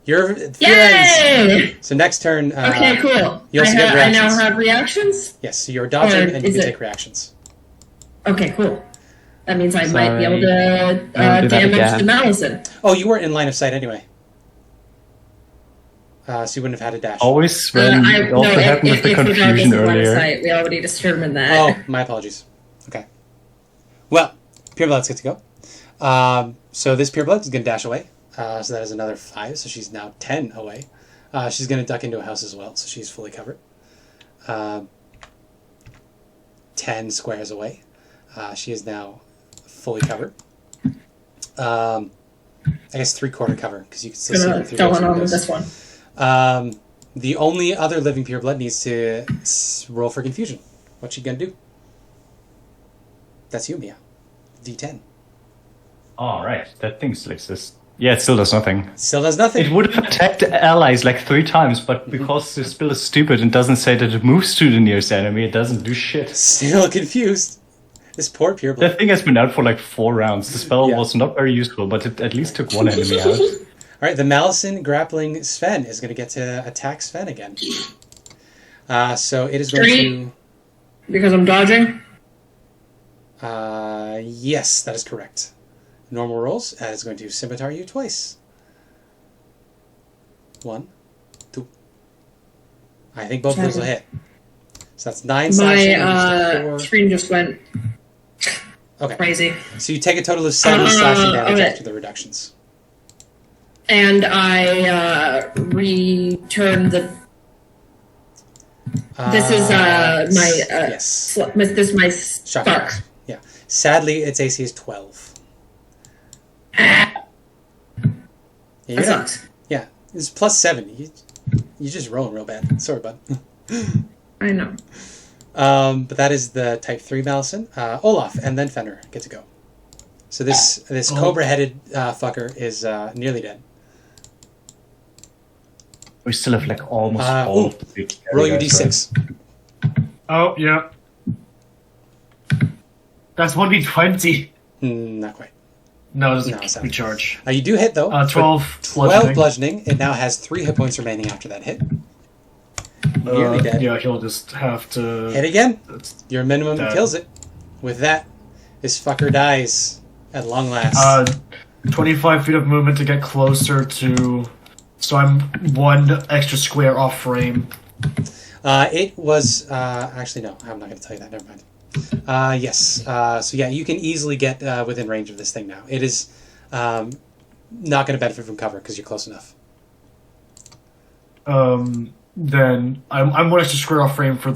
Your Yay! So next turn. Okay, cool. You also get I reactions. now have reactions? Yes, so you're dodging, Or and you is can it- take reactions. Okay, cool. That means I might be able Sorry. to do that damage again. the Malison. Oh, you weren't in line of sight anyway. So you wouldn't have had a dash. Always when it also happened with the if confusion regardless of line of earlier. sight, we already determined that. Oh, my apologies. Okay. Well, Pureblood's good to go. So this Pureblood is going to dash away. So that is another 5, so she's now 10 away. She's going to duck into a house as well, so she's fully covered. 10 squares away. She is now fully covered. I guess 3/4 cover, because you can still see her through Going those on with windows. this one. The only other living pureblood needs to roll for confusion. What you gonna do? That's you, Mia. D10. Alright, that thing still exists. Yeah, it still does nothing. Still does nothing. It would have attacked allies like 3 times, but because the spell is stupid and doesn't say that it moves to the nearest enemy, it doesn't do shit. Still confused. This poor pureblood. That thing has been out for like 4 rounds. The spell was not very useful, but it at least took 1 enemy out. Alright, the Malison grappling Sven is going to get to attack Sven again. So it is going 3, because I'm dodging. to... yes, that is correct. Normal rolls, and it's going to scimitar you twice. 1, 2. I think both of those will hit. So that's 9 slashing. My screen just went crazy. So you take a total of 7 slashing damage after the reductions. And I return the. This is my. Yes. This is my Shock spark. damage. Yeah. Sadly, its AC is 12. Yeah, That sucks. Yeah, it's plus 7. You just rolling real bad. Sorry, bud. I know. But that is the type 3 Malison. Olaf and then Fenrir get to go. So this cobra-headed fucker is nearly dead. We still have like almost all of the big Roll your guys, d6. Oh, yeah. That's 1d20. Not quite. No, it No, doesn't it's not. recharge. You do hit though. 12 12 bludgeoning. It now has 3 hit points remaining after that hit. Nearly dead. Yeah, he'll just have to... Hit again. That's Your minimum dead. kills it. With that, this fucker dies at long last. 25 feet of movement to get closer to... So I'm 1 extra square off frame. It was actually no. I'm not going to tell you that. Never mind. Yes. So yeah, you can easily get within range of this thing now. It is not going to benefit from cover because you're close enough. Then I'm 1 extra square off frame for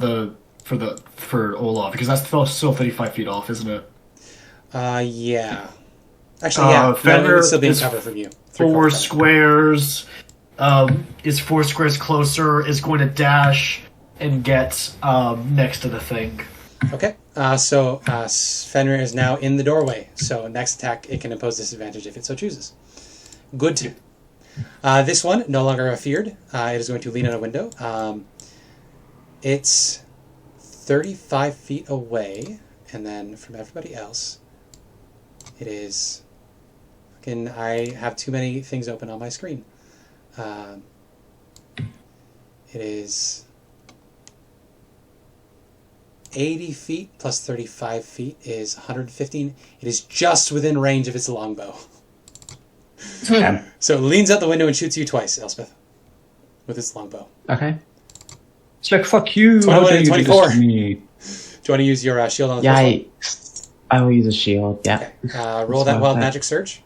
Olaf because that's still 35 feet off, isn't it? Yeah. Actually, yeah. Fenrir it's still being is covered from you. 4 squares. Is 4 squares closer. Is going to dash and get next to the thing. Okay. So Fenrir is now in the doorway. So next attack, it can impose disadvantage if it so chooses. Good. This one, no longer feared. It is going to lean on a window. It's 35 feet away. And then from everybody else, it is... I have too many things open on my screen. It is 80 feet plus 35 feet is 115. It is just within range of its longbow. So it leans out the window and shoots you twice, Elspeth, with its longbow. Okay. It's like, fuck you. 21 How dare and you do 24. this to me? Do you want to use your shield on the first Yikes. I will use a shield, yeah. one? Okay. Roll that wild magic surge.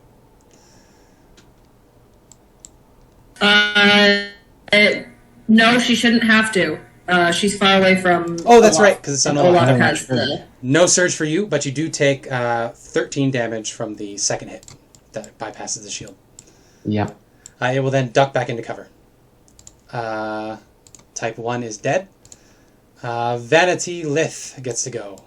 No, she shouldn't have to. She's far away from. Oh, that's Olaf. right, because it's on Olaf Olaf. has the. No surge for you, but you do take 13 damage from the second hit that bypasses the shield. Yeah. It will then duck back into cover. Type 1 is dead. Vanity Lith gets to go.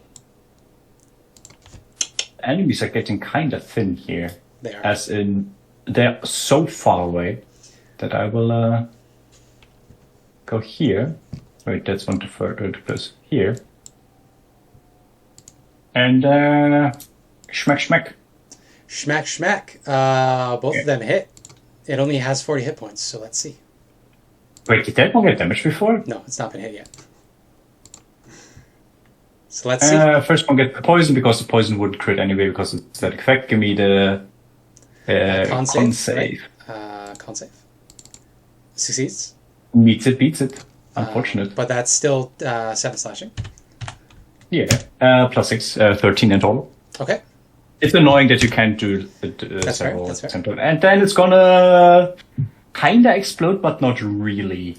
Enemies are getting kind of thin here. They are. As in, they're so far away that I will go here. Wait, that's one to further to place here. And schmack schmack. Schmack schmack. Both of them hit. It only has 40 hit points, so let's see. Wait, did that one get damaged before? No, it's not been hit yet. So let's see. First one get poison because the poison would crit anyway because it's that effect. Give me the Con con save. save. Right? Con save. Succeeds. Meets it, beats it. Unfortunate. But that's still 7 slashing. Yeah. Plus 6, 13 in total. Okay. It's annoying that you can't do That's fair, several that's fair. simple. And then it's gonna kinda explode, but not really.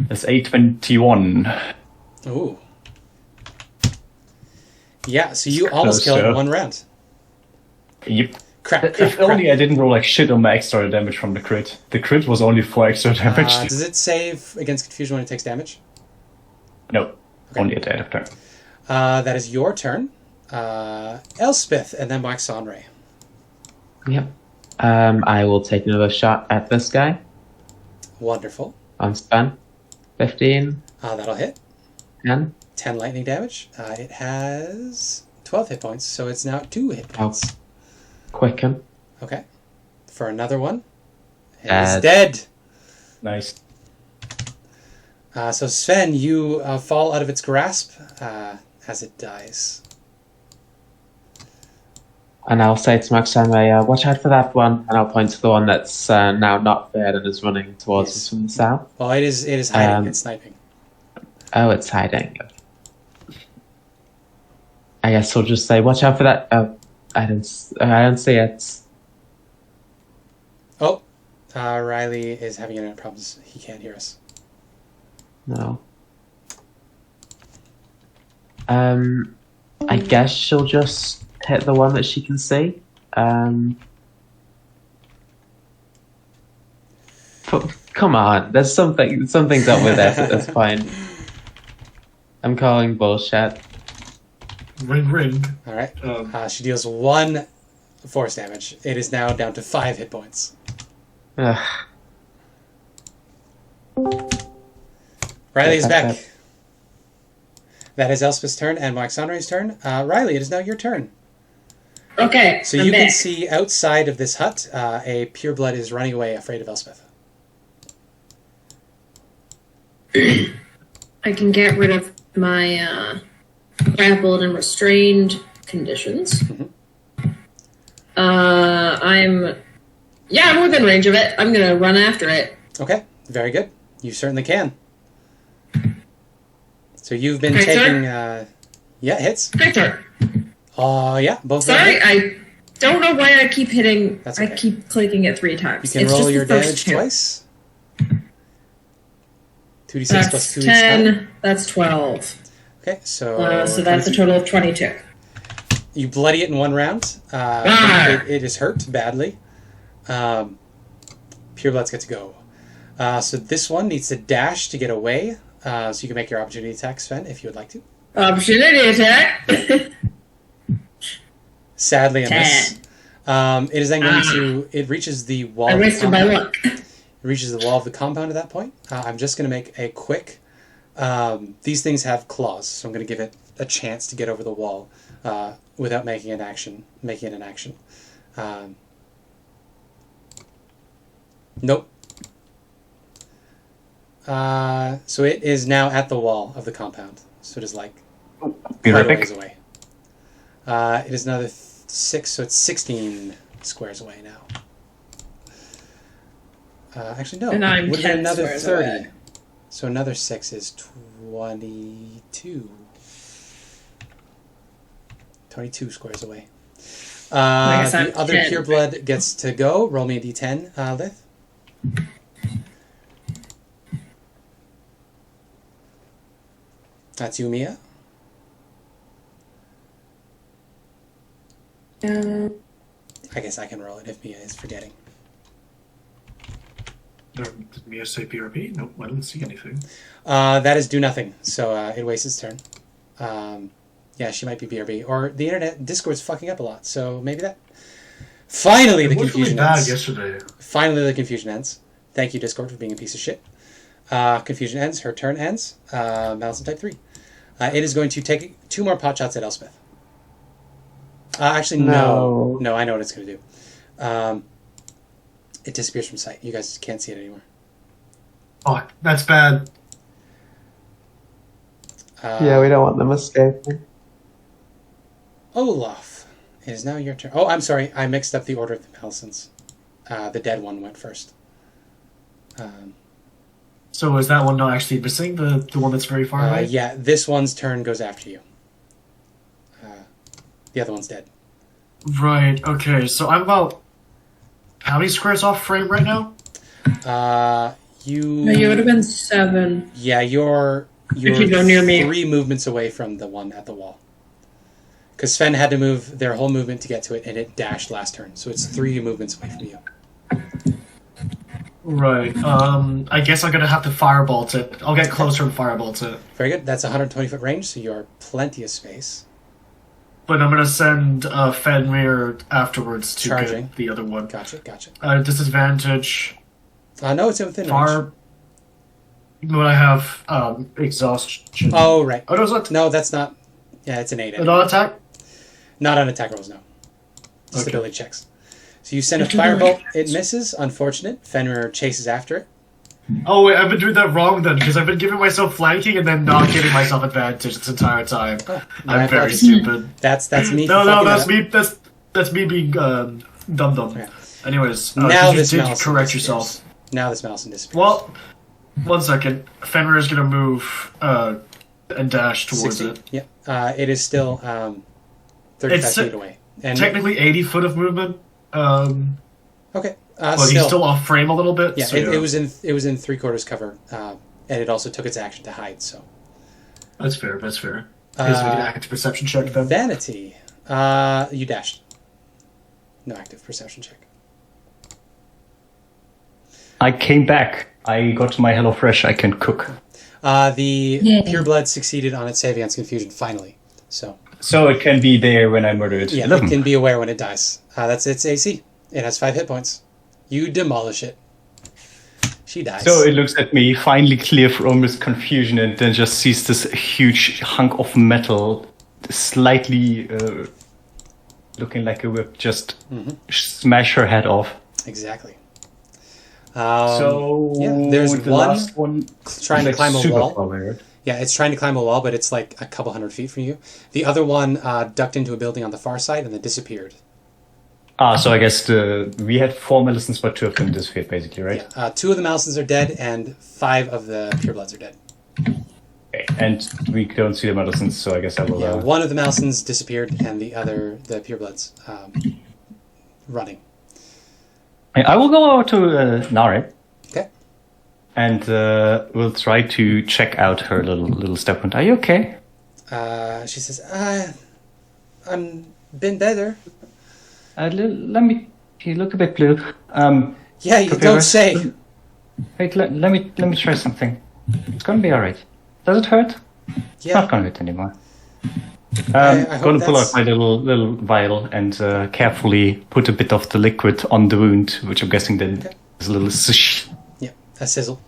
That's 821. Ooh. Yeah, so you almost Close, killed it in yeah. 1 round. Yep. Crap, crap, If crap. only I didn't roll like shit on my extra damage from the crit. The crit was only 4 extra damage. Does it save against confusion when it takes damage? No. Only at the end of turn. That is your turn. Elspeth, and then Mike Sonray. Yep. I will take another shot at this guy. Wonderful. On Sven. 15. That'll hit. 10. 10 lightning damage. It has 12 hit points, so it's now 2 hit points. Quicken. Okay. For another one. It's dead. Nice. So Sven, you fall out of its grasp as it dies. And I'll say to Max Samway, watch out for that one. And I'll point to the one that's now not dead and is running towards us from the south. Well, it is hiding. It's sniping. Oh, it's hiding. I guess we'll just say, watch out for that. Oh, I don't see it. Oh, Riley is having internet problems. He can't hear us. No. I guess she'll just hit the one that she can see. Come on, there's something's up with it at this point. I'm calling bullshit. Ring, ring. All right. She deals 1 force damage. It is now down to 5 hit points. Ugh. Riley is back. That is Elspeth's turn and Mike Sonray's turn. Riley, it is now your turn. Okay. So you can see outside of this hut, a pureblood is running away, afraid of Elspeth. I can get rid of my grappled and restrained conditions. Mm-hmm. I'm within range of it. I'm gonna run after it. Okay, very good. You certainly can. So you've been taking... hits. Victor. Yeah, both. Sorry, I don't know why I keep hitting... That's okay. I keep clicking it 3 times. You can roll just your the damage first 2. twice. 2d6 That's plus 2 10. That's 12. Okay, so... So that's a total of 22. You bloody it in 1 round. It is hurt badly. Purebloods get to go. So this one needs to dash to get away. So you can make your opportunity attack, Sven, if you would like to. Opportunity attack. Sadly, a miss. It is then going to... It reaches the wall. I wasted my luck. It reaches the wall of the compound at that point. I'm just going to make a quick... these things have claws, so I'm going to give it a chance to get over the wall without making it an action. Nope. So it is now at the wall of the compound. So it is like quite a ways away. It is another 6, so it's 16 squares away now. Actually, no. And I'm would have 10 been another squares 30. away. So another 6 is 22. 22 squares away. The other 10. pureblood gets to go. Roll me a d10, Lith. That's you, Mia. I guess I can roll it if Mia is forgetting. Did Mia say PRP? Nope, I didn't see anything. That is do nothing, so it wastes its turn. Yeah, she might be BRB. Or the internet, Discord's fucking up a lot, so maybe that... Finally, the confusion ends. Yesterday. Finally, the confusion ends. Thank you, Discord, for being a piece of shit. Confusion ends. Her turn ends. Malison type 3. It is going to take 2 more pot shots at Elspeth. Actually, no. No, I know what it's going to do. It disappears from sight. You guys can't see it anymore. Oh, that's bad. Yeah, we don't want them escaping. Olaf, it is now your turn. Oh, I'm sorry. I mixed up the order of the Malisons. The dead one went first. So is that one not actually missing? The one that's very far away? Yeah, this one's turn goes after you. The other one's dead. Right, okay. So I'm about... How many squares off frame right now? You would have been 7. Yeah, you're if you go near me. 3 movements away from the one at the wall. Because Sven had to move their whole movement to get to it, and it dashed last turn. So it's 3 movements away from you. Right. I guess I'm gonna have to firebolt it. I'll get closer and firebolt it. Very good. That's 120-foot range, so you are plenty of space. But I'm gonna send Fenrir afterwards to Charging. get the other one. Gotcha. Disadvantage. No, it's within range. Far. When I have exhaustion. Oh, right. Oh, no, it's not. No, that's not... Yeah, it's an 8. Not attack? Not on attack rolls, no. Just ability checks. So you send a firebolt. It misses. Unfortunate. Fenrir chases after it. Oh, wait, I've been doing that wrong then, because I've been giving myself flanking and then not giving myself advantage this entire time. Oh, I'm very stupid. That's me. No, that's me. me. That's me being dumb. Yeah. Anyways, Now did this you Malison correct disappears. yourself? Now this Malison disappears. Well, 1 second. Fenrir is gonna move and dash towards 60. it. Yeah. It is still 35 feet away. And Technically 80 foot of movement. okay. But he's still off frame a little bit. Yeah, so it was in 3/4 cover, and it also took its action to hide. So That's fair. Is we can active perception check then? Vanity, you dashed. No active perception check. I came back. I got my HelloFresh. I can cook. The Yay. pureblood succeeded on its Savian's confusion finally. So it can be there when I murder it. Yeah, 11. it can be aware when it dies. That's its AC. It has 5 hit points. You demolish it. She dies. So it looks at me, finally clear from its confusion, and then just sees this huge hunk of metal, slightly looking like a whip, just smash her head off. Exactly. So yeah, there's the one last one trying to like climb a super wall. powered. Yeah, it's trying to climb a wall, but it's like a couple hundred feet from you. The other one ducked into a building on the far side and then disappeared. So I guess we had 4 Millicents, but 2 of them disappeared, basically, right? Yeah, 2 of the Malisons are dead, and 5 of the purebloods are dead. Okay. And we don't see the Millicents, so I guess I will... Yeah, one of the Malisons disappeared, and the purebloods, running. I will go over to Nare. Okay. And we'll try to check out her little step wound. Are you okay? She says, I'm been better. Let me... You look a bit blue. Yeah, you don't say. Wait, let me try something. It's gonna be alright. Does it hurt? It's Yeah. not gonna hurt anymore. I hope Gonna pull that's- out my little vial and carefully put a bit of the liquid on the wound, which I'm guessing then is a little swish Yeah, a sizzle.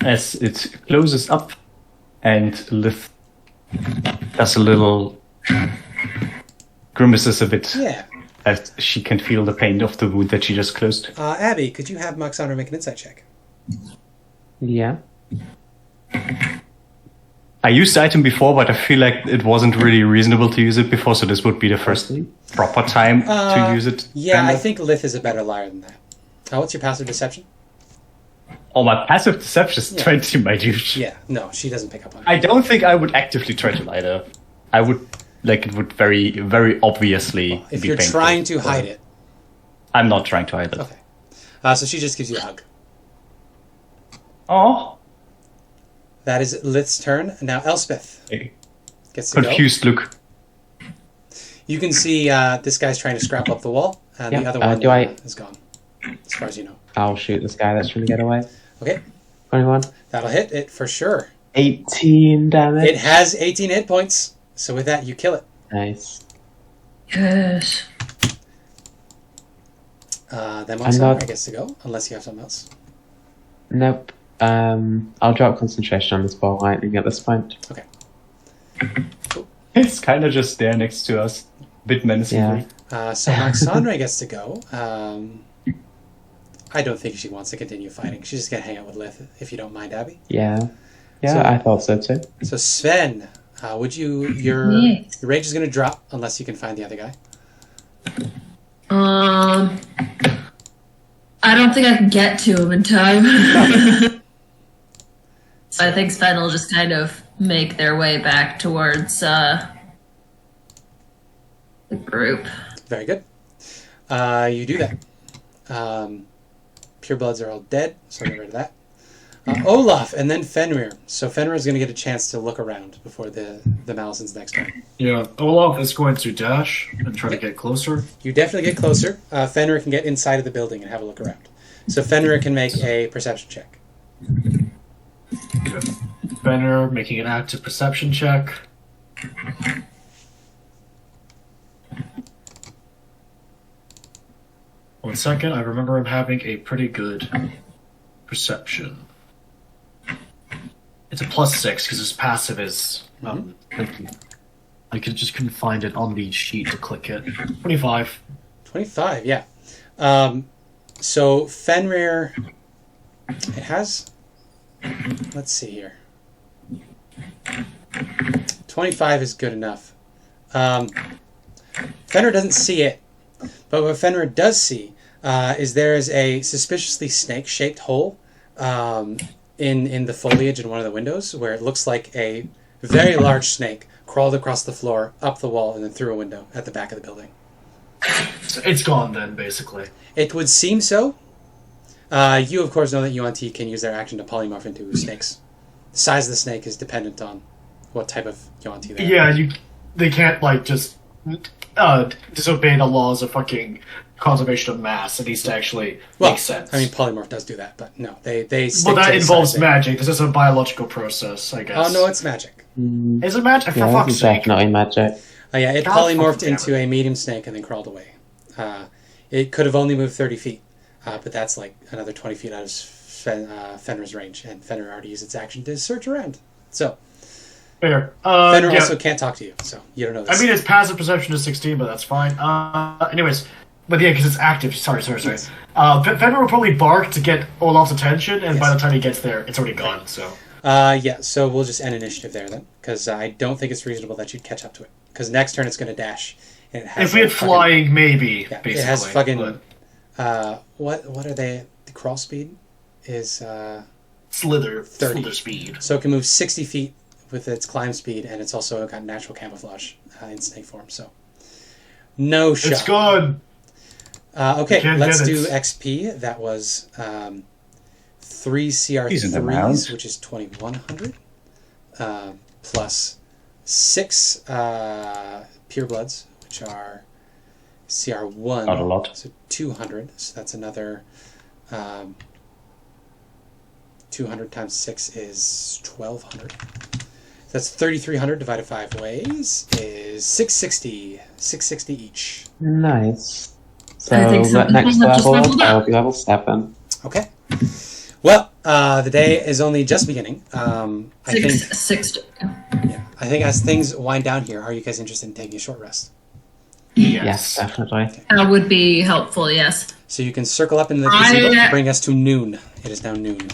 as it closes up, and Lith does a little grimaces a bit Yeah. as she can feel the pain of the wound that she just closed. Abby, could you have Moxandra make an insight check? Yeah. I used the item before, but I feel like it wasn't really reasonable to use it before, so this would be the first proper time to use it. Yeah, kind I of. think Lith is a better liar than that. What's your passive deception? Oh, my passive deception is Yeah. 20, my dude. Yeah, no, she doesn't pick up on it. I don't think I would actively try to lie though. I would, it would very, very obviously If be you're painful. trying to hide it. I'm not trying to hide it. Okay. So she just gives you a hug. Oh, That is Lith's turn. Now Elspeth gets to confused look. go. You can see this guy's trying to scrap up the wall, and the Yeah, other one do I- is gone, as far as you know. I'll shoot this guy that's trying to get away. Okay, 21. that'll hit it for sure. 18 damage. It has 18 hit points, so with that, you kill it. Yes. Nice. Then I'm not- Moxandra gets to go, unless you have something else. Nope. I'll drop concentration on this ball lightning at this point. Okay. It's kind of just there next to us, bit menacingly. So Moxandra gets to go. I don't think she wants to continue fighting. She's just gonna hang out with Lith, if you don't mind, Abby. Yeah. Yeah, So- I thought so too. So Sven, would you? Your Yes. rage is gonna drop unless you can find the other guy. I don't think I can get to him in time. So I think Sven will just kind of make their way back towards the group. Very good. You do that. Purebloods are all dead, so get rid of that. Olaf and then Fenrir. So Fenrir is going to get a chance to look around before the Malison's next turn. Yeah, Olaf is going to dash and try to get closer. You definitely get closer. Fenrir can get inside of the building and have a look around. So Fenrir can make a perception check. Good. Fenrir making an active perception check. One second, I remember him having a pretty good perception. It's a +6 because his passive is. I couldn't find it on the sheet to click it. 25. 25, yeah. So Fenrir, it has. Let's see here. 25 is good enough. Fenrir doesn't see it, but what Fenrir does see is there is a suspiciously snake-shaped hole in the foliage in one of the windows where it looks like a very large snake crawled across the floor, up the wall, and then through a window at the back of the building. So it's gone then, basically. It would seem so. You, of course, know that UNT can use their action to polymorph into snakes. The size of the snake is dependent on what type of UNT they are. Yeah, they can't, just disobey the laws of fucking conservation of mass. It needs to actually make sense. I mean, polymorph does do that, but no, they stick Well, that to the involves size magic. This is a biological process, I guess. Oh, no, it's magic. Is it magic? For Yeah, fuck's it's sake. definitely magic. Yeah, it God polymorphed fucking into a medium snake and then crawled away. It could have only moved 30 feet, but that's like another 20 feet out of Fenrir's range, and Fenrir already used its action to search around. So, Fair. Fenrir Yeah. also can't talk to you, so you don't know this. I mean, its passive perception is 16, but that's fine. Anyways, but yeah, because it's active. Sorry. Yes. Fenrir will probably bark to get Olaf's attention, and by Yes. the time he gets there, it's already gone, so... Yeah, so we'll just end initiative there then, because I don't think it's reasonable that you'd catch up to it. Because next turn it's going to dash. And it has If we had flying, maybe, yeah, basically. it has fucking... but what are they? The crawl speed is... Slither 30. speed. So it can move 60 feet with its climb speed, and it's also got natural camouflage in snake form, so... No shot. It's good! Okay, Can't let's get do it. XP. That was 3 Decent CR3s, amount. which is 2100, plus 6 purebloods, which are CR1. Not a lot. So 200. So that's another 200 times 6 is 1200. That's 3300 divided 5 ways is 660. 660 each. Nice. So I think some next people have just level, leveled up. I'll be level 7. Okay. Well, the day is only just beginning. I think as things wind down here, are you guys interested in taking a short rest? Yes, definitely. That would be helpful, yes. So you can circle up in the gazebo, bring us to noon. It is now noon.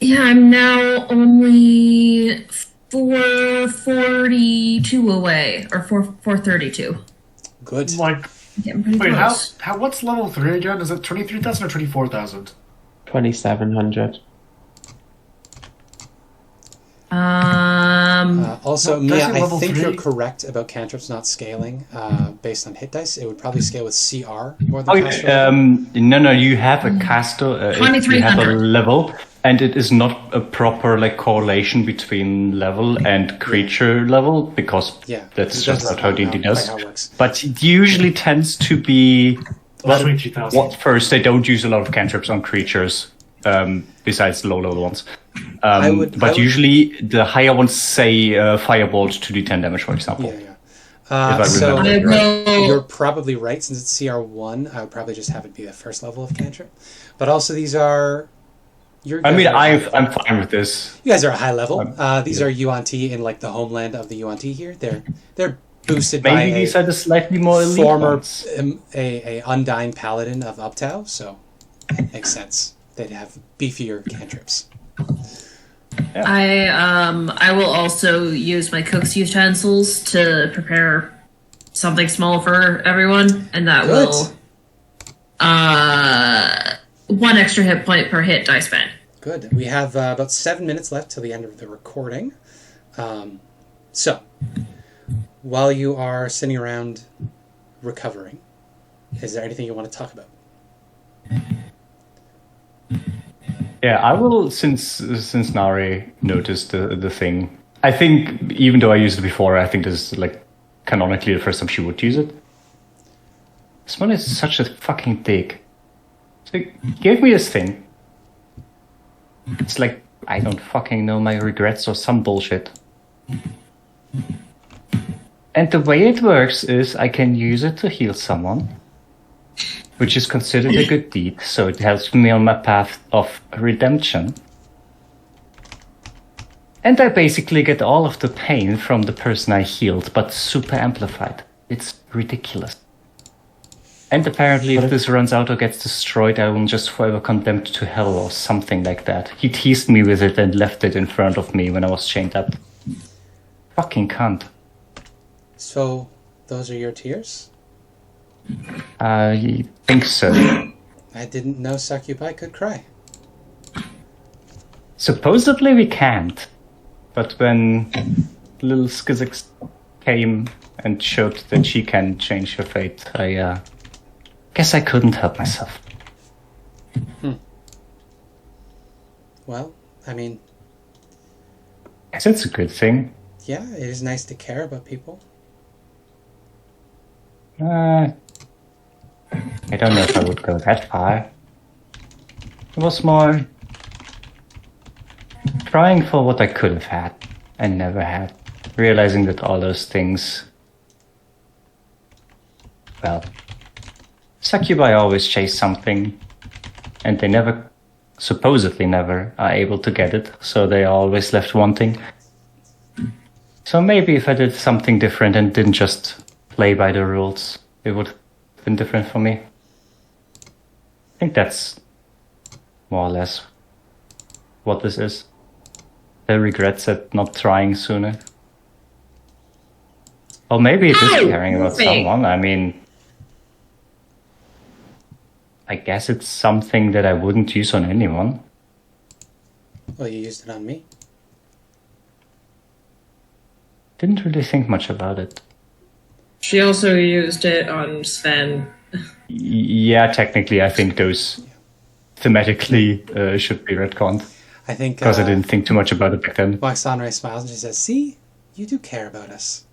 Yeah, I'm now only 442 away, or 432. Good. Getting pretty Wait, close. what's level 3 again? Is it 23,000 or 24,000? 2700. Also, No, Mia, doesn't I level think 3 you're correct about cantrips not scaling based on hit dice. It would probably scale with CR more than caster level. No, you have a caster, you have a 2300. level, and it is not a proper correlation between level and creature level, because Yeah, that's it just doesn't not how know D&D quite does. how it works. But it usually tends to be... Well, 22,000. First, they don't use a lot of cantrips on creatures, besides the low-level ones. I would- Usually the higher ones say firebolt to do 10 damage, for example. Yeah. I So remember. you're probably right. Since it's CR1, I would probably just have it be the first level of cantrip. But also these are... I'm fine with this. You guys are a high level. These are UNT in the homeland of the UNT here. They're boosted by Maybe these are the slightly more elite former ones. a undying paladin of Uptow, so it makes sense. They'd have beefier cantrips. I will also use my cook's utensils to prepare something small for everyone, and that Good. will 1 extra hit point per hit die spent. Good. We have about 7 minutes left till the end of the recording. So, while you are sitting around recovering, is there anything you want to talk about? Yeah, I will, since Nari noticed the thing. I think, even though I used it before, I think this is, canonically the first time she would use it. This one is such a fucking dick. So he gave me this thing. It's like, I don't fucking know, my regrets or some bullshit. And the way it works is I can use it to heal someone, which is considered a good deed, so it helps me on my path of redemption. And I basically get all of the pain from the person I healed, but super amplified. It's ridiculous. And apparently if this runs out or gets destroyed, I will just forever condemned to hell or something like that. He teased me with it and left it in front of me when I was chained up. Fucking cunt. So, those are your tears? I think so. I didn't know Succubi could cry. Supposedly we can't. But when little Skizix came and showed that she can change her fate, I guess I couldn't help myself. Well, I mean... Guess it's a good thing. Yeah, it is nice to care about people. I don't know if I would go that far. It was more trying for what I could have had and never had. Realizing that all those things... Well, Succubi always chase something, and they never, supposedly never, are able to get it, so they are always left wanting. So maybe if I did something different and didn't just play by the rules, it would have been different for me. I think that's more or less what this is. The regrets at not trying sooner. Or maybe it is caring about someone. I mean, I guess it's something that I wouldn't use on anyone. Well, you used it on me. Didn't really think much about it. She also used it on Sven. Yeah, technically, I think those thematically should be retconned. I think... Because I didn't think too much about it back then. Waxanray smiles and she says, see? You do care about us.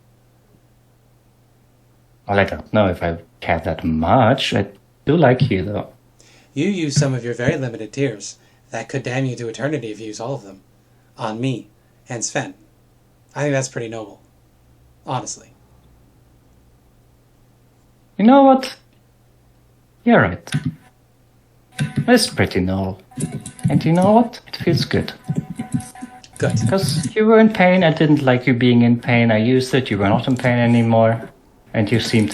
Well, I don't know if I care that much. I do like you, though. You use some of your very limited tears. That could damn you to eternity if you use all of them. On me and Sven. I think that's pretty noble. Honestly. You know what? You're right. It's pretty noble. And you know what? It feels good. Good. Because you were in pain, I didn't like you being in pain, I used it, you were not in pain anymore, and you seemed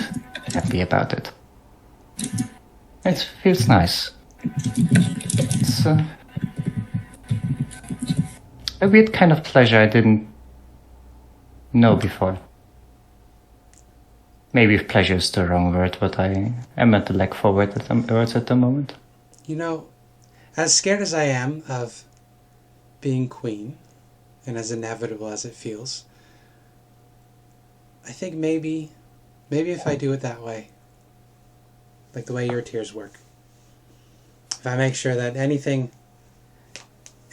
happy about it. It feels nice. It's a weird kind of pleasure I didn't know before. Maybe if pleasure is the wrong word, but I am at the lack for words at the moment. You know, as scared as I am of being queen, and as inevitable as it feels, I think maybe if I do it that way, like the way your tears work, if I make sure that anything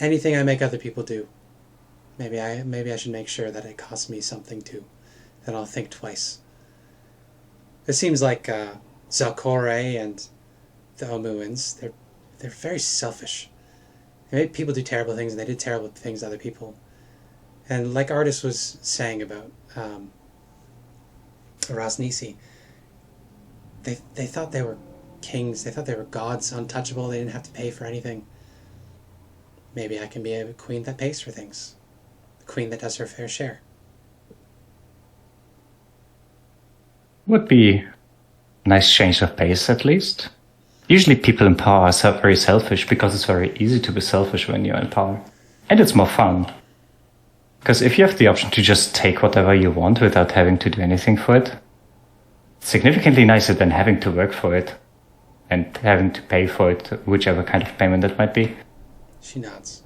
I make other people do, maybe I should make sure that it costs me something too, that I'll think twice. It seems like Zelkore and the Omuans, they're very selfish. They make people do terrible things, and they did terrible things to other people. And like Artis was saying about Erasnisi, they thought they were kings, they thought they were gods, untouchable, they didn't have to pay for anything. Maybe I can be a queen that pays for things. A queen that does her fair share. Would be a nice change of pace, at least. Usually people in power are very selfish because it's very easy to be selfish when you're in power. And it's more fun. Because if you have the option to just take whatever you want without having to do anything for it, it's significantly nicer than having to work for it and having to pay for it, whichever kind of payment that might be. She nods.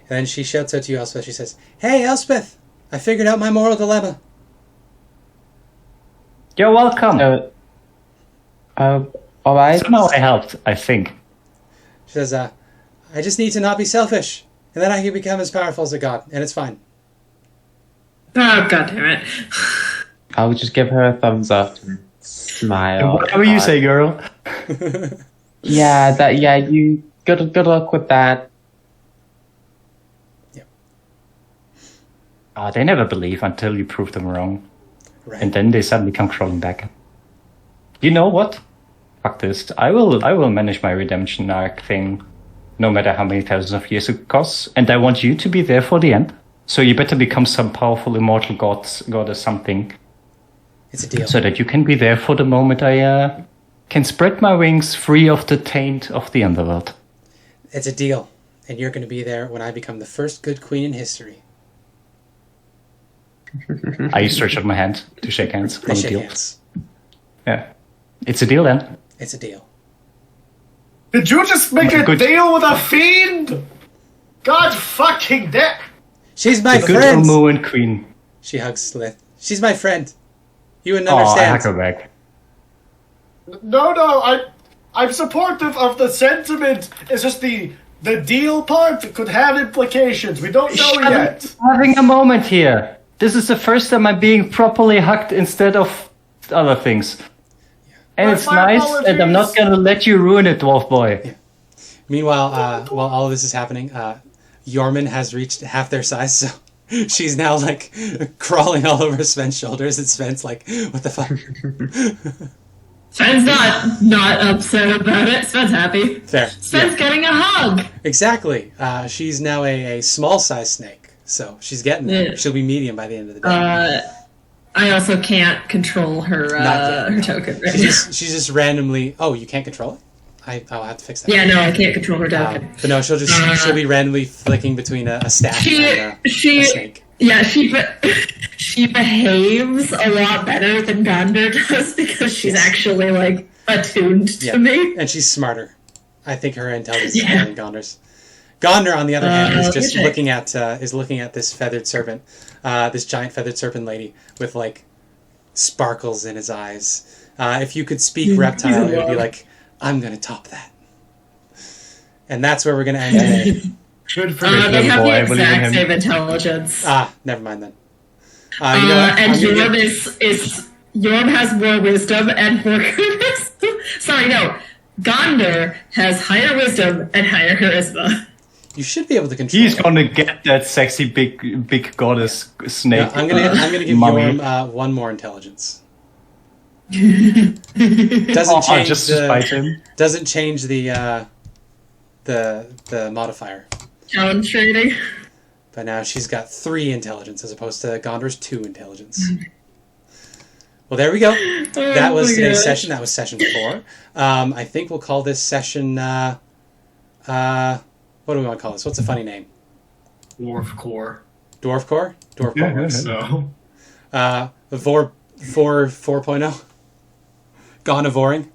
And then she shouts out to you, Elspeth. She says, "Hey, Elspeth! I figured out my moral dilemma." You're welcome. Alright. Somehow I helped, I think. She says, I just need to not be selfish, and then I can become as powerful as a god, and it's fine. Oh, god damn it. I would just give her a thumbs up and smile. Whatever you say, girl. You good luck with that. They never believe until you prove them wrong. Right. And then they suddenly come crawling back. You know what? Fuck this. I will manage my redemption arc thing, no matter how many thousands of years it costs. And I want you to be there for the end. So you better become some powerful immortal god or something. It's a deal. So that you can be there for the moment I can spread my wings free of the taint of the underworld. It's a deal. And you're going to be there when I become the first good queen in history. I stretch out my hand to shake hands. They shake hands. Yeah. It's a deal then. It's a deal. Did you just make a Good. deal with a fiend? God fucking damn! She's my The good friend. Omoan queen. She hugs Lith. She's my friend. You wouldn't Oh, I understand. hack her back. No, I'm supportive of the sentiment. It's just the deal part could have implications. We don't know yet. Having a moment here. This is the first time I'm being properly hugged instead of other things. And it's My nice, and I'm not gonna let you ruin it, dwarf boy. Meanwhile, while all of this is happening, Yorman has reached half their size, so she's now like crawling all over Sven's shoulders, and Sven's like, "What the fuck?" Sven's not upset about it. Sven's happy. Fair. Sven's getting a hug. Exactly. She's now a small size snake, so she's getting there. Yeah. She'll be medium by the end of the day. I also can't control her Not yet, her no. token. Right? She's just randomly. Oh, you can't control it. I'll have to fix that. Yeah, no, I can't control her token. But no, she'll be randomly flicking between a staff and a snake. Yeah, she behaves a lot better than Gondor does because she's actually like attuned to me. And she's smarter. I think her intelligence is better than Gondor's. Gondor, on the other hand, is just looking at this feathered serpent, this giant feathered serpent lady with like sparkles in his eyes. If you could speak reptile, it would be like, "I'm gonna top that." And that's where we're gonna end today. Good for you. They have boy, I the believe in exact him. same intelligence. Never mind then. You know what? And I'm gonna Yorm give- Yorm has more wisdom and more charisma. Sorry, no. Gondor has higher wisdom and higher charisma. You should be able to control. He's it. gonna get that sexy big goddess snake. No, I'm gonna give mummy. Yorm one more intelligence. Doesn't change just to spite him. Doesn't change the modifier. Challenge trading. But now she's got 3 intelligence as opposed to Gondor's 2 intelligence. Well, there we go. That was today's session. That was session 4. I think we'll call this session. What do we want to call this? What's a funny name? Dwarf core. Dwarf Core? Dwarf Core works. So. Vored 4.0. Gone of Voring.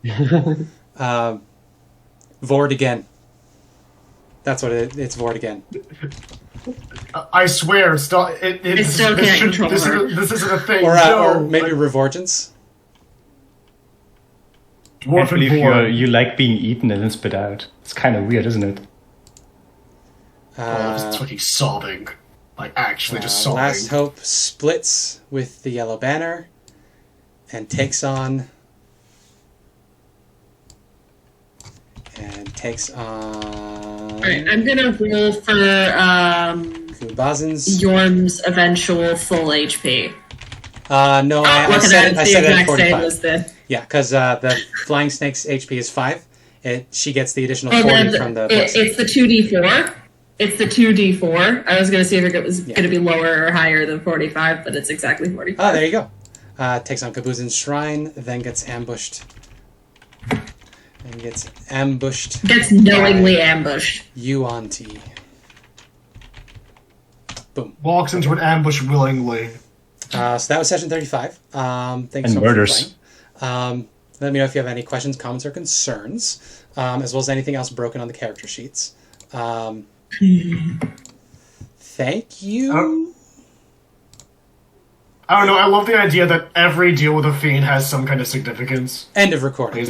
Vored again. That's what it's Vored again. I swear, it's not. I still can't control her. This isn't a thing. Or no, maybe Revorgence. I Dwarf believe and Boar. you like being eaten and then spit out. It's kind of weird, isn't it? I was fucking sobbing. Like, actually just sobbing. Last Hope splits with the Yellow Banner and takes on. Alright, I'm gonna roll for Kubazin's. Yorm's eventual full HP. No, I said it at 45. As the Yeah, because the Flying Snake's HP is 5. She gets the additional 40 from the. It's the 2d4. It's the 2d4. I was gonna see if it was gonna be lower or higher than 45, but it's exactly 45. Oh, there you go. Takes on Kabuzin's Shrine, then gets ambushed. Gets knowingly ambushed. Yuan-Ti. Boom. Walks into an ambush willingly. So that was session 35. Thanks And so much murders. for playing. Let me know if you have any questions, comments, or concerns, as well as anything else broken on the character sheets. Thank you. I don't know, I love the idea that every deal with a fiend has some kind of significance. End of recording.